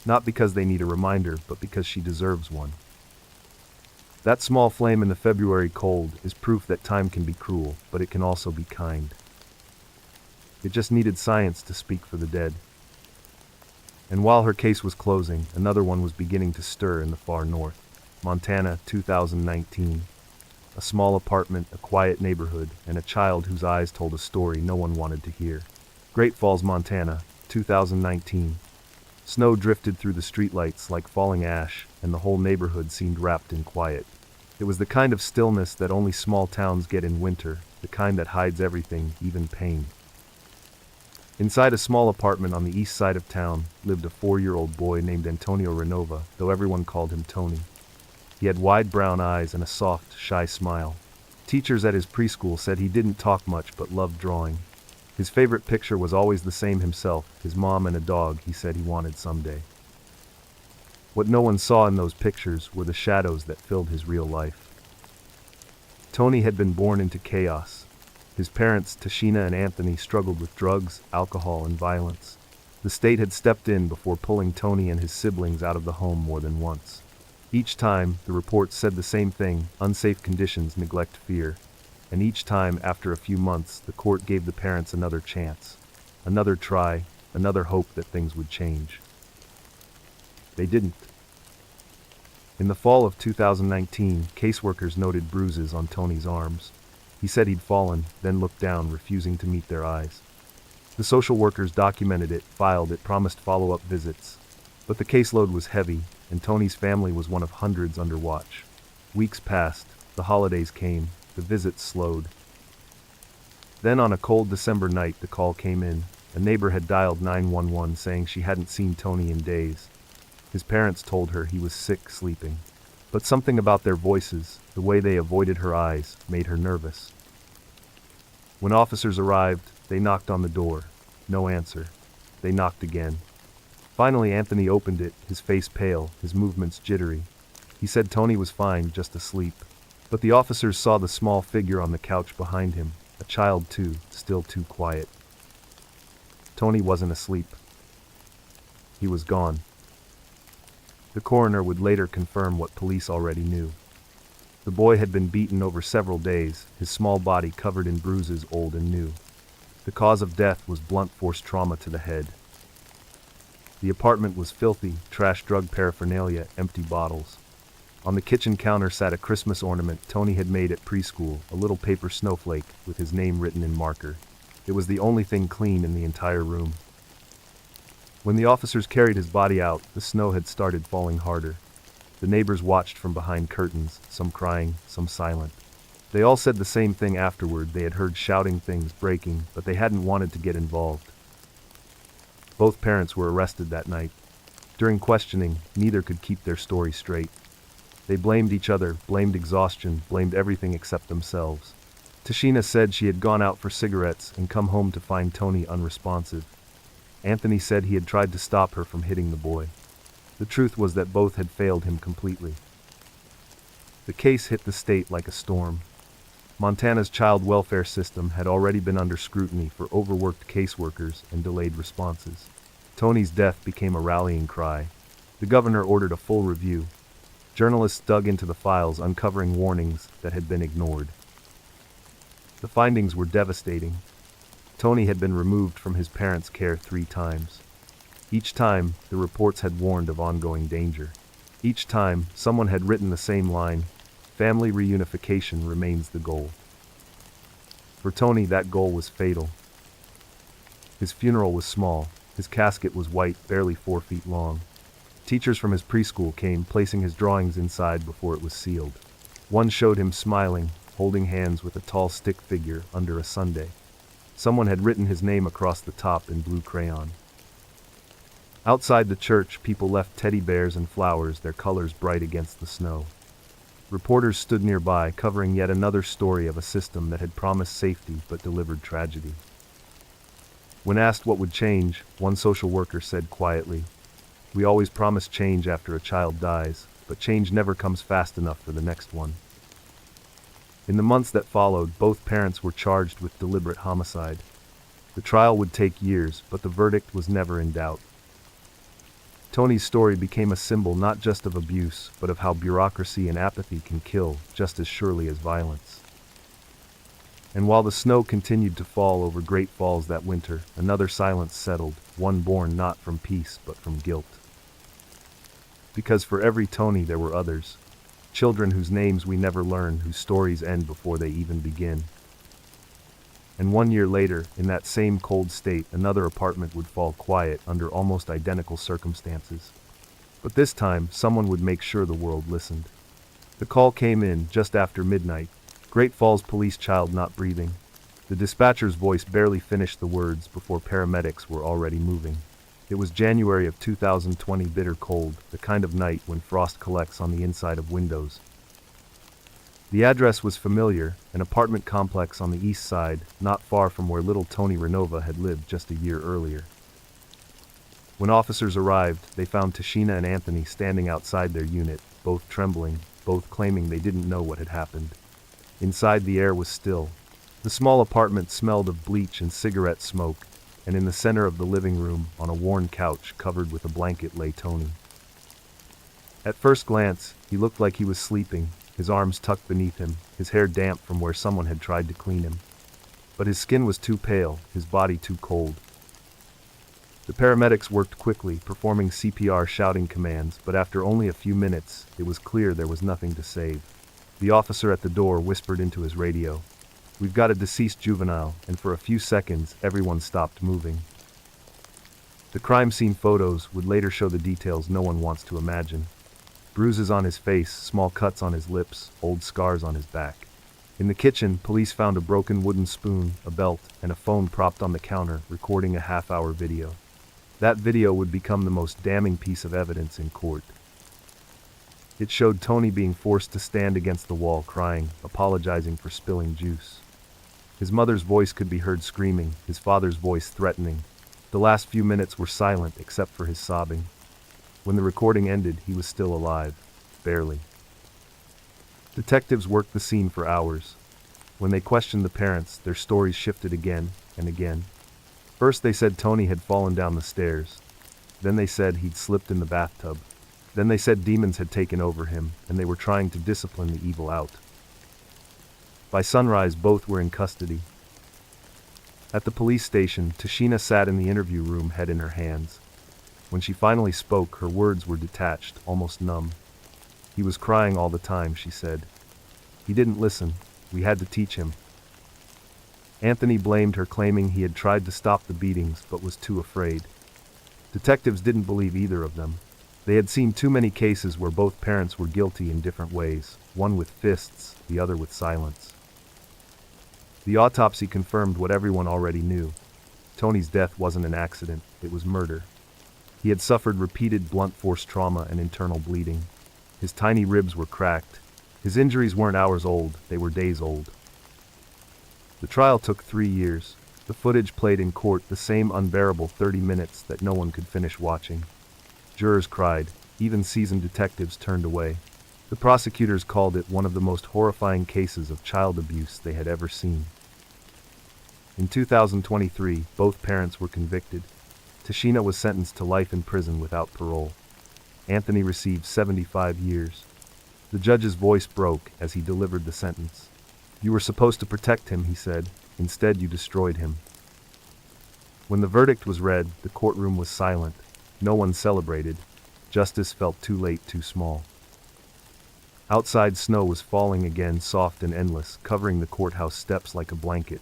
Not because they need a reminder, but because she deserves one. That small flame in the February cold is proof that time can be cruel, but it can also be kind. It just needed science to speak for the dead. And while her case was closing, another one was beginning to stir in the far north. Montana, 2019. a small apartment, a quiet neighborhood, and a child whose eyes told a story no one wanted to hear. Great Falls, Montana, 2019. Snow drifted through the streetlights like falling ash, and the whole neighborhood seemed wrapped in quiet. It was the kind of stillness that only small towns get in winter, the kind that hides everything, even pain. Inside a small apartment on the east side of town lived a 4-year-old boy named Antonio Renova, though everyone called him Tony. He had wide brown eyes and a soft, shy smile. Teachers at his preschool said he didn't talk much but loved drawing. His favorite picture was always the same himself, his mom and a dog he said he wanted someday. What no one saw in those pictures were the shadows that filled his real life. Tony had been born into chaos. His parents, Tashina and Anthony, struggled with drugs, alcohol, and violence. The state had stepped in before pulling Tony and his siblings out of the home more than once. Each time, the reports said the same thing: unsafe conditions, neglect, fear. And each time, after a few months, the court gave the parents another chance, another try, another hope that things would change. They didn't. In the fall of 2019, caseworkers noted bruises on Tony's arms. He said he'd fallen, then looked down, refusing to meet their eyes. The social workers documented it, filed it, promised follow-up visits. But the caseload was heavy, and Tony's family was one of hundreds under watch. Weeks passed, the holidays came, the visits slowed. Then on a cold December night the call came in. A neighbor had dialed 911 saying she hadn't seen Tony in days. His parents told her he was sick, sleeping. But something about their voices, the way they avoided her eyes, made her nervous. When officers arrived, they knocked on the door. No answer. They knocked again. Finally Anthony opened it, his face pale, his movements jittery. He said Tony was fine, just asleep. But the officers saw the small figure on the couch behind him, a child too, still too quiet. Tony wasn't asleep. He was gone. The coroner would later confirm what police already knew. The boy had been beaten over several days, his small body covered in bruises old and new. The cause of death was blunt force trauma to the head. The apartment was filthy, trash, drug paraphernalia, empty bottles. On the kitchen counter sat a Christmas ornament Tony had made at preschool, a little paper snowflake with his name written in marker. It was the only thing clean in the entire room. When the officers carried his body out, the snow had started falling harder. The neighbors watched from behind curtains, some crying, some silent. They all said the same thing afterward: they had heard shouting, things breaking, but they hadn't wanted to get involved. Both parents were arrested that night. During questioning, neither could keep their story straight. They blamed each other, blamed exhaustion, blamed everything except themselves. Tashina said she had gone out for cigarettes and come home to find Tony unresponsive. Anthony said he had tried to stop her from hitting the boy. The truth was that both had failed him completely. The case hit the state like a storm. Montana's child welfare system had already been under scrutiny for overworked caseworkers and delayed responses. Tony's death became a rallying cry. The governor ordered a full review. Journalists dug into the files, uncovering warnings that had been ignored. The findings were devastating. Tony had been removed from his parents' care 3 times. Each time, the reports had warned of ongoing danger. Each time, someone had written the same line: family reunification remains the goal. For Tony, that goal was fatal. His funeral was small. His casket was white, barely 4 feet long. Teachers from his preschool came, placing his drawings inside before it was sealed. One showed him smiling, holding hands with a tall stick figure under a sundae. Someone had written his name across the top in blue crayon. Outside the church, people left teddy bears and flowers, their colors bright against the snow. Reporters stood nearby, covering yet another story of a system that had promised safety but delivered tragedy. When asked what would change, one social worker said quietly, "We always promise change after a child dies, but change never comes fast enough for the next one." In the months that followed, both parents were charged with deliberate homicide. The trial would take years, but the verdict was never in doubt. Tony's story became a symbol not just of abuse, but of how bureaucracy and apathy can kill just as surely as violence. And while the snow continued to fall over Great Falls that winter, another silence settled, one born not from peace but from guilt. Because for every Tony there were others. Children whose names we never learn, whose stories end before they even begin. And 1 year later, in that same cold state, another apartment would fall quiet under almost identical circumstances. But this time, someone would make sure the world listened. The call came in just after midnight. Great Falls Police, child not breathing. The dispatcher's voice barely finished the words before paramedics were already moving. It was January of 2020, bitter cold, the kind of night when frost collects on the inside of windows. The address was familiar, an apartment complex on the east side, not far from where little Tony Renova had lived just a year earlier. When officers arrived, they found Tashina and Anthony standing outside their unit, both trembling, both claiming they didn't know what had happened. Inside, the air was still. The small apartment smelled of bleach and cigarette smoke, and in the center of the living room, on a worn couch covered with a blanket, lay Tony. At first glance, he looked like he was sleeping, his arms tucked beneath him, his hair damp from where someone had tried to clean him. But his skin was too pale, his body too cold. The paramedics worked quickly, performing CPR, shouting commands, but after only a few minutes, it was clear there was nothing to save. The officer at the door whispered into his radio, "We've got a deceased juvenile," and for a few seconds, everyone stopped moving. The crime scene photos would later show the details no one wants to imagine. Bruises on his face, small cuts on his lips, old scars on his back. In the kitchen, police found a broken wooden spoon, a belt, and a phone propped on the counter, recording a half-hour video. That video would become the most damning piece of evidence in court. It showed Tony being forced to stand against the wall, crying, apologizing for spilling juice. His mother's voice could be heard screaming, his father's voice threatening. The last few minutes were silent except for his sobbing. When the recording ended, he was still alive. Barely. Detectives worked the scene for hours. When they questioned the parents, their stories shifted again and again. First they said Tony had fallen down the stairs. Then they said he'd slipped in the bathtub. Then they said demons had taken over him, and they were trying to discipline the evil out. By sunrise, both were in custody. At the police station, Tashina sat in the interview room, head in her hands. When she finally spoke, her words were detached, almost numb. "He was crying all the time," she said. "He didn't listen. We had to teach him." Anthony blamed her, claiming he had tried to stop the beatings but was too afraid. Detectives didn't believe either of them. They had seen too many cases where both parents were guilty in different ways, one with fists, the other with silence. The autopsy confirmed what everyone already knew. Tony's death wasn't an accident, it was murder. He had suffered repeated blunt force trauma and internal bleeding. His tiny ribs were cracked. His injuries weren't hours old, they were days old. The trial took 3 years. The footage played in court, the same unbearable 30 minutes that no one could finish watching. Jurors cried, even seasoned detectives turned away. The prosecutors called it one of the most horrifying cases of child abuse they had ever seen. In 2023, both parents were convicted. Tashina was sentenced to life in prison without parole. Anthony received 75 years. The judge's voice broke as he delivered the sentence. "You were supposed to protect him," he said. "Instead, you destroyed him." When the verdict was read, the courtroom was silent. No one celebrated. Justice felt too late, too small. Outside, snow was falling again, soft and endless, covering the courthouse steps like a blanket.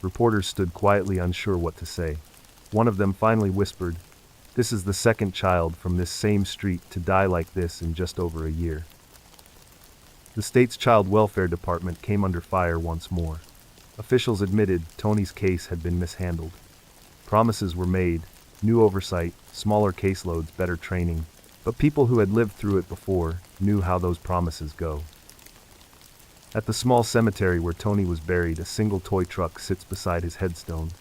Reporters stood quietly, unsure what to say. One of them finally whispered, "This is the second child from this same street to die like this in just over a year." The state's child welfare department came under fire once more. Officials admitted Tony's case had been mishandled. Promises were made, new oversight, smaller caseloads, better training, but people who had lived through it before knew how those promises go. At the small cemetery where Tony was buried, a single toy truck sits beside his headstone.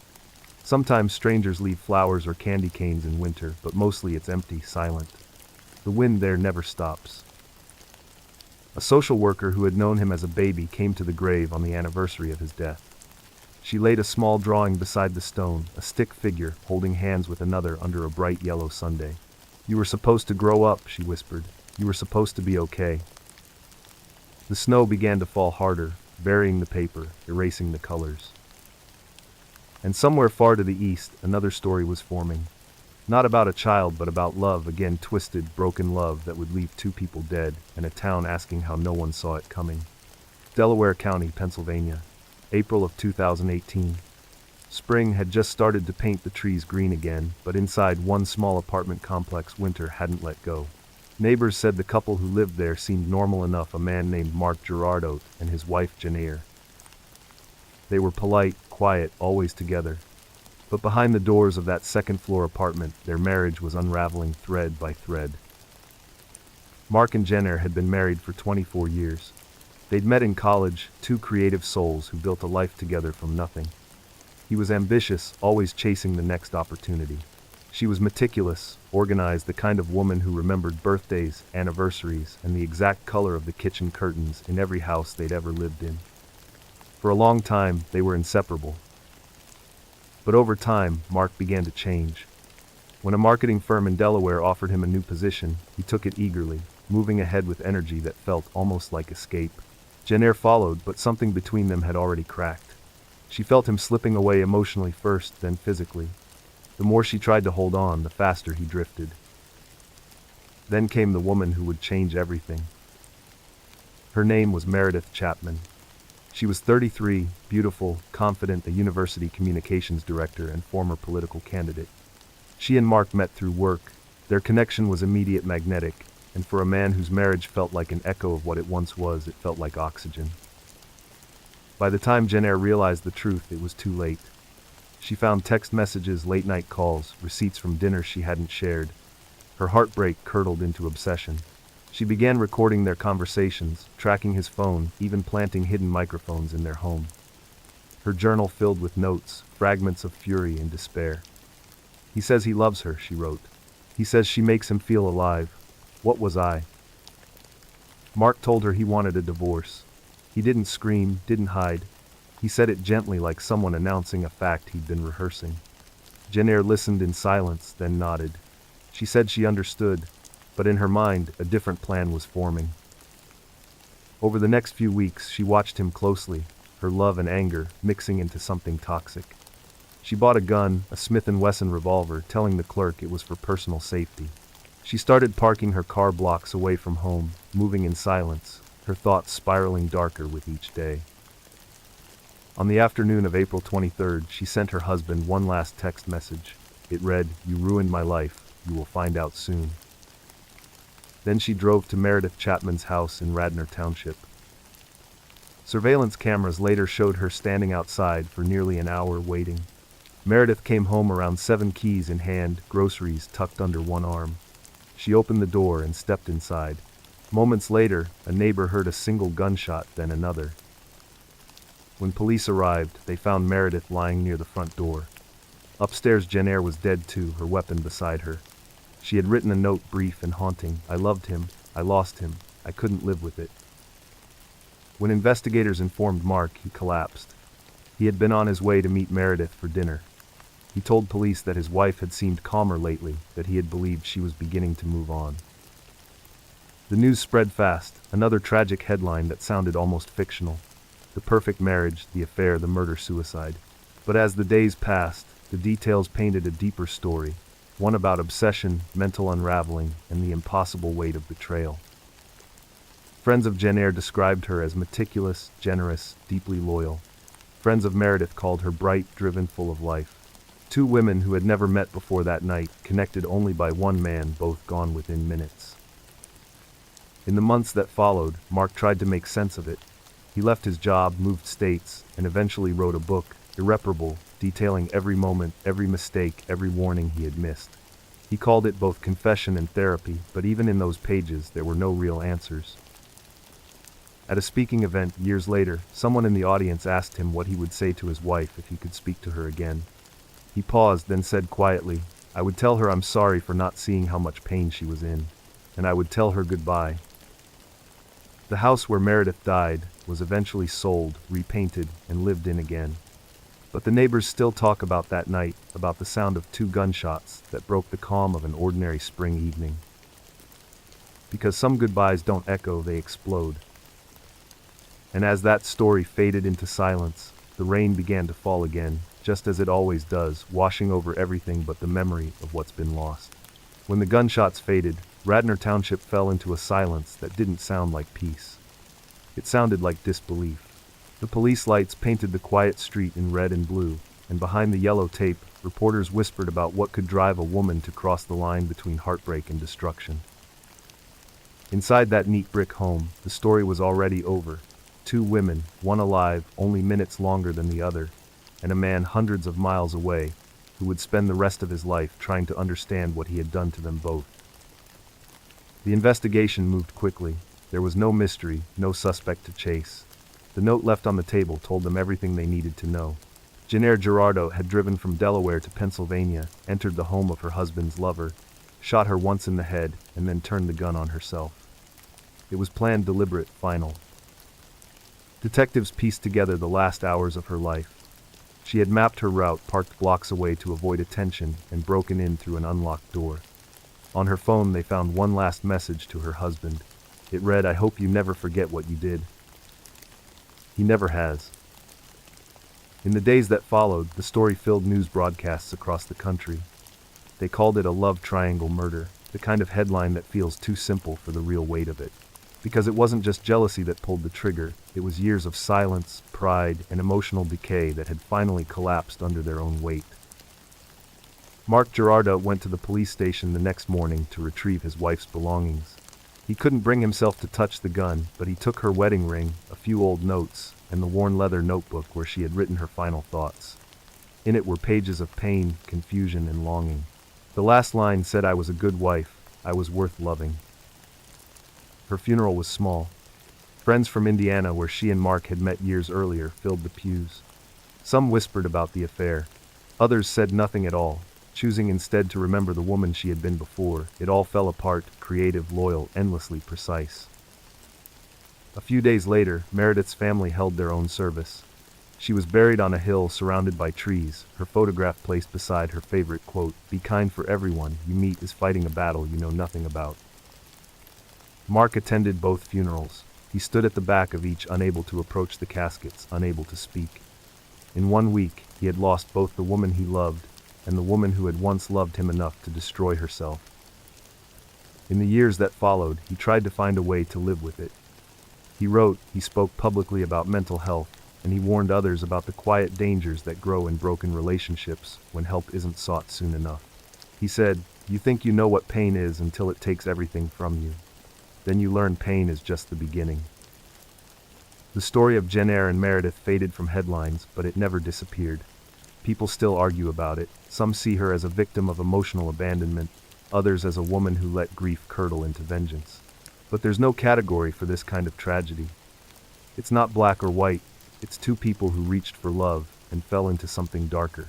Sometimes strangers leave flowers or candy canes in winter, but mostly it's empty, silent. The wind there never stops. A social worker who had known him as a baby came to the grave on the anniversary of his death. She laid a small drawing beside the stone, a stick figure holding hands with another under a bright yellow Sunday. "You were supposed to grow up," she whispered. "You were supposed to be okay." The snow began to fall harder, burying the paper, erasing the colors. And somewhere far to the east, another story was forming. Not about a child, but about love, again twisted, broken love that would leave two people dead, and a town asking how no one saw it coming. Delaware County, Pennsylvania. April of 2018. Spring had just started to paint the trees green again, but inside one small apartment complex winter hadn't let go. Neighbors said the couple who lived there seemed normal enough, a man named Mark Gerardo and his wife Janair. They were polite, quiet, always together. But behind the doors of that second-floor apartment, their marriage was unraveling thread by thread. Mark and Janair had been married for 24 years. They'd met in college, two creative souls who built a life together from nothing. He was ambitious, always chasing the next opportunity. She was meticulous, organized, the kind of woman who remembered birthdays, anniversaries, and the exact color of the kitchen curtains in every house they'd ever lived in. For a long time, they were inseparable. But over time, Mark began to change. When a marketing firm in Delaware offered him a new position, he took it eagerly, moving ahead with energy that felt almost like escape. Janair followed, but something between them had already cracked. She felt him slipping away emotionally first, then physically. The more she tried to hold on, the faster he drifted. Then came the woman who would change everything. Her name was Meredith Chapman. She was 33, beautiful, confident, a university communications director and former political candidate. She and Mark met through work. Their connection was immediate, magnetic, and for a man whose marriage felt like an echo of what it once was, it felt like oxygen. By the time Janair realized the truth, it was too late. She found text messages, late-night calls, receipts from dinners she hadn't shared. Her heartbreak curdled into obsession. She began recording their conversations, tracking his phone, even planting hidden microphones in their home. Her journal filled with notes, fragments of fury and despair. He says he loves her, she wrote. He says she makes him feel alive. What was I? Mark told her he wanted a divorce. He didn't scream, didn't hide. He said it gently, like someone announcing a fact he'd been rehearsing. Janair listened in silence, then nodded. She said she understood, but in her mind, a different plan was forming. Over the next few weeks, she watched him closely, her love and anger mixing into something toxic. She bought a gun, a Smith & Wesson revolver, telling the clerk it was for personal safety. She started parking her car blocks away from home, moving in silence, her thoughts spiraling darker with each day. On the afternoon of April 23rd, she sent her husband one last text message. It read, "You ruined my life. You will find out soon." Then she drove to Meredith Chapman's house in Radnor Township. Surveillance cameras later showed her standing outside for nearly an hour waiting. Meredith came home around 7, keys in hand, groceries tucked under one arm. She opened the door and stepped inside. Moments later, a neighbor heard a single gunshot, then another. When police arrived, they found Meredith lying near the front door. Upstairs, Janair was dead too, her weapon beside her. She had written a note, brief and haunting. "I loved him. I lost him. I couldn't live with it." When investigators informed Mark, he collapsed. He had been on his way to meet Meredith for dinner. He told police that his wife had seemed calmer lately, that he had believed she was beginning to move on. The news spread fast, another tragic headline that sounded almost fictional. The perfect marriage, the affair, the murder-suicide. But as the days passed, the details painted a deeper story, one about obsession, mental unraveling, and the impossible weight of betrayal. Friends of Janair described her as meticulous, generous, deeply loyal. Friends of Meredith called her bright, driven, full of life. Two women who had never met before that night, connected only by one man, both gone within minutes. In the months that followed, Mark tried to make sense of it. He left his job, moved states, and eventually wrote a book, Irreparable, detailing every moment, every mistake, every warning he had missed. He called it both confession and therapy, but even in those pages, there were no real answers. At a speaking event years later, someone in the audience asked him what he would say to his wife if he could speak to her again. He paused, then said quietly, "I would tell her I'm sorry for not seeing how much pain she was in, and I would tell her goodbye." The house where Meredith died was eventually sold, repainted, and lived in again. But the neighbors still talk about that night, about the sound of 2 gunshots that broke the calm of an ordinary spring evening. Because some goodbyes don't echo, they explode. And as that story faded into silence, the rain began to fall again, just as it always does, washing over everything but the memory of what's been lost. When the gunshots faded, Radnor Township fell into a silence that didn't sound like peace. It sounded like disbelief. The police lights painted the quiet street in red and blue, and behind the yellow tape, reporters whispered about what could drive a woman to cross the line between heartbreak and destruction. Inside that neat brick home, the story was already over. 2 women, one alive, only minutes longer than the other, and a man hundreds of miles away, who would spend the rest of his life trying to understand what he had done to them both. The investigation moved quickly. There was no mystery, no suspect to chase. The note left on the table told them everything they needed to know. Jennifer Gerardo had driven from Delaware to Pennsylvania, entered the home of her husband's lover, shot her once in the head, and then turned the gun on herself. It was planned, deliberate, final. Detectives pieced together the last hours of her life. She had mapped her route, parked blocks away to avoid attention, and broken in through an unlocked door. On her phone, they found one last message to her husband. It read, "I hope you never forget what you did." He never has. In the days that followed, the story filled news broadcasts across the country. They called it a love triangle murder, the kind of headline that feels too simple for the real weight of it. Because it wasn't just jealousy that pulled the trigger, it was years of silence, pride, and emotional decay that had finally collapsed under their own weight. Mark Gerardo went to the police station the next morning to retrieve his wife's belongings. He couldn't bring himself to touch the gun, but he took her wedding ring, a few old notes, and the worn leather notebook where she had written her final thoughts. In it were pages of pain, confusion, and longing. The last line said, "I was a good wife, I was worth loving." Her funeral was small. Friends from Indiana, where she and Mark had met years earlier, filled the pews. Some whispered about the affair. Others said nothing at all, choosing instead to remember the woman she had been before. It all fell apart, creative, loyal, endlessly precise. A few days later, Meredith's family held their own service. She was buried on a hill surrounded by trees, her photograph placed beside her favorite quote, "Be kind, for everyone you meet is fighting a battle you know nothing about." Mark attended both funerals. He stood at the back of each, unable to approach the caskets, unable to speak. In 1 week, he had lost both the woman he loved and the woman who had once loved him enough to destroy herself. In the years that followed, he tried to find a way to live with it. He wrote, he spoke publicly about mental health, and he warned others about the quiet dangers that grow in broken relationships when help isn't sought soon enough. He said, "You think you know what pain is until it takes everything from you. Then you learn pain is just the beginning." The story of Jennifer and Meredith faded from headlines, but it never disappeared. People still argue about it. Some see her as a victim of emotional abandonment, others as a woman who let grief curdle into vengeance. But there's no category for this kind of tragedy. It's not black or white, it's 2 people who reached for love and fell into something darker.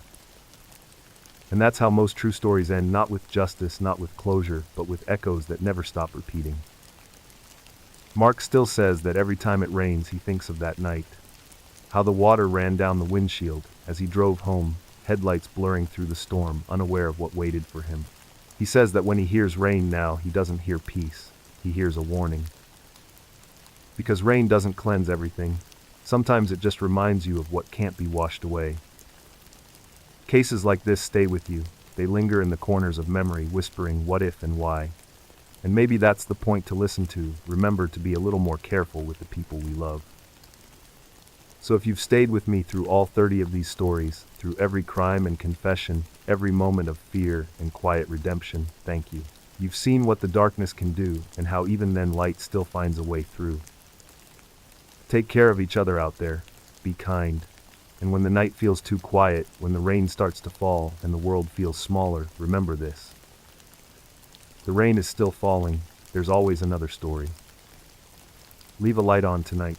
And that's how most true stories end, not with justice, not with closure, but with echoes that never stop repeating. Mark still says that every time it rains he thinks of that night. How the water ran down the windshield as he drove home, headlights blurring through the storm, unaware of what waited for him. He says that when he hears rain now, he doesn't hear peace, he hears a warning. Because rain doesn't cleanse everything. Sometimes it just reminds you of what can't be washed away. Cases like this stay with you. They linger in the corners of memory, whispering what if and why. And maybe that's the point to listen to. Remember to be a little more careful with the people we love. So if you've stayed with me through all 30 of these stories, through every crime and confession, every moment of fear and quiet redemption, thank you. You've seen what the darkness can do, and how even then light still finds a way through. Take care of each other out there. Be kind. And when the night feels too quiet, when the rain starts to fall and the world feels smaller, remember this. The rain is still falling. There's always another story. Leave a light on tonight.